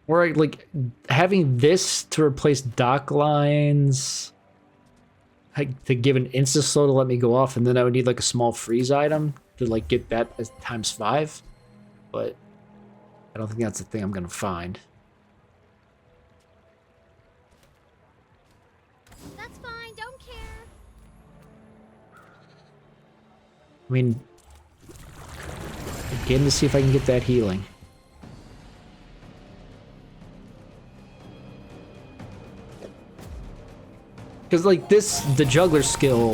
Or like having this to replace dock lines, to give an insta slow to let me go off, and then I would need like a small freeze item to like get that as ×5. But I don't think that's the thing I'm gonna find. That's fine, don't care. I mean, again to see if I can get that healing. Because like this, the juggler skill,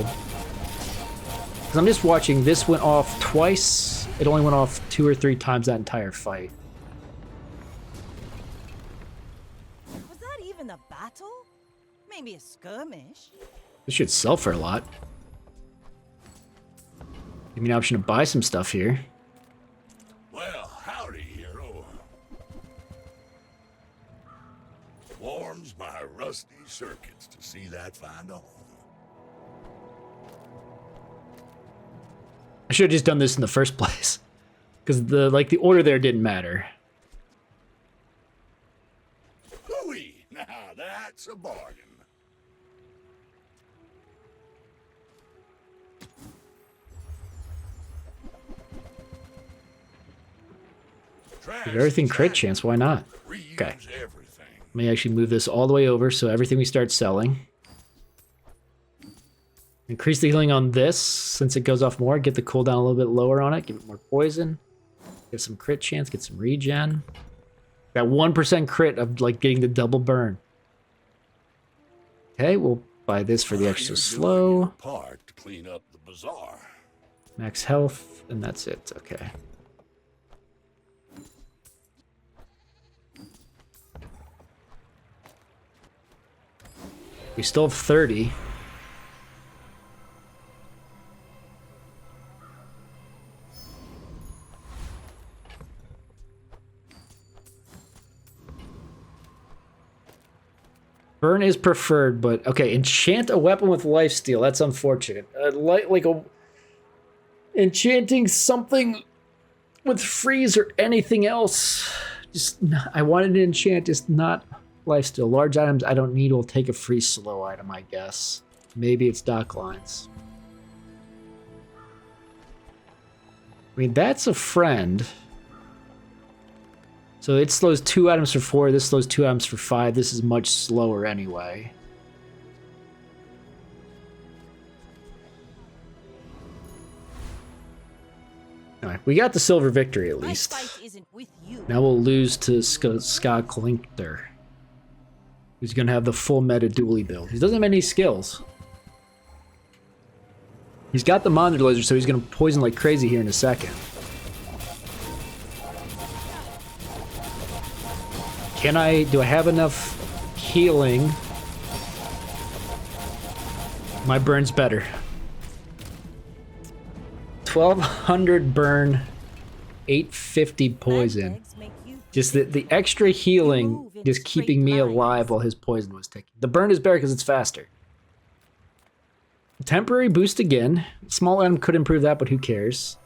because I'm just watching, this went off twice. It only went off 2 or 3 times that entire fight. Was that even a battle? Maybe a skirmish? This should sell for a lot. Give me an option to buy some stuff here. Well, howdy, hero. Warms my rusty circuits to see that find a home. I should have just done this in the first place, because the order there didn't matter. Hooey! Now that's a bargain. Give everything crit chance, why not? Okay. Let me actually move this all the way over so everything we start selling. Increase the healing on this since it goes off more. Get the cooldown a little bit lower on it. Give it more poison. Get some crit chance. Get some regen. That 1% crit of like getting the double burn. Okay, we'll buy this for the extra slow. Part to clean up the bazaar. Max health, and that's it. Okay. We still have 30. Burn is preferred, but okay. Enchant a weapon with lifesteal. That's unfortunate. Enchanting something with freeze or anything else. I wanted to enchant, just not lifesteal. Large items I don't need will take a free slow item, I guess. Maybe it's dock lines. I mean, that's a friend. So it slows 2 items for 4. This slows 2 items for 5. This is much slower anyway. Alright, we got the silver victory at least. Now we'll lose to Ska Klinkter, who's going to have the full meta dually build. He doesn't have any skills. He's got the Monitor Laser, so he's going to poison like crazy here in a second. Do I have enough healing? My burn's better. 1200 burn, 850 poison. Just the extra healing just keeping me alive while his poison was ticking. The burn is better because it's faster. Temporary boost again. Small item could improve that, but who cares?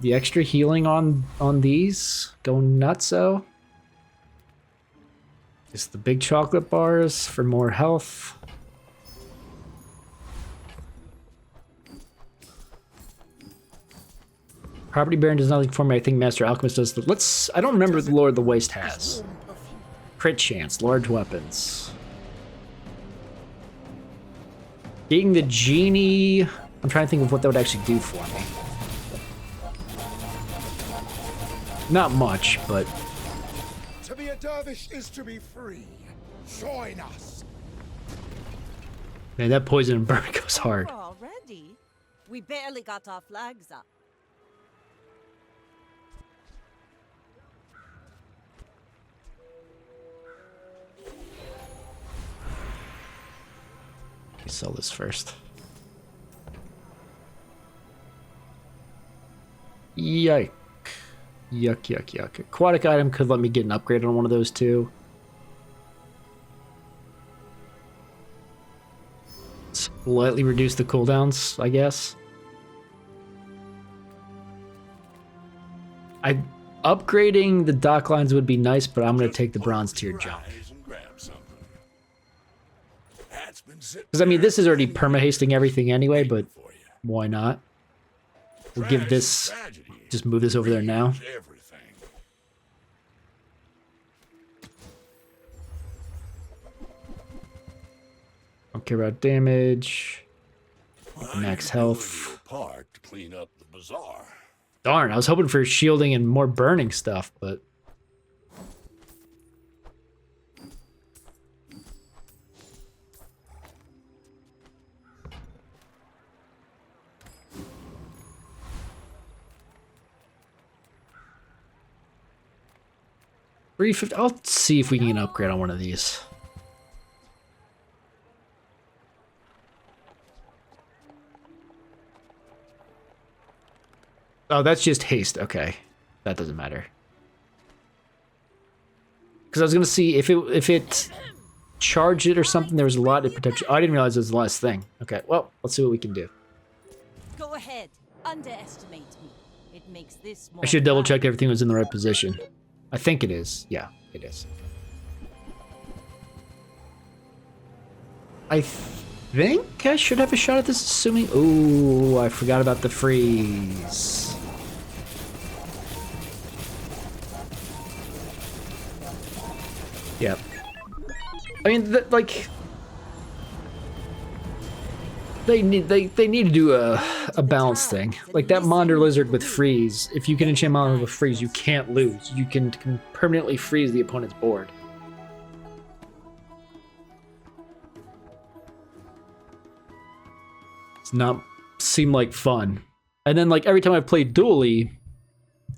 The extra healing on these going nutso. Just the big chocolate bars for more health. Property Baron does nothing for me. I think Master Alchemist does. I don't remember what the Lord of the Waste has. Crit chance, large weapons. Getting the genie. I'm trying to think of what that would actually do for me. Not much, but a dervish is to be free. Join us. Man, that poison and burn goes hard. Already? We barely got our flags up. Let me sell this first. Yike. Yuck, yuck, yuck. Aquatic item could let me get an upgrade on one of those too. Slightly reduce the cooldowns, I guess. Upgrading the dock lines would be nice, but I'm going to take the bronze tier jump. Because, I mean, this is already perma-hasting everything anyway, but why not? We'll give this... Just move this over there now. Don't care about damage. Max health. Part to clean up the bazaar. Darn, I was hoping for shielding and more burning stuff, but... $350. I'll see if we can get an upgrade on one of these. Oh, that's just haste. Okay, that doesn't matter. Because I was gonna see if it charged it or something. There was a lot of protection. Oh, I didn't realize it was the last thing. Okay, well, let's see what we can do. Go ahead, underestimate me. It makes this more I should double fun. check everything was in the right position. I think it is. Yeah, it is. I think I should have a shot at this, assuming... Ooh, I forgot about the freeze. Yep. I mean, like... They need to do a balance thing. Like that Monder Lizard with freeze. If you can enchant Monder with freeze, you can't lose. You can permanently freeze the opponent's board. It's not seem like fun. And then like every time I've played dually,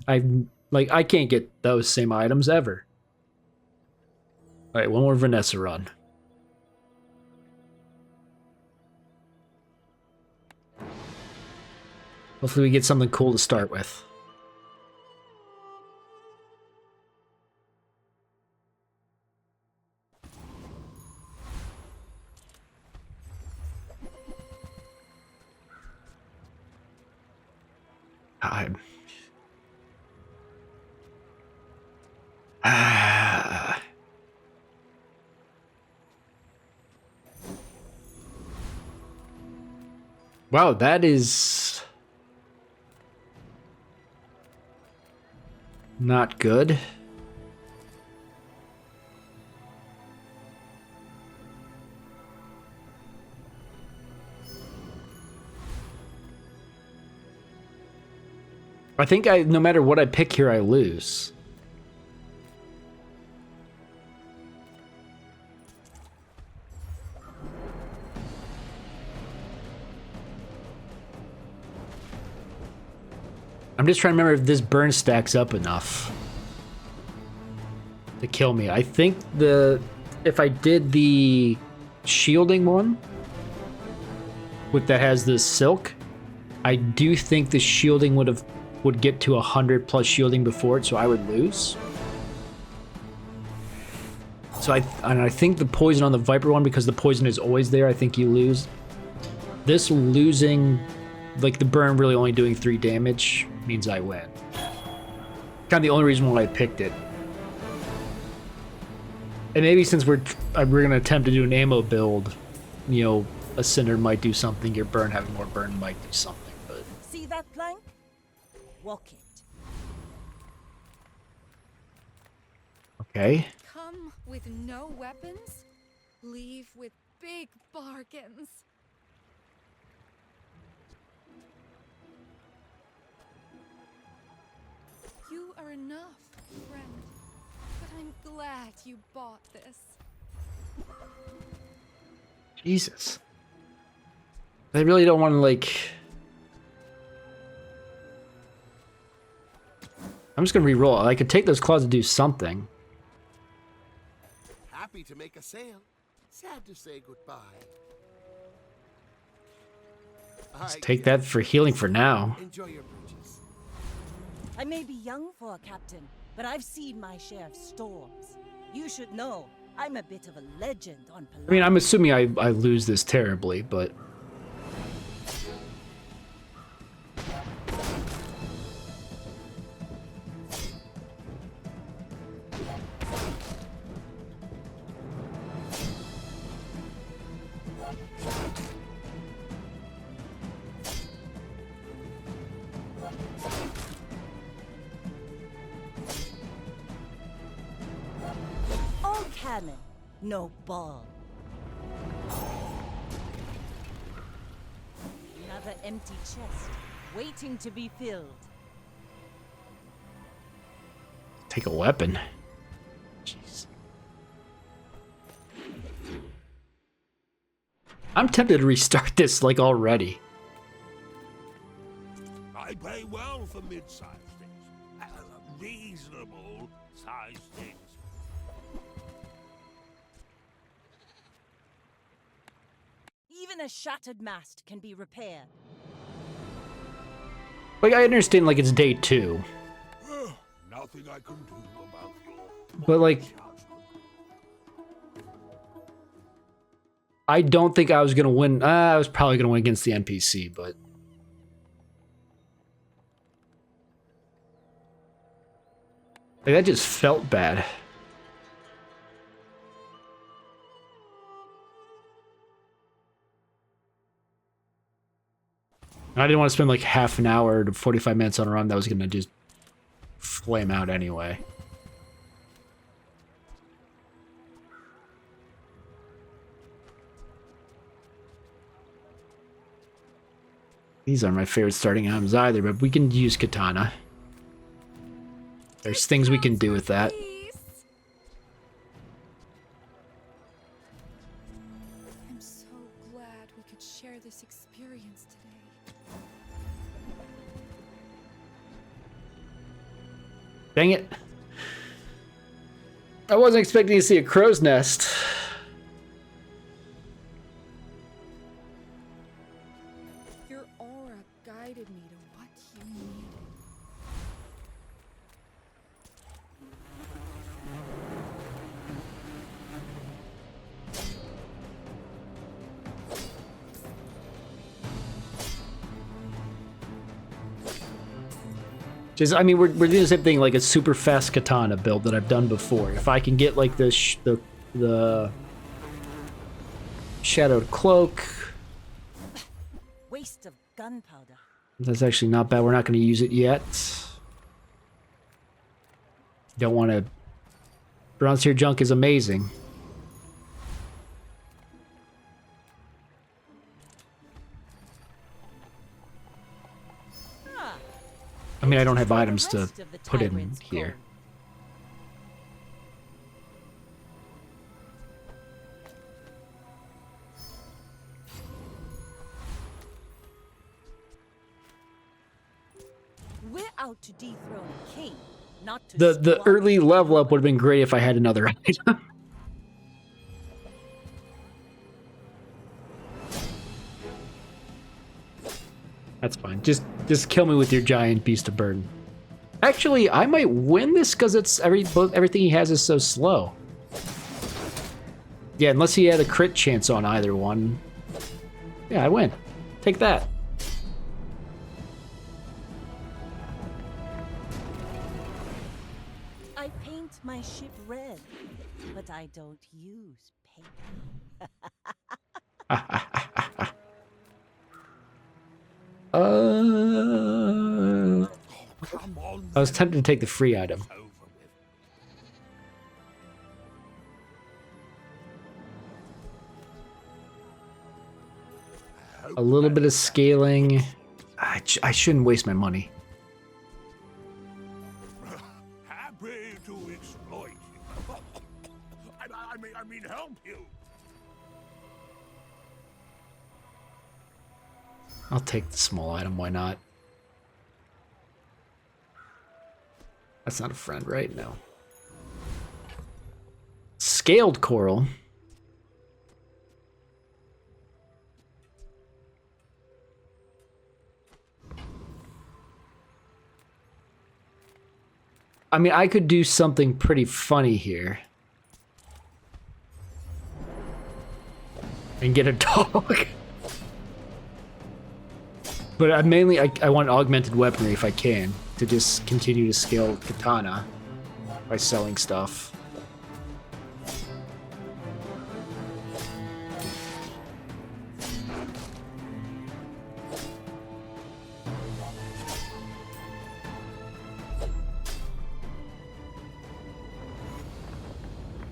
I can't get those same items ever. All right, one more Vanessa run. Hopefully we get something cool to start with. Wow, that is not good. I think no matter what I pick here, I lose. I'm just trying to remember if this burn stacks up enough to kill me. I think if I did the shielding one that has the silk, I do think the shielding would get to 100 plus shielding before it, so I would lose. So I think the poison on the Viper one, because the poison is always there, I think you lose. This losing, like the burn really only doing 3 damage, means I win. Kind of the only reason why I picked it. And maybe since we're gonna attempt to do an ammo build, you know, a Cinder might do something, your burn having more burn might do something, but... See that plank? Walk it. Okay. Come with no weapons, leave with big bargains. You are enough, friend. But I'm glad you bought this. Jesus. I really don't want to, like... I'm just gonna re-roll. I could take those claws to do something. Happy to make a sale. Sad to say goodbye. Let's take that for healing for now. Enjoy your purchase. I may be young for a captain, but I've seen my share of storms. You should know, I'm a bit of a legend on Palawan. I mean, I'm assuming I lose this terribly, but... All cannon, no ball. Another empty chest, waiting to be filled. Take a weapon. Jeez. I'm tempted to restart this, like, already. I pay well for mid-sized things. Reasonable sized things. Even a shattered mast can be repaired. Like, I understand, like, it's day 2. Nothing I can do about your... But, like... I don't think I was gonna win. I was probably gonna win against the NPC, but... Like, that just felt bad. I didn't want to spend like half an hour to 45 minutes on a run that was gonna just flame out anyway. These aren't my favorite starting items either, but we can use katana. There's things we can do with that. I'm so glad we could share this experience today. Dang it. I wasn't expecting to see a crow's nest. Your aura guided me to what you needed. Just, I mean, we're doing the same thing, like a super fast katana build that I've done before. If I can get like the shadowed cloak, Waste of gunpowder. that's actually not bad. We're not going to use it yet. Don't want to. Bronze tier junk is amazing. I mean, I don't have items to put in here. We're out to dethrone a king, not to The squander early level up would have been great if I had another item. That's fine. Just kill me with your giant beast of burden. Actually, I might win this because it's everything he has is so slow. Yeah, unless he had a crit chance on either one. Yeah, I win. Take that. I paint my ship red, but I don't use paint. I was tempted to take the free item. A little bit of scaling. I shouldn't waste my money. Happy to exploit you. I mean, help you. I'll take the small item, why not? That's not a friend, right? No. Scaled coral. I mean, I could do something pretty funny here. And get a dog. But I want augmented weaponry if I can, to just continue to scale katana by selling stuff.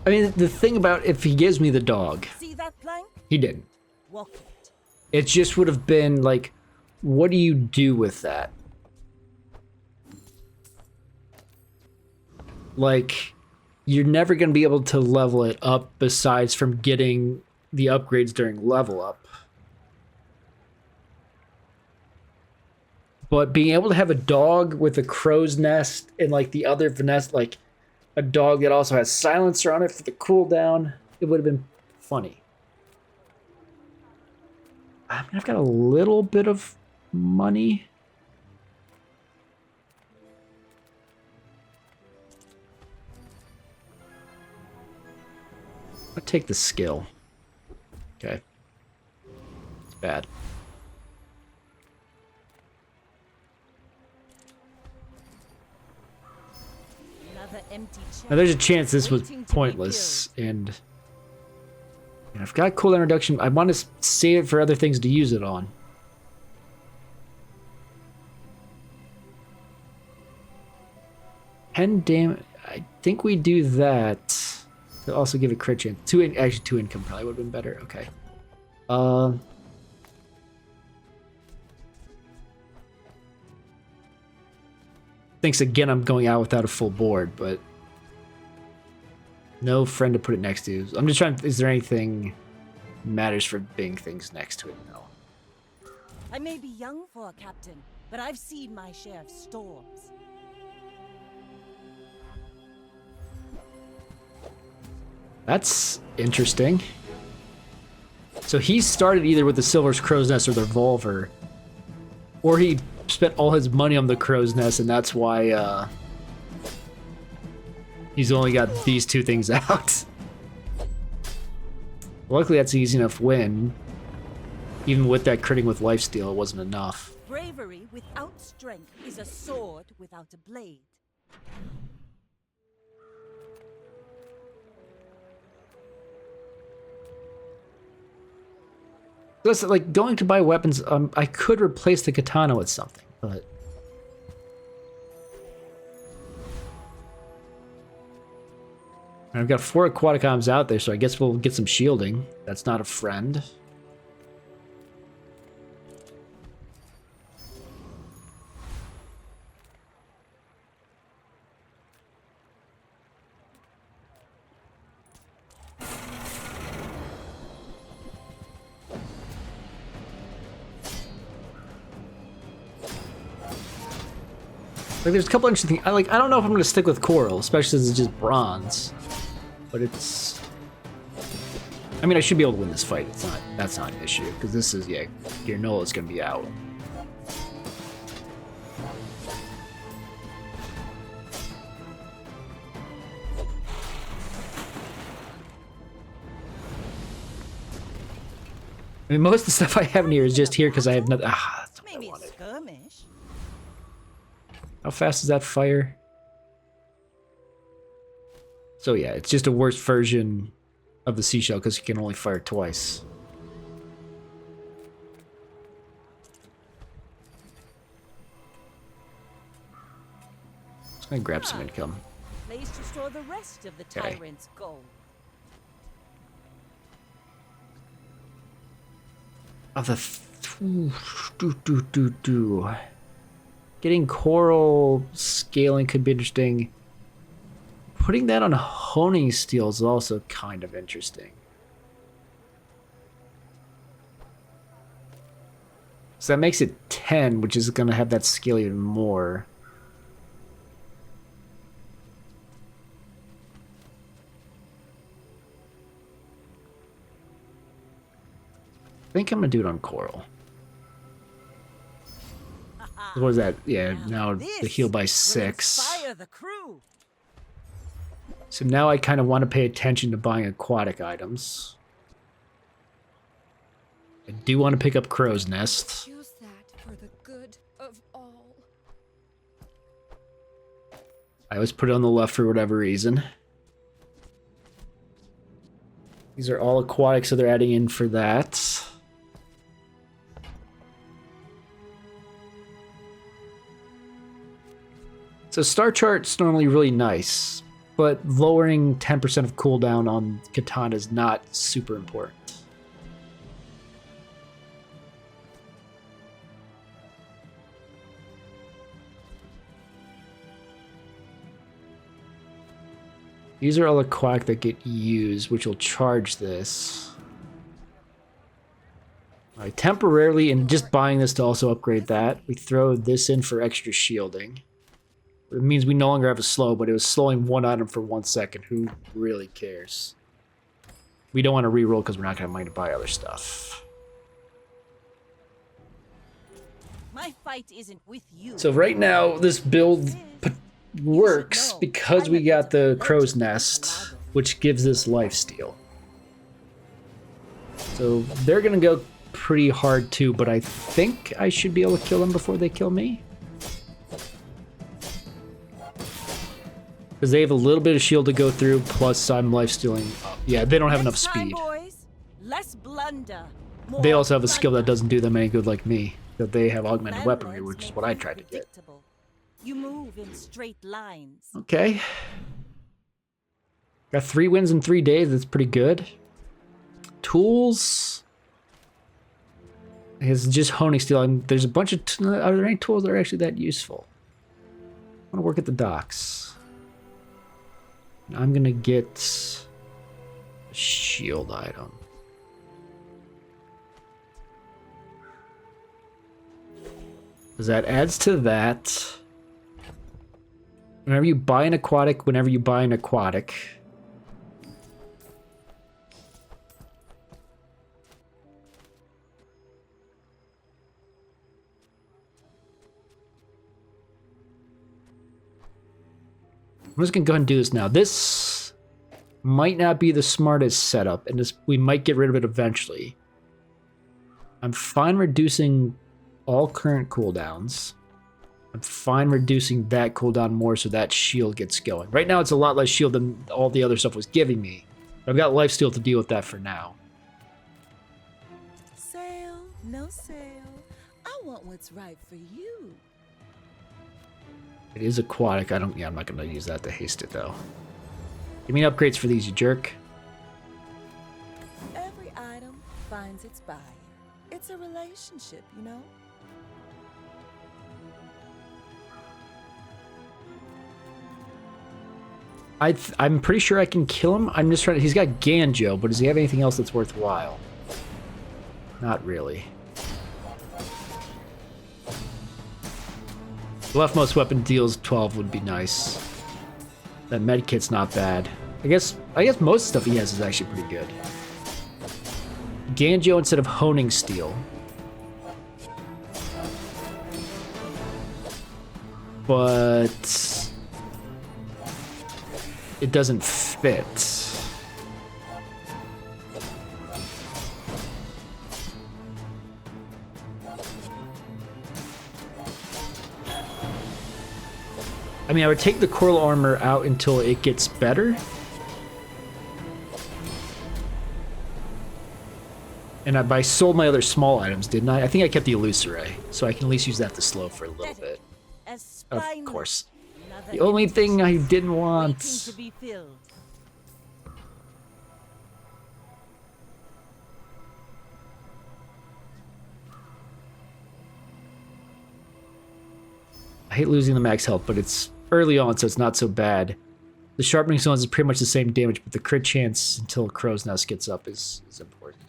I mean, the thing about if he gives me the dog, See that plank? he didn't. Walk it. It just would have been like, what do you do with that? Like, you're never going to be able to level it up besides from getting the upgrades during level up. But being able to have a dog with a crow's nest and like the other Vanessa, like a dog that also has silencer on it for the cooldown, it would have been funny. I mean, I've got a little bit of money. I'll take the skill. Okay. It's bad. Another empty chest. Now there's a chance this was waiting to be pointless, and I've got cooldown reduction. I want to save it for other things to use it on. And damn, I think we do that to also give a crit chance. Actually, 2 income probably would have been better. Okay. Thanks again. I'm going out without a full board, but no friend to put it next to. I'm just trying. Is there anything matters for being things next to it? No. I may be young for a captain, but I've seen my share of storms. That's interesting. So he started either with the Silver's Crow's Nest or the Revolver, or he spent all his money on the Crow's Nest, and that's why he's only got these 2 things out. Luckily, that's an easy enough win. Even with that critting with lifesteal, it wasn't enough. Bravery without strength is a sword without a blade. Listen, like, going to buy weapons, I could replace the katana with something, but... I've got 4 aquatic items out there, so I guess we'll get some shielding. That's not a friend. Like, there's a couple interesting things. I don't know if I'm gonna stick with coral, especially since it's just bronze. But it's... I mean, I should be able to win this fight. That's not an issue, because this is, yeah, Girnola's gonna be out. I mean, most of the stuff I have in here is just here because I have nothing. That's what I Maybe a wanted. skirmish. How fast is that fire? So yeah, it's just a worse version of the seashell because you can only fire twice. Just gonna grab some income. Place to store the rest of the Okay. tyrant's gold. Oh, getting coral scaling could be interesting. Putting that on honing steel is also kind of interesting. So that makes it 10, which is going to have that skill even more. I think I'm going to do it on coral. What is that? Yeah, now the heal by 6. Inspire the crew. So now I kind of want to pay attention to buying aquatic items. I do want to pick up Crow's Nest. Use that for the good of all. I always put it on the left for whatever reason. These are all aquatic, so they're adding in for that. So star chart's normally really nice, but lowering 10% of cooldown on katana is not super important. These are all aquatic that get used, which will charge this. All right, temporarily, and just buying this to also upgrade that, we throw this in for extra shielding. It means we no longer have a slow, but it was slowing one item for 1 second. Who really cares? We don't want to reroll because we're not going to have money to buy other stuff. My fight isn't with you. So right now, this build works because we got the Crow's Nest, which gives us lifesteal. So they're going to go pretty hard too, but I think I should be able to kill them before they kill me. Because they have a little bit of shield to go through, plus I'm lifestealing. Yeah, they don't have enough speed. Boys, less blunder, They also have a skill that doesn't do them any good like me. That they have augmented weaponry, which is what I tried to get. You move in straight lines. Okay. Got 3 wins in 3 days. That's pretty good. Tools. It's just honing steel. There's a bunch of... Are there any tools that are actually that useful? I want to work at the docks. I'm going to get a shield item. Because that adds to that. Whenever you buy an aquatic, I'm just going to go ahead and do this now. This might not be the smartest setup, and we might get rid of it eventually. I'm fine reducing all current cooldowns. I'm fine reducing that cooldown more so that shield gets going. Right now it's a lot less shield than all the other stuff was giving me. But I've got lifesteal to deal with that for now. Sale, no sale. I want what's right for you. It is aquatic. I'm not going to use that to haste it though. Give me upgrades for these, you jerk. Every item finds its buyer. It's a relationship, you know? I'm pretty sure I can kill him. I'm just trying to... He's got Ganjo, but does he have anything else that's worthwhile? Not really. The leftmost weapon deals 12 would be nice. That medkit's not bad. I guess most stuff he has is actually pretty good. Ganjo instead of honing steel. But it doesn't fit. I mean, I would take the coral armor out until it gets better. And I sold my other small items, didn't I? I think I kept the illusory, so I can at least use that to slow for a little bit. Of course. The only thing I didn't want... I hate losing the max health, but it's early on, so it's not so bad. The sharpening stones is pretty much the same damage, but the crit chance until Crow's Nest gets up is important.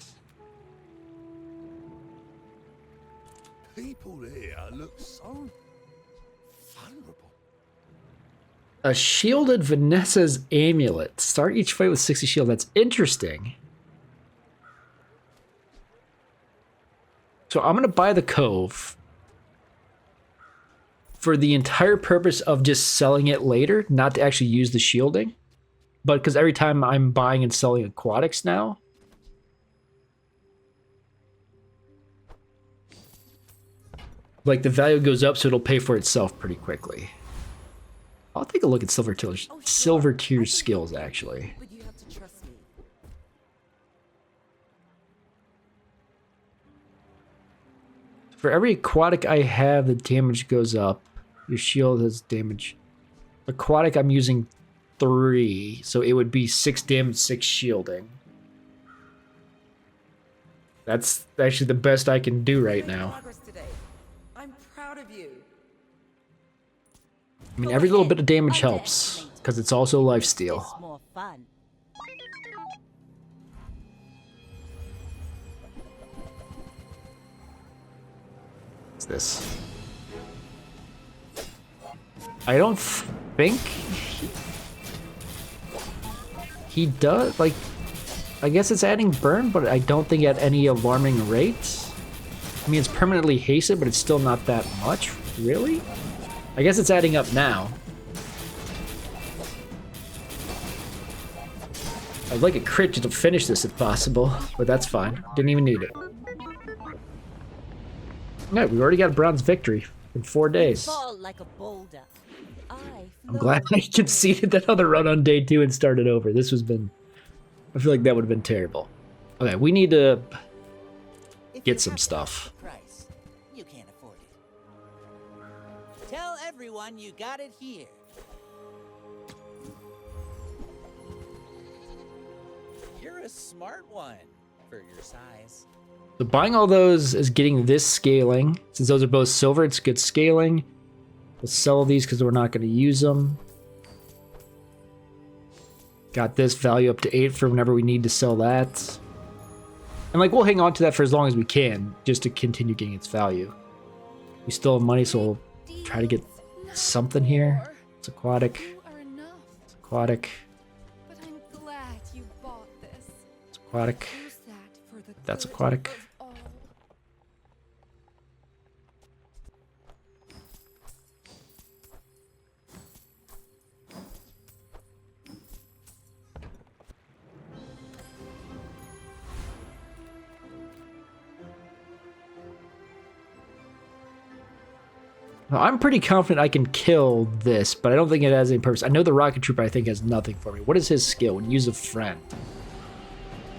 People here look so vulnerable. A shielded Vanessa's amulet. Start each fight with 60 shield. That's interesting. So I'm going to buy the Cove for the entire purpose of just selling it later, not to actually use the shielding. But because every time I'm buying and selling aquatics now, like the value goes up, so it'll pay for itself pretty quickly. I'll take a look at Silver Tier's skills, actually. But you have to trust me. For every aquatic I have, the damage goes up. Your shield has damage. Aquatic, I'm using 3, so it would be 6 damage, 6 shielding. That's actually the best I can do right now. Progress today. I'm proud of you. I mean, every little bit of damage helps, because it's also lifesteal. It's more fun. What's this? I don't think he does, like, I guess it's adding burn, but I don't think at any alarming rate. I mean, it's permanently hasted, but it's still not that much, really? I guess it's adding up now. I'd like a crit to finish this if possible, but that's fine. Didn't even need it. Yeah, we already got a bronze victory in 4 days. Fall like a boulder. I'm glad I conceded that other run on day 2 and started over. This has been... I feel like that would have been terrible. Okay, we need to get some stuff. Price. You can't afford it. Tell everyone you got it here. You're a smart one for your size. So buying all those is getting this scaling. Since those are both silver, it's good scaling. We'll sell these because we're not going to use them. Got this value up to 8 for whenever we need to sell that. And like, we'll hang on to that for as long as we can, just to continue getting its value. We still have money, so we'll try to get something here. It's aquatic. It's aquatic. But I'm glad you bought this. It's aquatic. Use that for the That's good aquatic. of all. Now, I'm pretty confident I can kill this, but I don't think it has any purpose. I know the rocket trooper, I think, has nothing for me. What is his skill? When you use a friend,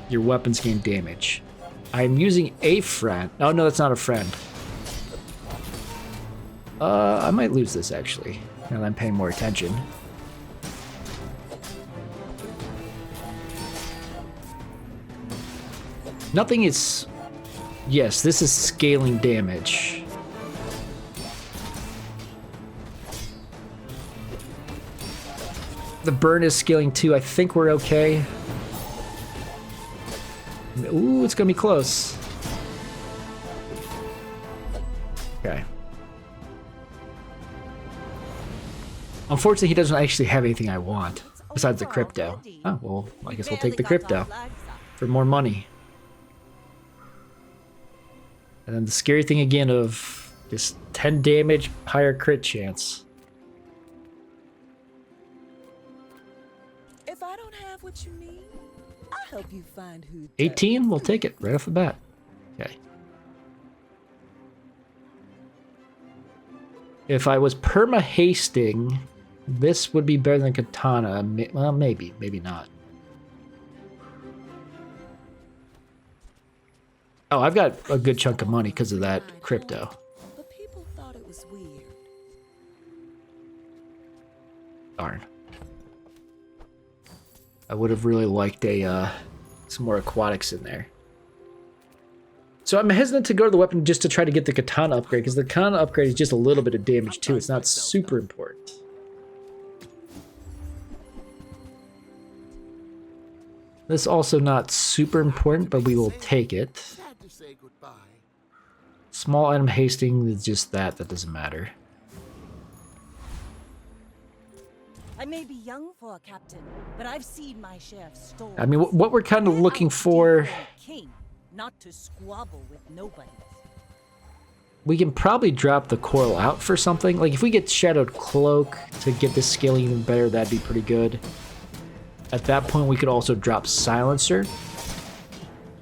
your weapons gain damage. I'm using a friend. Oh, no, that's not a friend. I might lose this, actually, now that I'm paying more attention. Nothing is... Yes, this is scaling damage. The burn is scaling too. I think we're okay. Ooh, it's gonna be close. Okay. Unfortunately, he doesn't actually have anything I want besides the crypto. Oh, well, I guess we'll take the crypto for more money. And then the scary thing again of just 10 damage, higher crit chance. If I don't have what you need, I'll help you find who does. 18? We'll take it right off the bat. Okay. If I was perma-hasting, this would be better than katana. Well, maybe. Maybe not. Oh, I've got a good chunk of money because of that crypto. But people thought it was weird. Darn. I would have really liked a some more aquatics in there. So I'm hesitant to go to the weapon just to try to get the katana upgrade, because the katana upgrade is just a little bit of damage too. It's not super important. This is also not super important, but we will take it. Sad to say goodbye. Small item hasting is just that doesn't matter. I may be young for a captain, but I've seen my share of storms. I mean, what we're kind of We're looking out to for, dethrone a king, not to squabble with nobody. we can probably drop the coral out for something. Like if we get Shadowed Cloak to get this scaling even better, that'd be pretty good. At that point, we could also drop Silencer,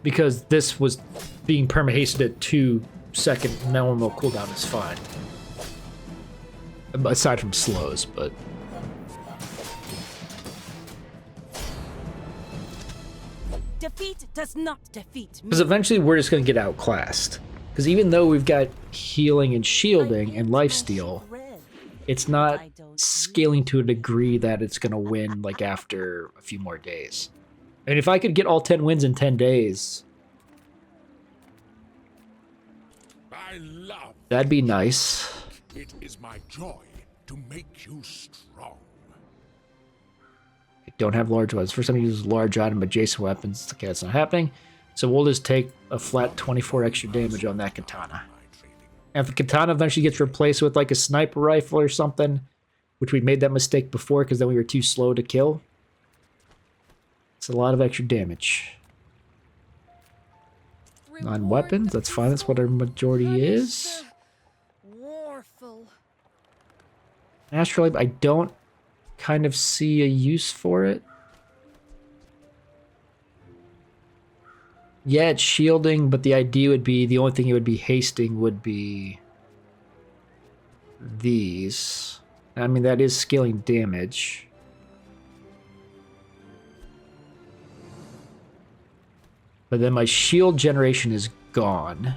because this was being perma-hasted at 2-second normal cooldown is fine. Aside from slows, but... Defeat does not defeat me. Because eventually we're just going to get outclassed. Because even though we've got healing and shielding and lifesteal, it's not scaling to a degree that it's going to win like after a few more days. And if I could get all 10 wins in 10 days, I love. that'd be nice. It is my joy to make you strong. I don't have large weapons. First time I use large item adjacent weapons. Okay, that's not happening. So we'll just take a flat 24 extra damage on that katana. And if the katana eventually gets replaced with like a sniper rifle or something, which we made that mistake before because then we were too slow to kill, it's a lot of extra damage. 9 weapons, that's fine. That's what our majority is. Warful. Astrolabe, I don't kind of see a use for it. Yeah, it's shielding, but the idea would be the only thing it would be hasting would be these. I mean, that is scaling damage. But then my shield generation is gone.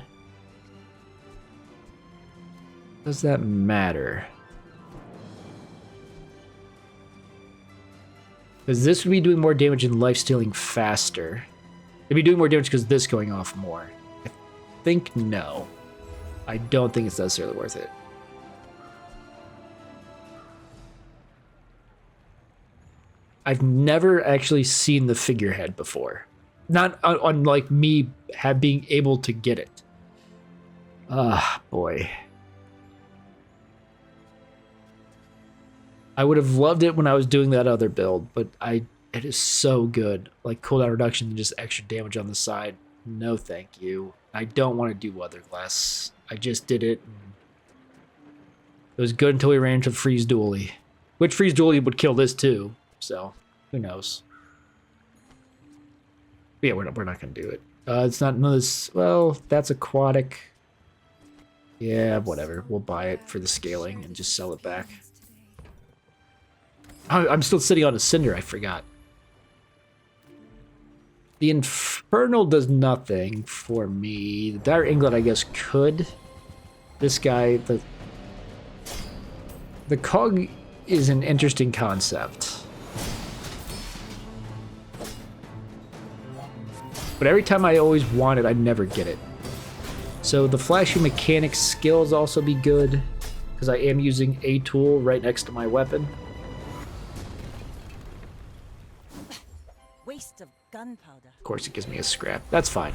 Does that matter? Because this would be doing more damage and life stealing faster. It'd be doing more damage because this going off more. I think no. I don't think it's necessarily worth it. I've never actually seen the figurehead before. Not on like me being able to get it. Ah, boy. I would have loved it when I was doing that other build, but it is so good. Like cooldown reduction and just extra damage on the side. No thank you. I don't want to do Weatherglass. I just did it. It was good until we ran into Freeze Dually. Which Freeze Dually would kill this too. So, who knows. But yeah, we're not going to do it. It's not none of this. Well, that's aquatic. Yeah, whatever. We'll buy it for the scaling and just sell it back. I'm still sitting on a Cinder, I forgot. The Infernal does nothing for me. The Dire Inglet, I guess, could. This guy, the Cog is an interesting concept. But every time I always want it, I never get it. So the Flashy Mechanic skills also be good, because I am using a tool right next to my weapon. Waste of gunpowder. Of course, it gives me a scrap. That's fine.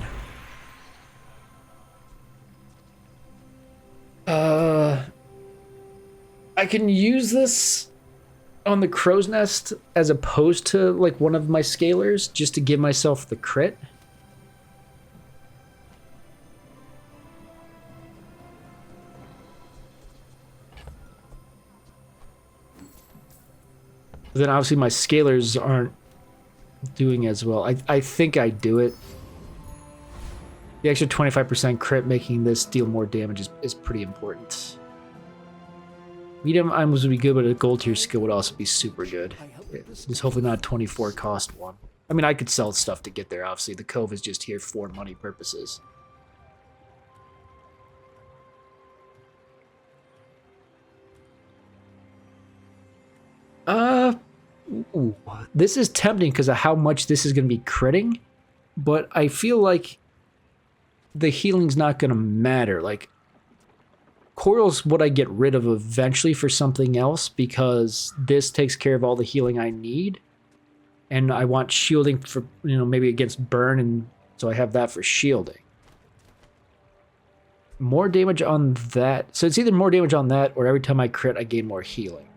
I can use this on the Crow's Nest as opposed to like one of my scalers just to give myself the crit. But then obviously my scalers aren't doing as well. I think I do it. The extra 25% crit making this deal more damage is pretty important. Medium items would be good, but a gold tier skill would also be super good. It's hopefully not a 24 cost one. I mean, I could sell stuff to get there, obviously. The Cove is just here for money purposes. Ooh, this is tempting because of how much this is going to be critting, but I feel like the healing's not going to matter. Like, Coral's what I get rid of eventually for something else because this takes care of all the healing I need. And I want shielding for, you know, maybe against burn, and so I have that for shielding. More damage on that. So it's either more damage on that, or every time I crit, I gain more healing.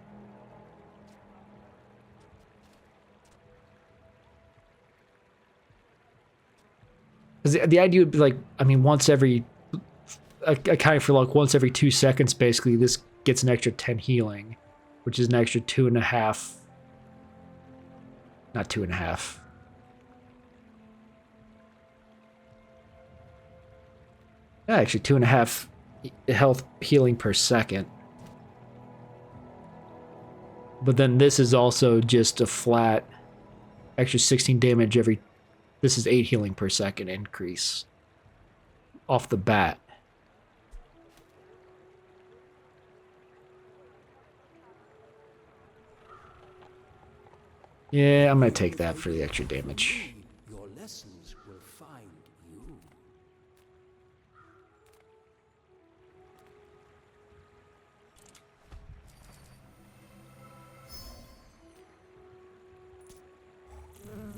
Because the idea would be like, I mean, once every, accounting for like once every 2 seconds, basically, this gets an extra 10 healing, which is an extra 2.5. Not 2.5. Yeah, actually 2.5 health healing per second. But then this is also just a flat extra 16 damage every. This is 8 healing per second increase off the bat. Yeah, I'm gonna take that for the extra damage. Your lessons will find you.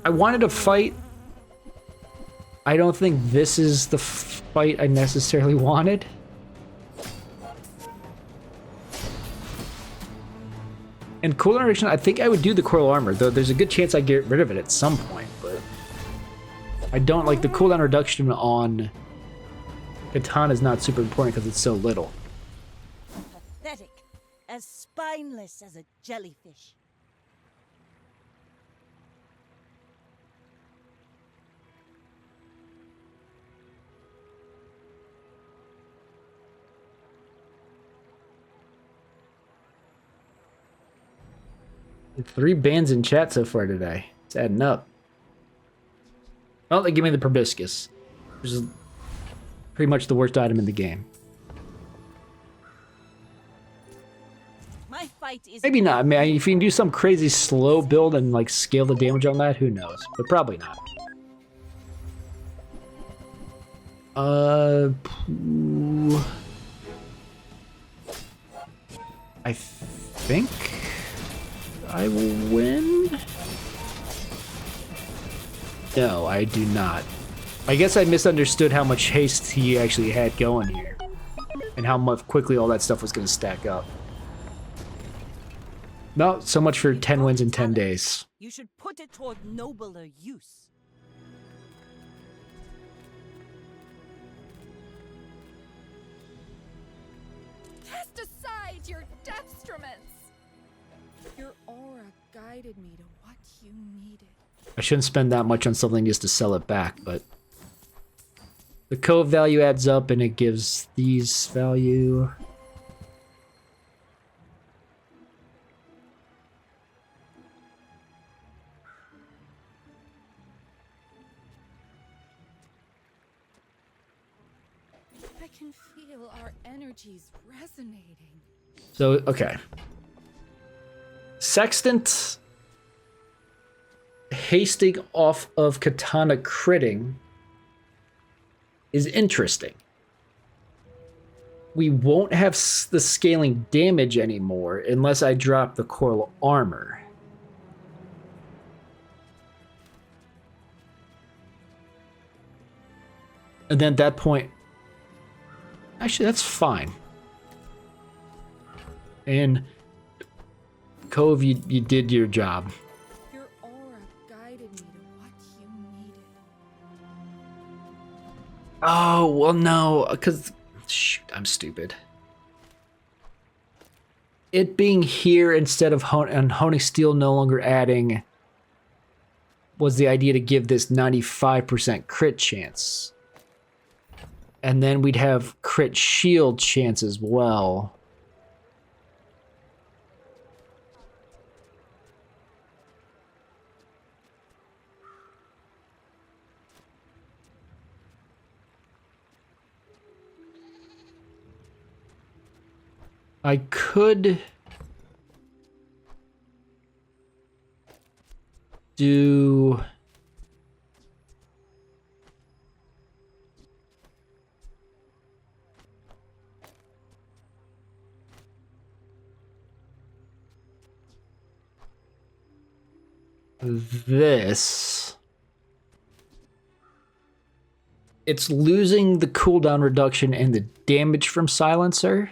I wanted to fight. I don't think this is the fight I necessarily wanted. And cooldown reduction, I think I would do the coral armor, though there's a good chance I get rid of it at some point, but I don't like the cooldown reduction on katana is not super important because it's so little. Pathetic. As spineless as a jellyfish. Three bans in chat so far today. It's adding up. Well, they give me the proboscis, which is pretty much the worst item in the game. My fight is Maybe not. I mean, if you can do some crazy slow build and like scale the damage on that, who knows? But probably not. I think I will win. No, I do not. I guess I misunderstood how much haste he actually had going here, and how much quickly all that stuff was going to stack up. No, so much for 10 wins in 10 days. You should put it toward nobler use. Cast aside your destruments! Your aura guided me to what you needed. I shouldn't spend that much on something just to sell it back, but the code value adds up and it gives these value. I can feel our energies resonating. So, okay. Sextant hasting off of katana critting is interesting. We won't have the scaling damage anymore unless I drop the coral armor. And then at that point, actually, that's fine. And Cove, you did your job. Your aura guided me to what you needed. Oh, well, no, because shoot, I'm stupid. It being here instead of honing steel no longer adding was the idea to give this 95% crit chance. And then we'd have crit shield chance as well. I could do this, it's losing the cooldown reduction and the damage from silencer.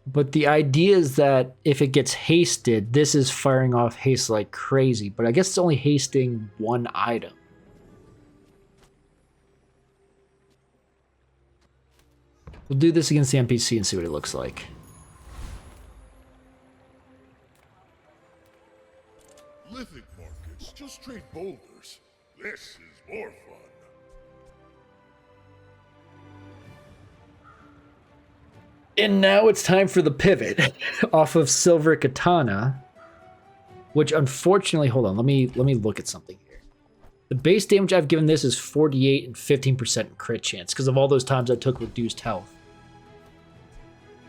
But the idea is that if it gets hasted, this is firing off haste like crazy. But I guess it's only hasting one item. We'll do this against the NPC and see what it looks like. Lithic markets, just trade boulders. This is more fun. And now it's time for the pivot off of Silver Katana, which unfortunately, hold on, let me look at something here. The base damage I've given this is 48 and 15% crit chance because of all those times I took reduced health.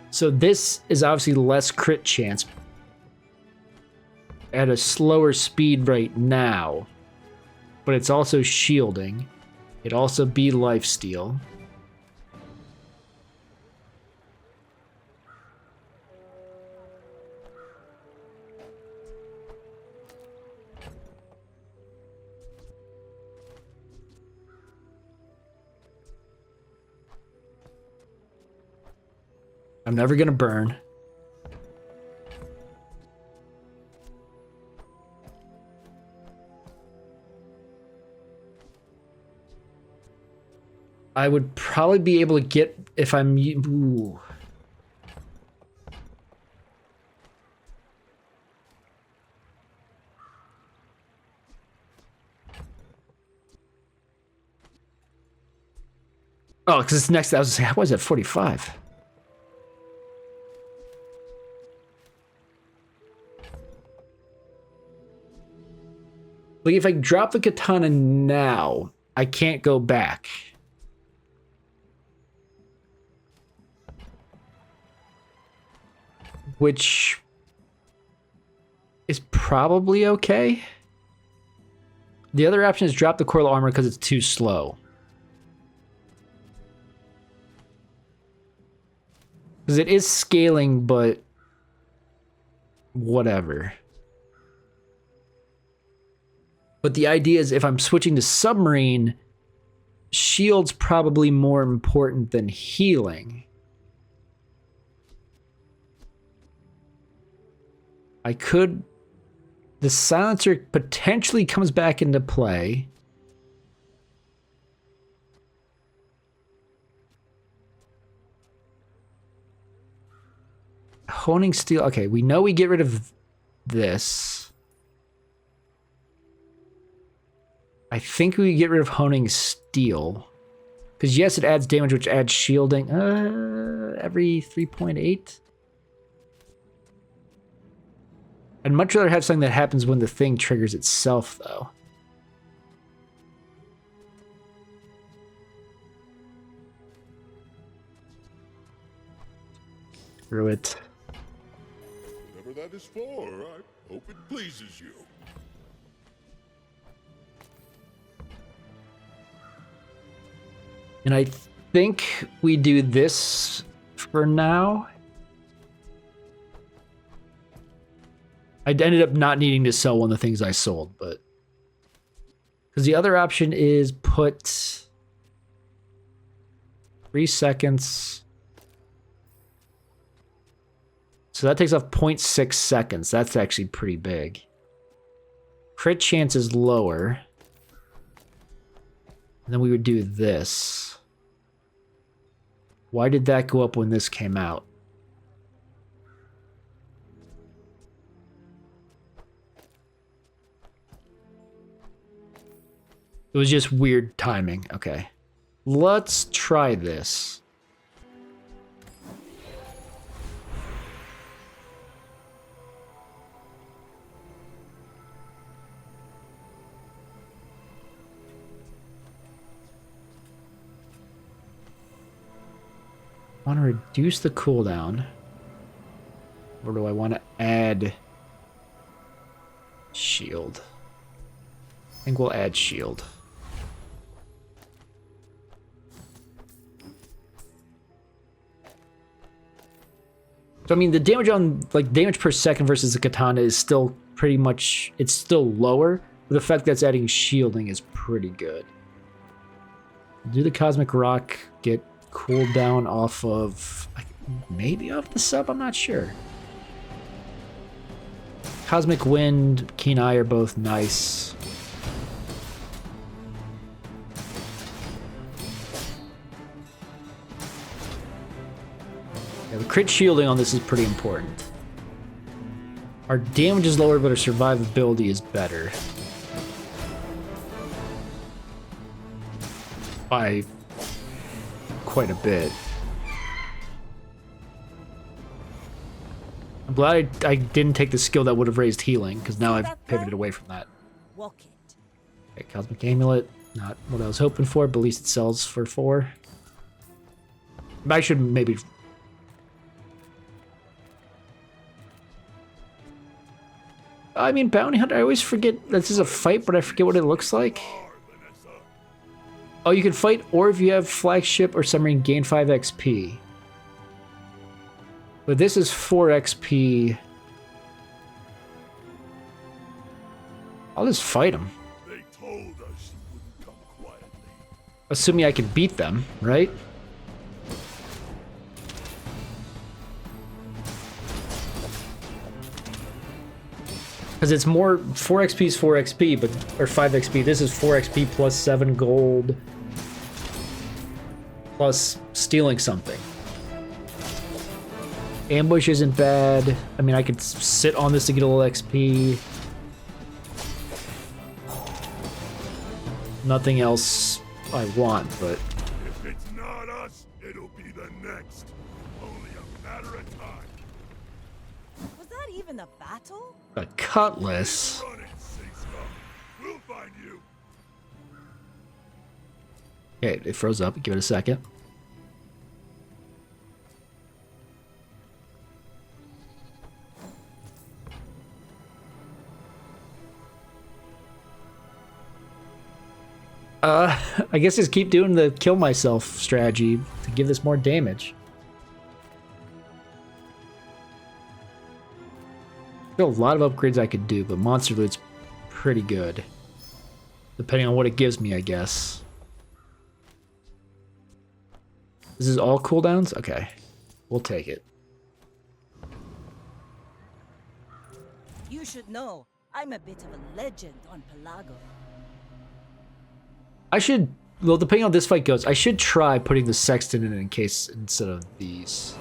So this is obviously less crit chance at a slower speed right now, but it's also shielding. It'd also be lifesteal. I'm never gonna burn. I would probably be able to get if I'm... Ooh. Oh, because it's next. I was saying, how was it 45? Like, if I drop the katana now, I can't go back. Which is probably okay. The other option is drop the coil armor because it's too slow. Because it is scaling, but whatever. But the idea is if I'm switching to submarine, shield's probably more important than healing. I could... The silencer potentially comes back into play. Honing steel. Okay, we know we get rid of this. I think we get rid of honing steel. Because yes, it adds damage, which adds shielding. Every 3.8? I'd much rather have something that happens when the thing triggers itself, though. Screw it. Whatever that is for, I hope it pleases you. And I think we do this for now. I ended up not needing to sell one of the things I sold, but... Because the other option is put... 3 seconds. So that takes off 0.6 seconds. That's actually pretty big. Crit chance is lower. And then we would do this. Why did that go up when this came out? It was just weird timing. Okay. Let's try this. I want to reduce the cooldown. Or do I want to add shield? I think we'll add shield. So I mean, the damage on, like, damage per second versus the katana is still pretty much, it's still lower, but the fact that's adding shielding is pretty good. Do the Cosmic Rock get cooldown off of, maybe off the sub? I'm not sure. Cosmic Wind, Keen Eye are both nice. Yeah, the crit shielding on this is pretty important. Our damage is lower, but our survivability is better. By quite a bit. I'm glad I didn't take the skill that would have raised healing, because now I've pivoted away from that. Walk it. Okay, Cosmic Amulet, not what I was hoping for, but at least it sells for 4. I should maybe... I mean, Bounty Hunter, I always forget this is a fight, but I forget what it looks like. Oh, you can fight, or if you have Flagship or Submarine, gain 5 XP. But this is 4 XP. I'll just fight them. They told us you wouldn't come quietly. Assuming I can beat them, right? Because it's more, 4 XP is 4 XP, but, or 5 XP. This is 4 XP plus 7 gold. Plus stealing something. Ambush isn't bad. I mean, I could sit on this to get a little XP. Nothing else I want, but... If it's not us, it'll be the next. Only a matter of time. Was that even a battle? A cutlass? Run it, say scum. We'll find you. Okay, it froze up. Give it a second. I guess just keep doing the kill myself strategy to give this more damage. There's a lot of upgrades I could do, but Monster Loot's pretty good. Depending on what it gives me, I guess. This is all cooldowns? Okay. We'll take it. You should know, I'm a bit of a legend on Pelago. I should, well, depending on how this fight goes, I should try putting the Sexton in case instead of these.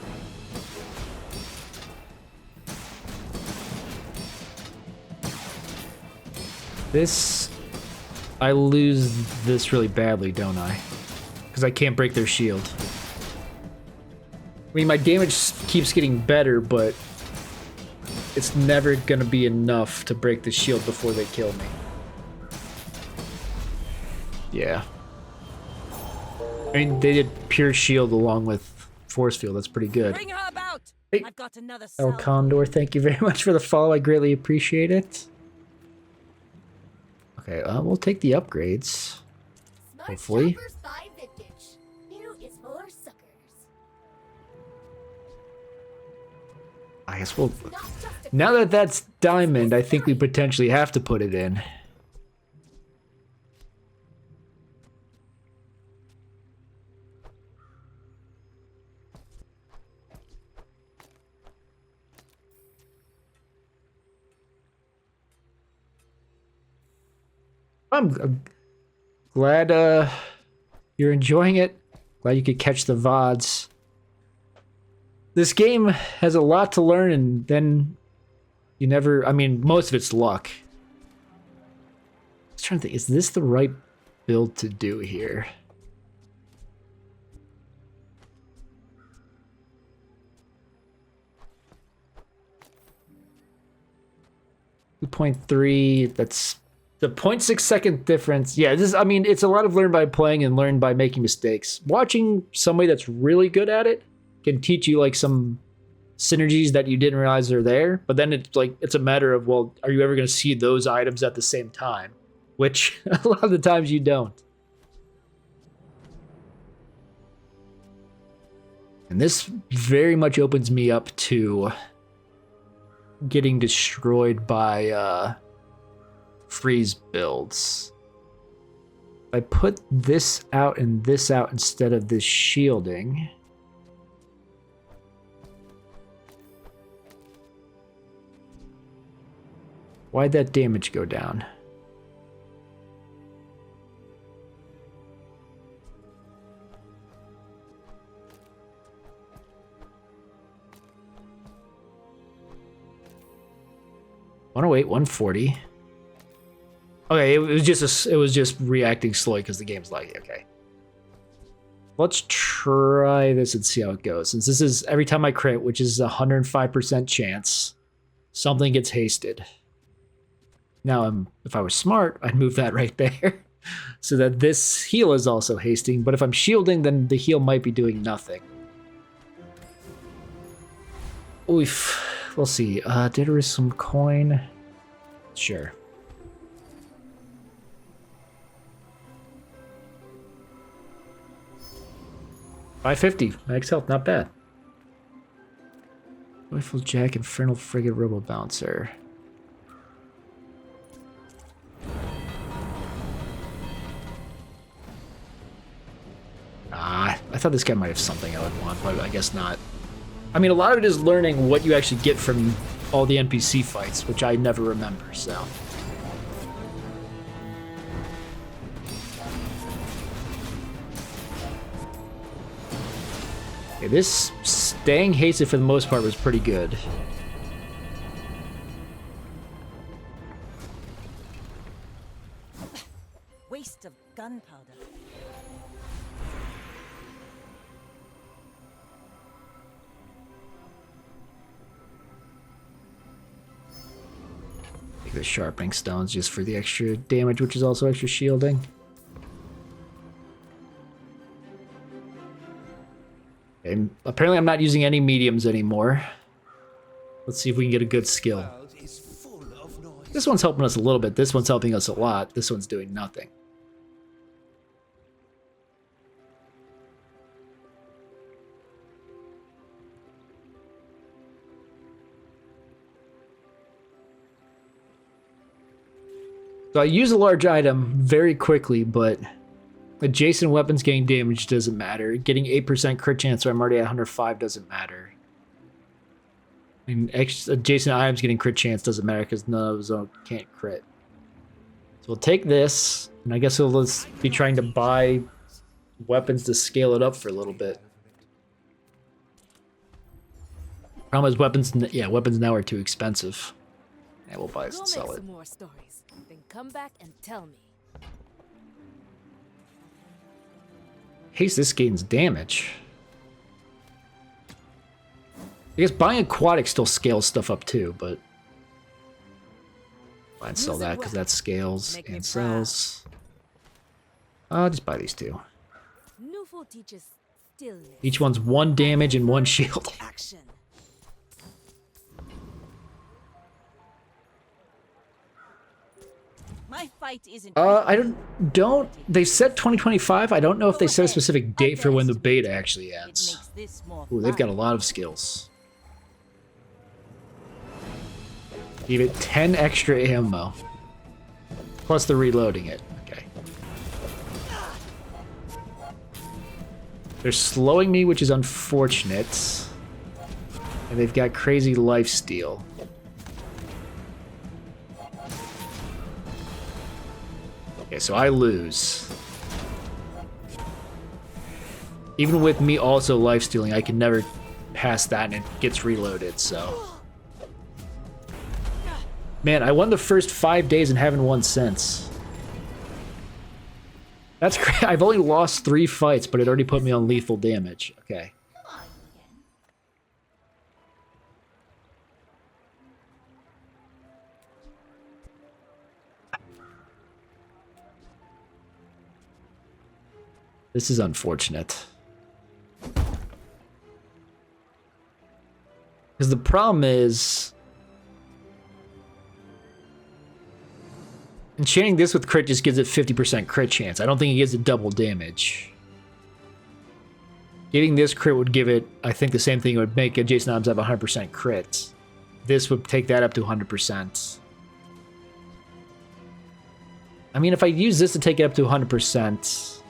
This, I lose this really badly, don't I? Because I can't break their shield. I mean, my damage keeps getting better, but it's never gonna be enough to break the shield before they kill me. Yeah. I mean, they did pure shield along with force field. That's pretty good. Bring her about. Hey, I've got another El cell. Condor, thank you very much for the follow. I greatly appreciate it. Okay, we'll take the upgrades. Smart Hopefully. shoppers buy vintage. New is for suckers. I guess we'll... Not just a Now that that's diamond, I think we potentially have to put it in. I'm glad you're enjoying it. Glad you could catch the VODs. This game has a lot to learn, and then you never... I mean, most of it's luck. I was trying to think, is this the right build to do here? .3, that's... The 0.6 second difference. Yeah, this is, I mean, it's a lot of learn by playing and learn by making mistakes. Watching somebody that's really good at it can teach you like some synergies that you didn't realize are there. But then it's like, it's a matter of, well, are you ever going to see those items at the same time? Which a lot of the times you don't. And this very much opens me up to getting destroyed by freeze builds. If I put this out and this out instead of this shielding, why'd that damage go down? $108, $140. Okay, it was just reacting slowly because the game's like, okay. Let's try this and see how it goes. Since this is every time I crit, which is a 105% chance, something gets hasted. Now, if I was smart, I'd move that right there so that this heal is also hasting. But if I'm shielding, then the heal might be doing nothing. Oof. We'll see. Did there is some coin? Sure. $550 max health, not bad. Joyful Jack, Infernal Frigate, Robo Bouncer. I thought this guy might have something I would want, but I guess not. I mean, a lot of it is learning what you actually get from all the NPC fights, which I never remember, so. Okay, this staying hasted for the most part was pretty good. Waste of gunpowder. Take the sharpening stones just for the extra damage, which is also extra shielding. Okay, apparently I'm not using any mediums anymore. Let's see if we can get a good skill. This one's helping us a little bit. This one's helping us a lot. This one's doing nothing. So I use a large item very quickly, but adjacent weapons getting damage doesn't matter. Getting 8% crit chance where I'm already at 105 doesn't matter. And adjacent items getting crit chance doesn't matter because none of those can't crit. So we'll take this, and I guess we'll just be trying to buy weapons to scale it up for a little bit. Problem is weapons now are too expensive. Yeah, we'll buy it and sell it. Some more stories, then come back and tell me. Haste this gains damage. I guess buying aquatic still scales stuff up too, but I'd sell that because that scales and sells. I'll just buy these two. Each one's 1 damage and 1 shield. Action. My fight isn't. I don't. They said 2025. I don't know if they set a specific date for when the beta actually ends. Ooh, they've got a lot of skills. Give it 10 extra ammo. Plus they're reloading it. Okay. They're slowing me, which is unfortunate. And they've got crazy lifesteal. Okay, so I lose. Even with me also lifestealing, I can never pass that and it gets reloaded, so. Man, I won the first 5 days and haven't won since. That's great. I've only lost 3 fights, but it already put me on lethal damage. Okay. This is unfortunate. Because the problem is, enchanting this with crit just gives it 50% crit chance. I don't think it gives it double damage. Getting this crit would give it, I think, the same thing it would make adjacent items have 100% crit. this would take that up to 100%. I mean, if I use this to take it up to 100%,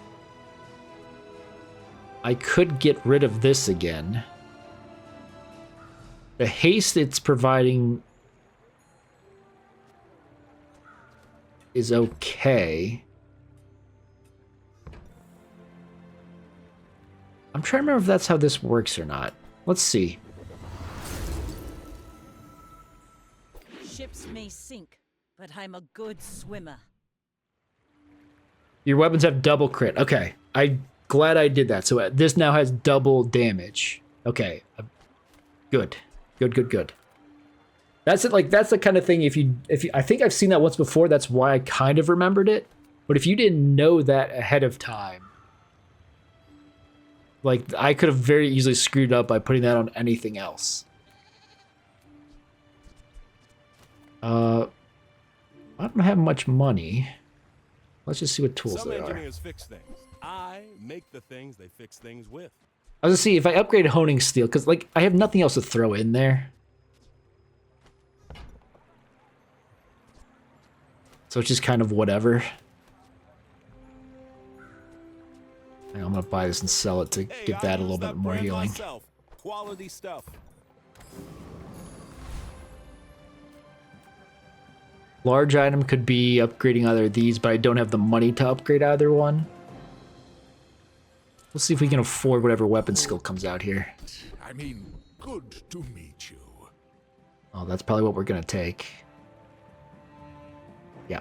I could get rid of this again. The haste it's providing is okay. I'm trying to remember if that's how this works or not. Let's see. Ships may sink, but I'm a good swimmer. Your weapons have double crit. Okay, I'm glad I did that. So this now has double damage. Okay, good, good, good, good. That's it. Like that's the kind of thing. If you, I think I've seen that once before. That's why I kind of remembered it. But if you didn't know that ahead of time, like I could have very easily screwed up by putting that on anything else. I don't have much money. Let's just see what tools Some there are. engineers fix things. I make the things they fix things with. I was gonna see if I upgrade honing steel, because like I have nothing else to throw in there. So it's just kind of whatever. I'm gonna buy this and sell it to give that a little bit more healing. Myself. Quality stuff. Large item could be upgrading either of these, but I don't have the money to upgrade either one. We'll see if we can afford whatever weapon skill comes out here. I mean, good to meet you. Oh, that's probably what we're gonna take. Yeah.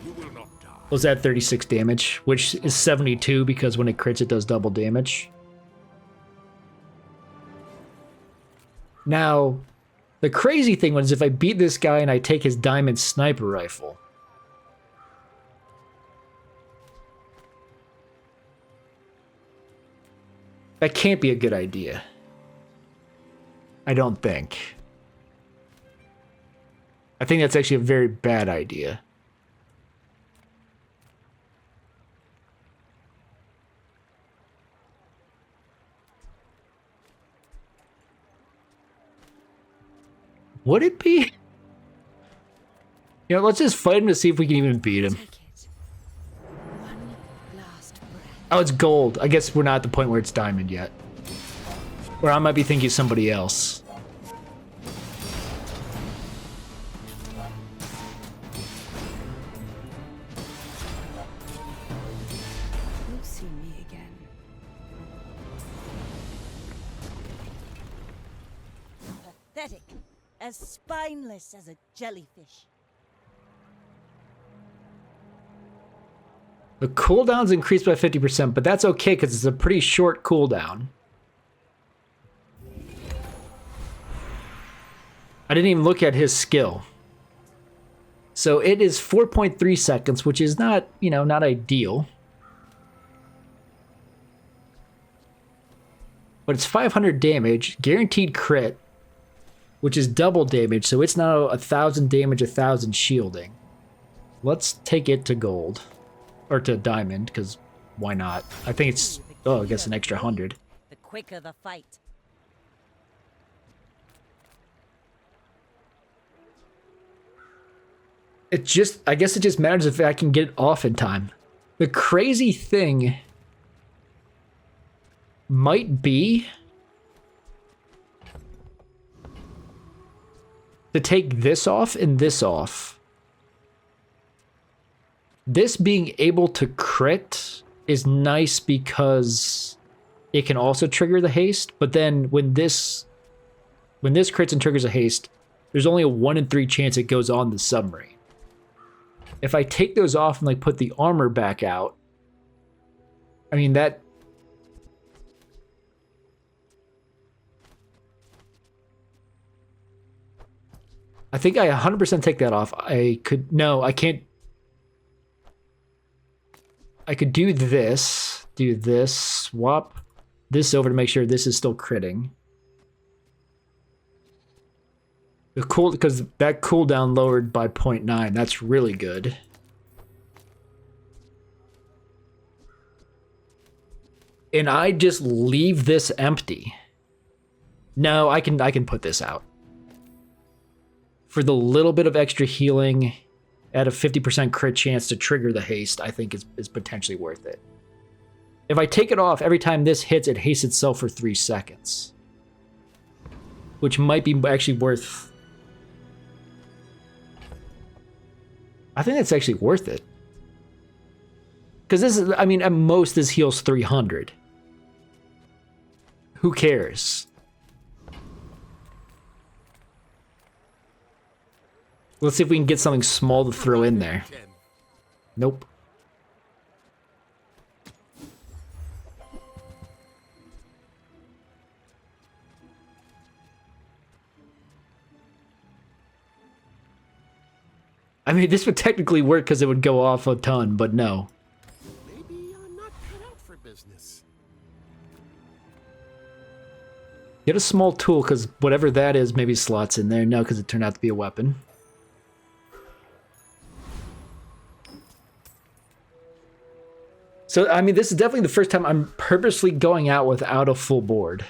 You will not die. Was that 36 damage, which is 72 because when it crits it does double damage. Now, the crazy thing was if I beat this guy and I take his diamond sniper rifle. That can't be a good idea. I don't think. I think that's actually a very bad idea. Would it be? You know, let's just fight him to see if we can even beat him. Oh, it's gold. I guess we're not at the point where it's diamond yet. Or I might be thinking somebody else. You'll see me again. Pathetic. As spineless as a jellyfish. The cooldown's increased by 50%, but that's okay because it's a pretty short cooldown. I didn't even look at his skill. So it is 4.3 seconds, which is not, you know, not ideal. But it's 500 damage, guaranteed crit, which is double damage, so it's now 1,000 damage, 1,000 shielding. Let's take it to gold. Or to diamond, because why not? I think it's, oh, I guess an extra 100. The quicker the fight. It just, I guess it just matters if I can get it off in time. The crazy thing might be to take this off and this off. This being able to crit is nice because it can also trigger the haste, but then when this crits and triggers a haste, there's only a 1 in 3 chance it goes on the submarine. If I take those off and like put the armor back out, I mean that I think I 100% take that off. I could, no, I can't. I could do this, swap this over to make sure this is still critting. The cool, because that cooldown lowered by 0.9, that's really good. And I just leave this empty. No, I can put this out. for the little bit of extra healing at a 50% crit chance to trigger the haste, I think is potentially worth it. If I take it off, every time this hits, it hastes itself for 3 seconds. Which might be actually worth... I think that's actually worth it. Because this is, I mean, at most this heals 300. Who cares? Let's see if we can get something small to throw in there. Nope. I mean, this would technically work because it would go off a ton, but no. Maybe I'm not cut out for business. Get a small tool, because whatever that is maybe slots in there. No, because it turned out to be a weapon. So, I mean, this is definitely the first time I'm purposely going out without a full board.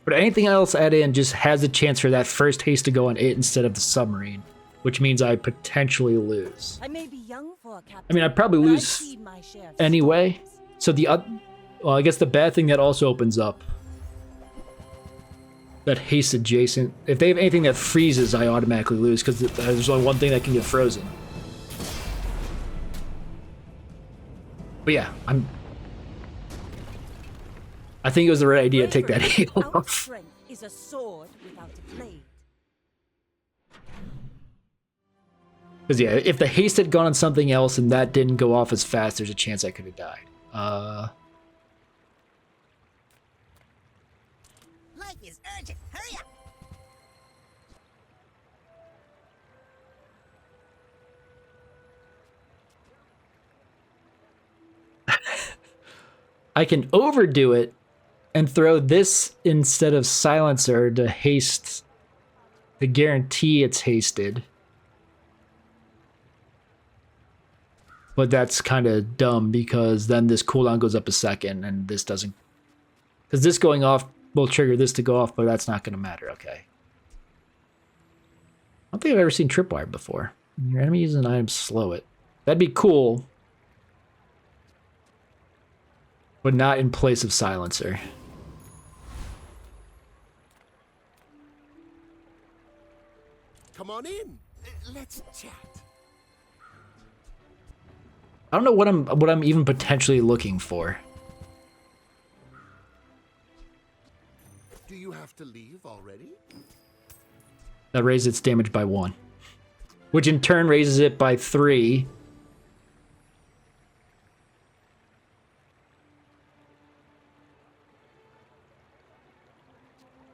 But anything else add in just has a chance for that first haste to go on it instead of the submarine, which means I potentially lose. I may be young for a captain, I mean, I'd probably but I've lose seen my share of anyway. storms. So well, I guess the bad thing that also opens up that haste adjacent. If they have anything that freezes, I automatically lose because there's only one thing that can get frozen. But yeah, I think it was the right idea to take that hail Without off. strength is a sword without a blade. Because yeah, if the haste had gone on something else and that didn't go off as fast, there's a chance I could have died. Life is urgent. Hurry up. I can overdo it and throw this instead of silencer to haste, to guarantee it's hasted. But that's kind of dumb because then this cooldown goes up a second and this doesn't. Because this going off will trigger this to go off, but that's not going to matter. Okay. I don't think I've ever seen tripwire before. Your enemy uses an item, slow it. That'd be cool. But not in place of silencer. Come on in. Let's chat. I don't know what I'm even potentially looking for. Do you have to leave already? That raises its damage by 1. Which in turn raises it by 3.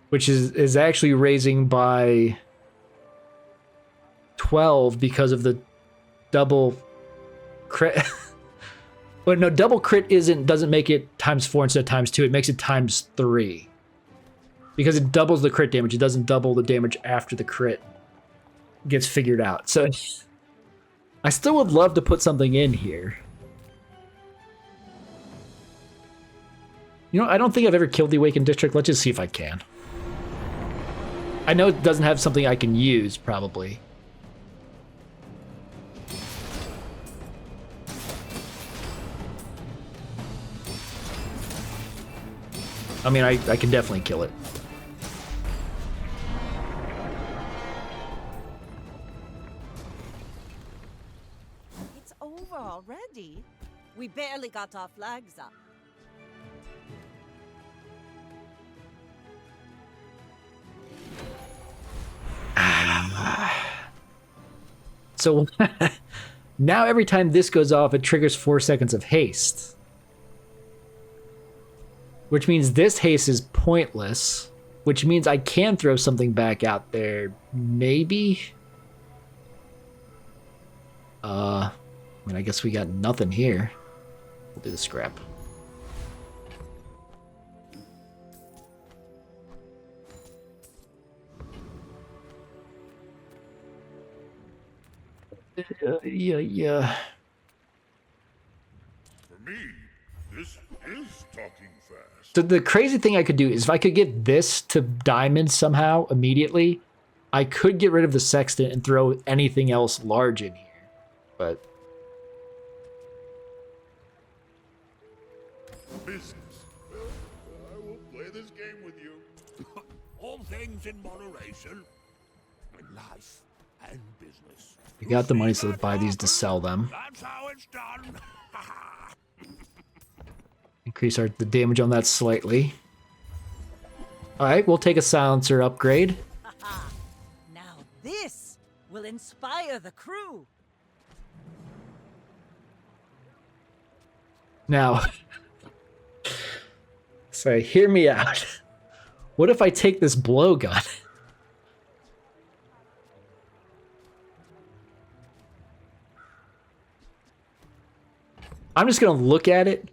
Which is actually raising by 12 because of the double crit. But no, double crit doesn't make it ×4 instead of ×2. It makes it ×3. Because it doubles the crit damage. It doesn't double the damage after the crit gets figured out. So I still would love to put something in here. You know, I don't think I've ever killed the Awakened District. Let's just see if I can. I know it doesn't have something I can use, probably. I mean, I can definitely kill it. It's over already. We barely got our flags up. So now every time this goes off, it triggers 4 seconds of haste. Which means this haste is pointless. Which means I can throw something back out there. Maybe? I mean, I guess we got nothing here. We'll do the scrap. Yeah. For me, this is talking fast. So the crazy thing I could do is if I could get this to diamond somehow immediately, I could get rid of the sextant and throw anything else large in here. But Business. Well, I will play this game with you. All things in moderation. In life and business. we got the money so to buy these to sell them. That's how it's done. Increase the damage on that slightly. All right, we'll take a silencer upgrade. Now this will inspire the crew. Now, so hear me out. What if I take this blowgun? I'm just gonna look at it.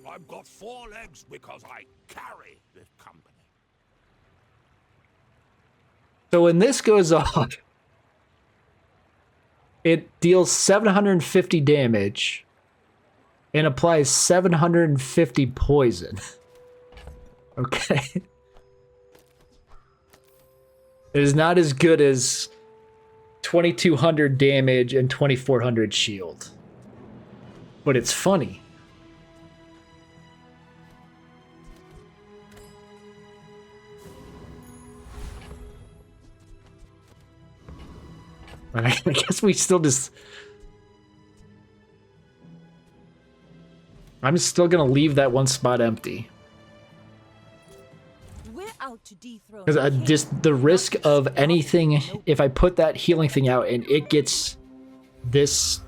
I've got 4 legs because I carry this company. So when this goes off, it deals 750 damage and applies 750 poison. Okay. It is not as good as 2200 damage and 2400 shield. But it's funny. And I guess we still just... I'm still gonna leave that one spot empty. We're out to dethrone Because just the risk of anything, if I put that healing thing out and it gets this,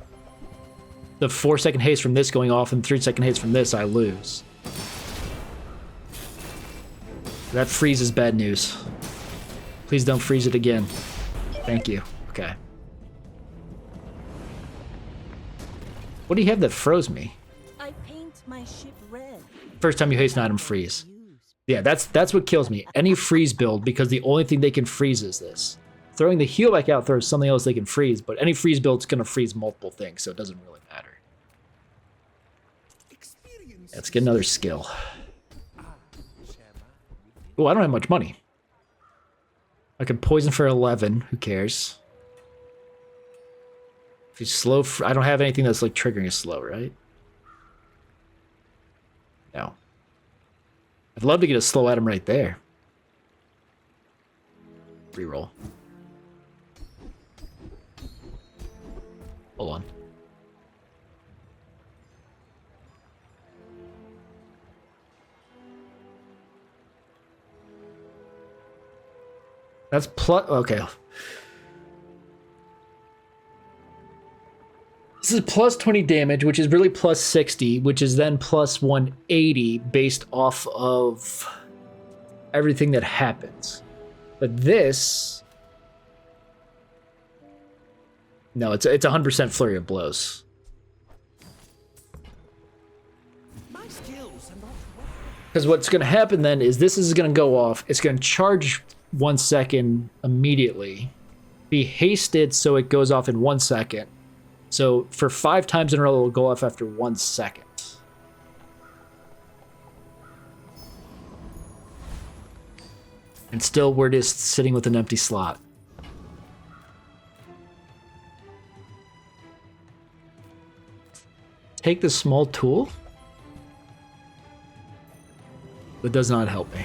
the 4-second haste from this going off and 3-second haste from this, I lose. That freeze is bad news. Please don't freeze it again. Thank you. Okay. What do you have that froze me? I paint my ship red. First time you haste an item, freeze. Yeah, that's what kills me. Any freeze build, because the only thing they can freeze is this. Throwing the heal back out throws something else they can freeze, but any freeze build's gonna freeze multiple things, so it doesn't really matter. Let's get another skill. Oh, I don't have much money. I can poison for 11. Who cares? If he's slow, I don't have anything that's like triggering a slow, right? No. I'd love to get a slow item right there. Reroll. Hold on. That's plus... Okay. This is plus 20 damage, which is really plus 60, which is then plus 180 based off of everything that happens. But this... No, it's 100% flurry of blows. Because what's going to happen then is this is going to go off. It's going to charge 1 second immediately. Be hasted so it goes off in 1 second. So for 5 times in a row, it will go off after 1 second. And still, we're just sitting with an empty slot. Take the small tool. That does not help me.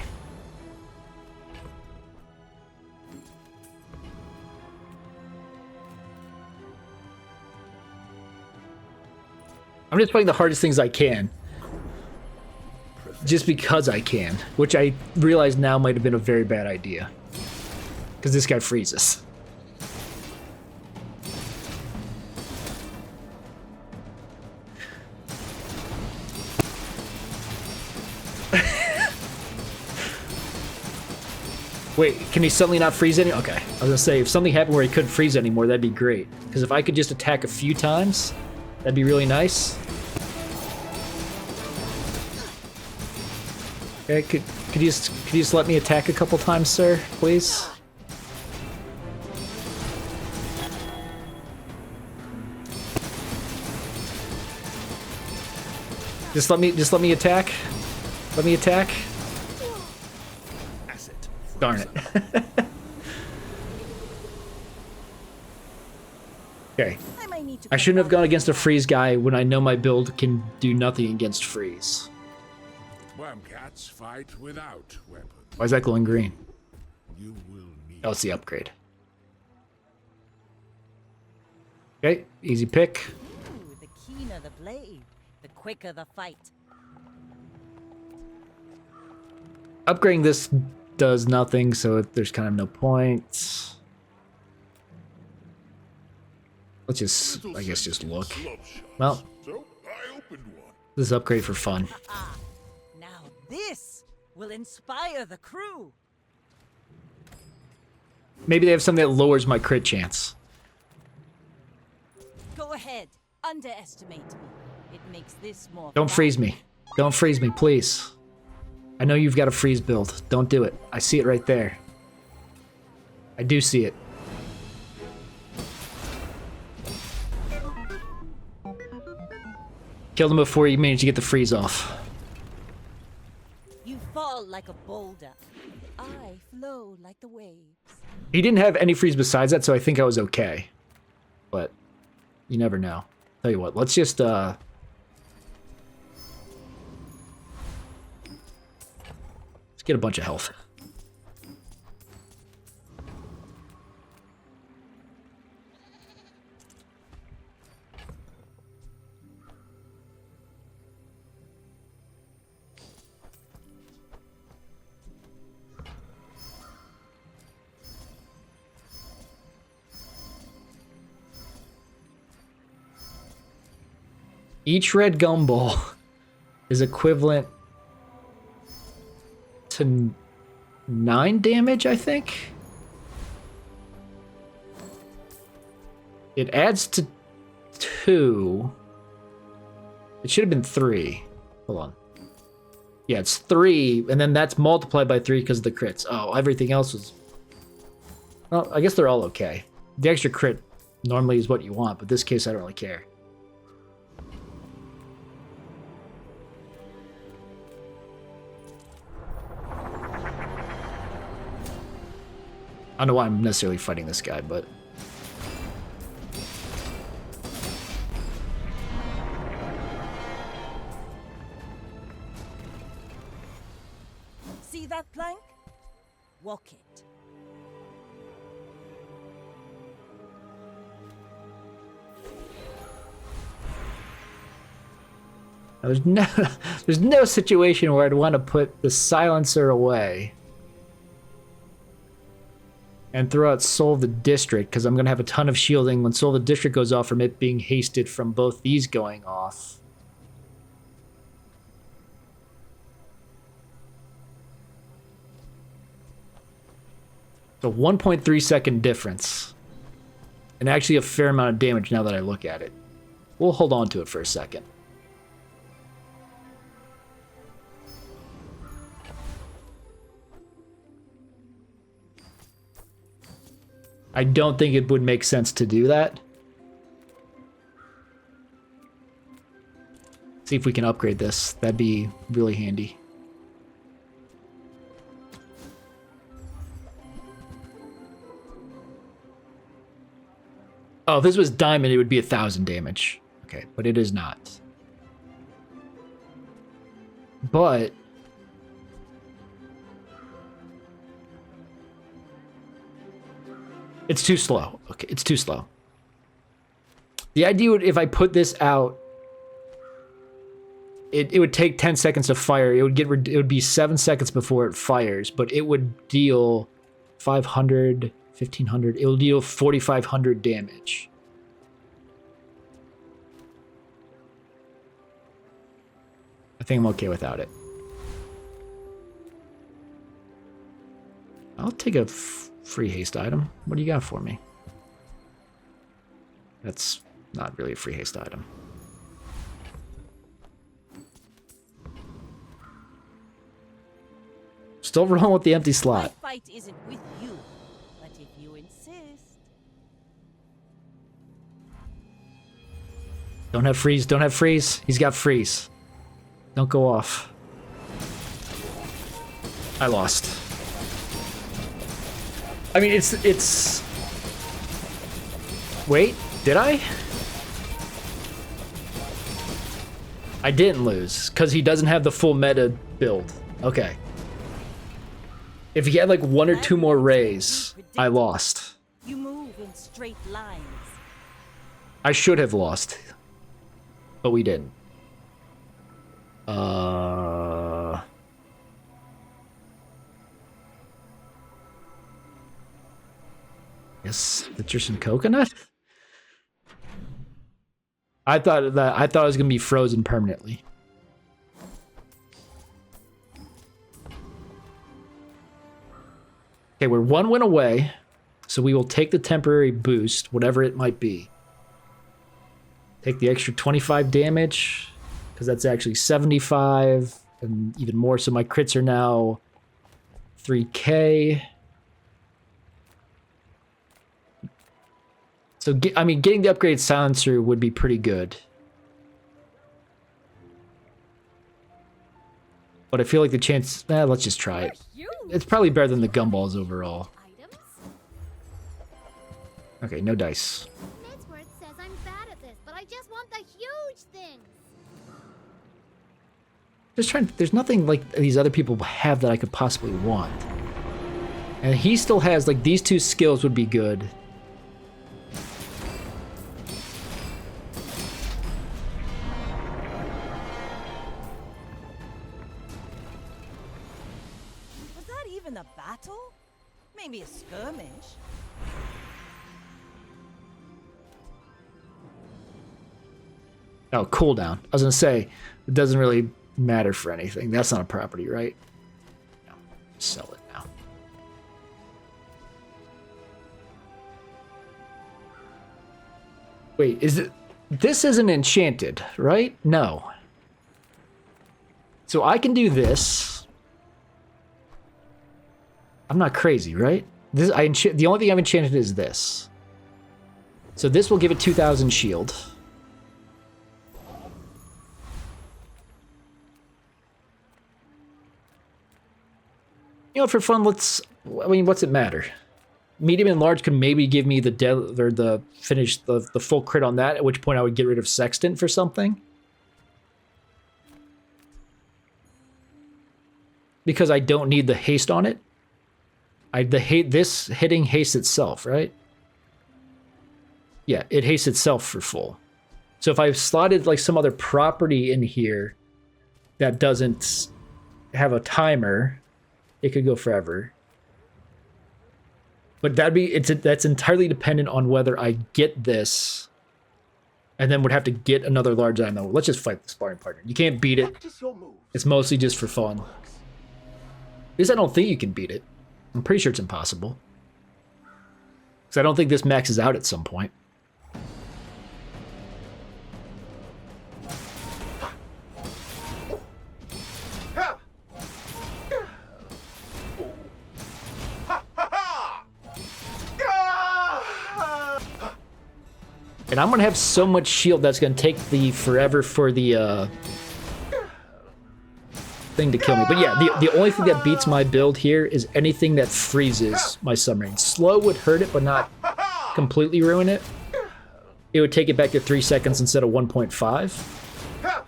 I'm just playing the hardest things I can. Just because I can. Which I realize now might have been a very bad idea. Because this guy freezes. Wait, can he suddenly not freeze any? Okay. I was gonna say, if something happened where he couldn't freeze anymore, that'd be great. Because if I could just attack a few times... That'd be really nice. Okay, could you just let me attack a couple times, sir, please? Just let me attack. Let me attack. Asset. Darn it. Okay. I might need to I shouldn't have gone against a freeze guy when I know my build can do nothing against freeze. Wormcats fight without weapons. Why is that glowing green? You will need. Oh, it's the upgrade. Okay, easy pick. Ooh, the keener the blade, the quicker the fight. Upgrading this does nothing, so there's kind of no point. Let's just, I guess, just look. Well, So I opened one. this is upgrade for fun. Ah, now this will inspire the crew. Maybe they have something that lowers my crit chance. Go ahead, underestimate me. It makes this more Don't fun. freeze me. Don't freeze me, please. I know you've got a freeze build. Don't do it. I see it right there. I do see it. Killed him before you managed to get the freeze off. You fall like a boulder. I flow like the waves. He didn't have any freeze besides that, so I think I was okay. But you never know. Tell you what, let's just let's get a bunch of health. Each red gumball is equivalent to 9 damage, I think. It adds to 2. It should have been 3. Hold on. Yeah, it's 3, and then that's multiplied by 3 because of the crits. Oh, everything else was... Well, I guess they're all okay. The extra crit normally is what you want, but this case I don't really care. I don't know why I'm necessarily fighting this guy, but... See that plank? Walk it. Now, there's no situation where I'd want to put the silencer away and throw out Soul of the District, because I'm going to have a ton of shielding when Soul of the District goes off from it being hasted from both these going off. So 1.3 second difference. And actually a fair amount of damage now that I look at it. We'll hold on to it for a second. I don't think it would make sense to do that. See if we can upgrade this. That'd be really handy. Oh, if this was diamond, it would be 1,000 damage. Okay, but it is not. But... it's too slow. Okay, it's too slow. The idea would, if I put this out, it would take 10 seconds to fire. It would be 7 seconds before it fires, but it would deal 500, 1,500. It will deal 4,500 damage. I think I'm okay without it. I'll take a free haste item. What do you got for me? That's not really a free haste item. Still rolling with the empty slot. My fight isn't with you, but if you insist. Don't have freeze. Don't have freeze. He's got freeze. Don't go off. I lost. I mean, it's... Wait, did I? I didn't lose, because he doesn't have the full meta build. Okay. If he had like 1 or 2 more rays, I lost. You move in straight lines. I should have lost, but we didn't. Yes, citrus and coconut. I thought it was gonna be frozen permanently. Okay, we're 1 win away, so we will take the temporary boost, whatever it might be. Take the extra 25 damage, because that's actually 75, and even more, so my crits are now 3k. So, I mean, getting the upgraded silencer would be pretty good. But I feel like the chance... let's just try it. It's probably better than the gumballs overall. Okay, no dice. Midsworth says I'm bad at this, but I just want the huge things. Just trying... There's nothing like these other people have that I could possibly want. And he still has, like, these 2 skills would be good. A battle? Maybe a skirmish? Oh, cooldown. I was gonna say, it doesn't really matter for anything. That's not a property, right? No. Sell it now. Wait, is it... This isn't enchanted, right? No. So I can do this. I'm not crazy, right? The only thing I've enchanted is this. So this will give it 2,000 shield. You know, for fun, let's... I mean, what's it matter? Medium and large could maybe give me the the full crit on that, at which point I would get rid of Sextant for something. Because I don't need the haste on it. This hitting haste itself, right? Yeah, it hastes itself for full. So if I've slotted like some other property in here that doesn't have a timer, it could go forever. But that's entirely dependent on whether I get this and then would have to get another large ammo. Let's just fight the sparring partner. You can't beat it. It's mostly just for fun. At least I don't think you can beat it. I'm pretty sure it's impossible. Because I don't think this maxes out at some point. And I'm going to have so much shield that's going to take the forever for the thing to kill me. But yeah, the only thing that beats my build here is anything that freezes my submarine. Slow would hurt it, but not completely ruin it. It would take it back to 3 seconds instead of 1.5.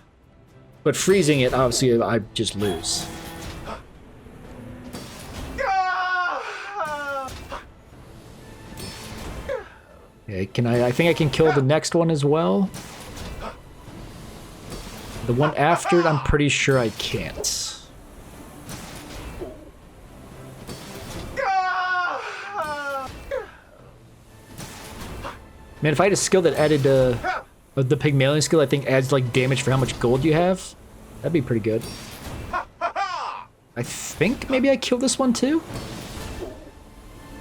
But freezing it, obviously, I just lose. Okay, I think I can kill the next one as well. The one after it, I'm pretty sure I can't. Man, if I had a skill that added the Pygmalion skill, I think adds like damage for how much gold you have, that'd be pretty good. I think maybe I kill this one too?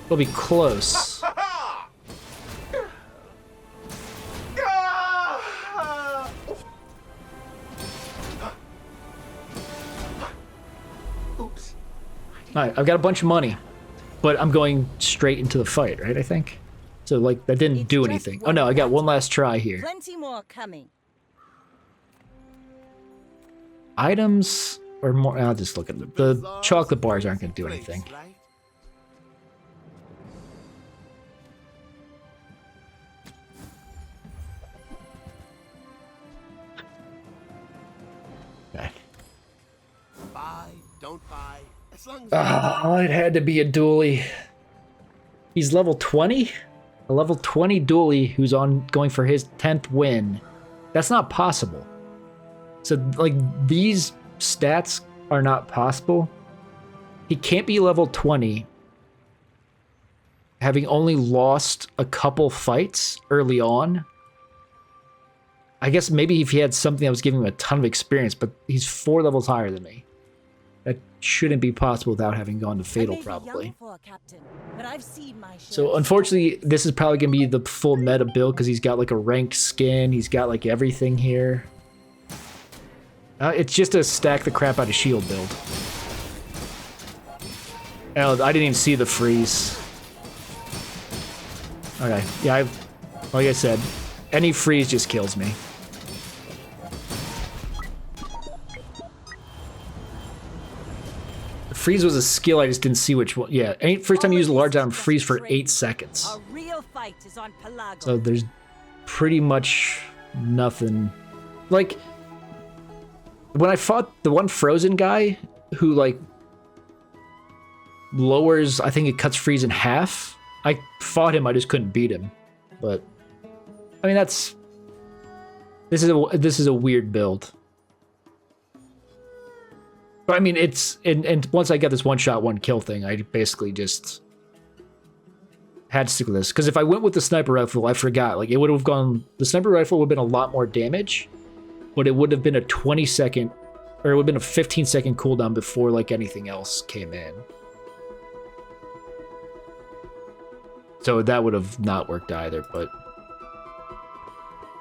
It'll be close. Alright, I've got a bunch of money, but I'm going straight into the fight, right, I think? So, like, that didn't do anything. Oh no, I got one last try here. Plenty more coming. items or more. I'll just look at them. The chocolate bars aren't going to do anything. Right? Okay. Buy, don't buy. As long as Oh, it had to be a dually. He's level 20? A level 20 dually who's on going for his 10th win. That's not possible. So, like, these stats are not possible. He can't be level 20, having only lost a couple fights early on. I guess maybe if he had something that was giving him a ton of experience, but he's 4 levels higher than me. That shouldn't be possible without having gone to Fatal, probably. So unfortunately, this is probably going to be the full meta build because he's got like a ranked skin. He's got like everything here. It's just a stack the crap out of shield build. Oh, I didn't even see the freeze. Okay, yeah, like I said, any freeze just kills me. Freeze was a skill, I just didn't see which one. Yeah, first time you use a large item, freeze for 8 seconds. So there's pretty much nothing. Like, when I fought the one frozen guy who, like, lowers, I think it cuts freeze in half. I fought him, I just couldn't beat him. But, I mean, this is a weird build. But I mean, and once I got this one-shot, one-kill thing, I basically just had to stick with this. Because if I went with the sniper rifle, I forgot. Like, it would have gone... The sniper rifle would have been a lot more damage, but it would have been a 20-second... Or it would have been a 15-second cooldown before, like, anything else came in. So that would have not worked either, but...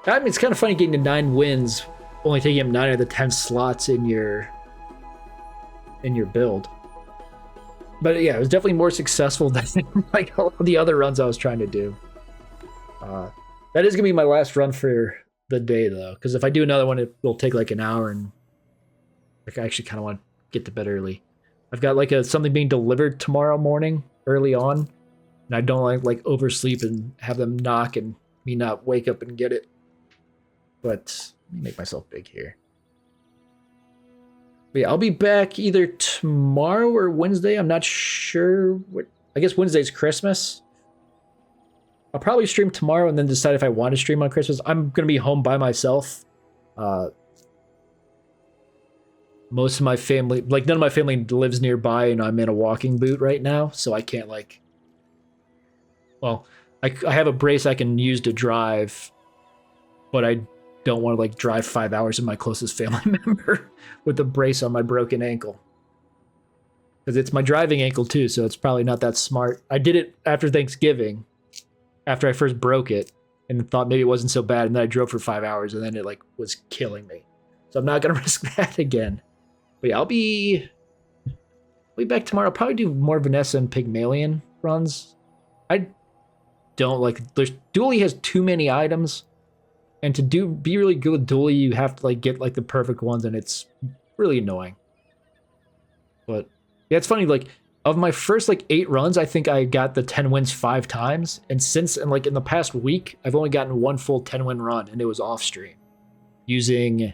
I mean, it's kind of funny getting to 9 wins, only taking up 9 of the 10 slots in your build. But yeah, it was definitely more successful than like all the other runs I was trying to do. That is gonna be my last run for the day though, because if I do another one, it will take like an hour, and like, I actually kind of want to get to bed early. I've got like something being delivered tomorrow morning early on, and I don't like oversleep and have them knock and me not wake up and get it. But let me make myself big here. But yeah, I'll be back either tomorrow or Wednesday. I'm not sure. I guess Wednesday's Christmas. I'll probably stream tomorrow and then decide if I want to stream on Christmas. I'm going to be home by myself. Most of my family, like none of my family lives nearby, and I'm in a walking boot right now, so I can't like... Well, I have a brace I can use to drive, but I don't want to like drive 5 hours with my closest family member with a brace on my broken ankle. Because it's my driving ankle too, so it's probably not that smart. I did it after Thanksgiving, after I first broke it, and thought maybe it wasn't so bad, and then I drove for 5 hours, and then it like was killing me. So I'm not gonna risk that again. But yeah, I'll be back tomorrow. I'll probably do more Vanessa and Pygmalion runs. I don't like... Dually has too many items. And to be really good with dually, you have to like get like the perfect ones, and it's really annoying. But yeah, it's funny, like of my first like 8 runs, I think I got the 10 wins 5 times. And like in the past week, I've only gotten 1 full 10-win run, and it was off stream. Using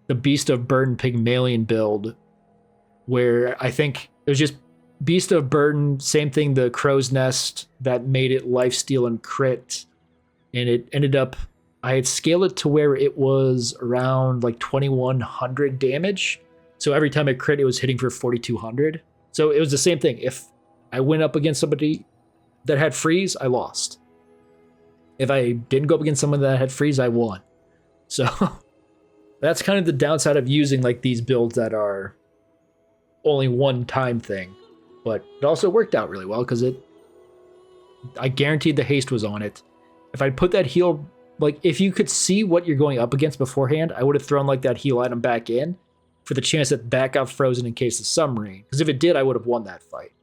the Beast of Burden Pygmalion build, where I think it was just Beast of Burden, same thing, the Crow's Nest that made it lifesteal and crit. And it ended up... I had scaled it to where it was around like 2100 damage. So every time I crit, it was hitting for 4200. So it was the same thing. If I went up against somebody that had freeze, I lost. If I didn't go up against someone that had freeze, I won. So that's kind of the downside of using like these builds that are only one-time thing. But it also worked out really well because I guaranteed the haste was on it. If I put that heal... Like, if you could see what you're going up against beforehand, I would have thrown, like, that heal item back in for the chance that that got frozen in case of submarine. Because if it did, I would have won that fight.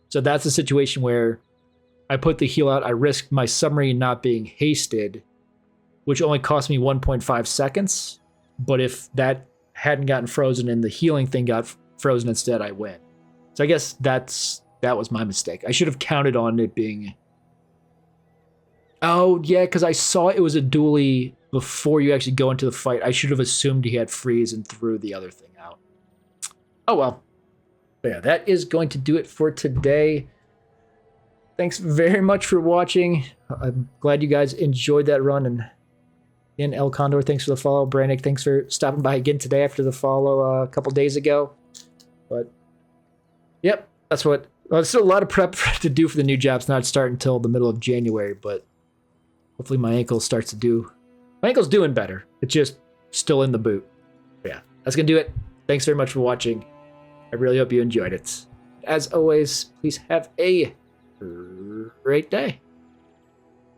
So that's a situation where I put the heal out, I risked my submarine not being hasted, which only cost me 1.5 seconds. But if that hadn't gotten frozen and the healing thing got frozen instead, I win. So I guess that was my mistake. I should have counted on it being... Oh, yeah, because I saw it was a dually before you actually go into the fight. I should have assumed he had freeze and threw the other thing out. Oh, well. But yeah, that is going to do it for today. Thanks very much for watching. I'm glad you guys enjoyed that run. And again, El Condor, thanks for the follow. Brannick, thanks for stopping by again today after the follow a couple days ago. But, yep, that's what... Well, it's still a lot of prep to do for the new job. It's not starting until the middle of January, but hopefully my ankle starts to do... My ankle's doing better. It's just still in the boot. But yeah, that's going to do it. Thanks very much for watching. I really hope you enjoyed it. As always, please have a great day.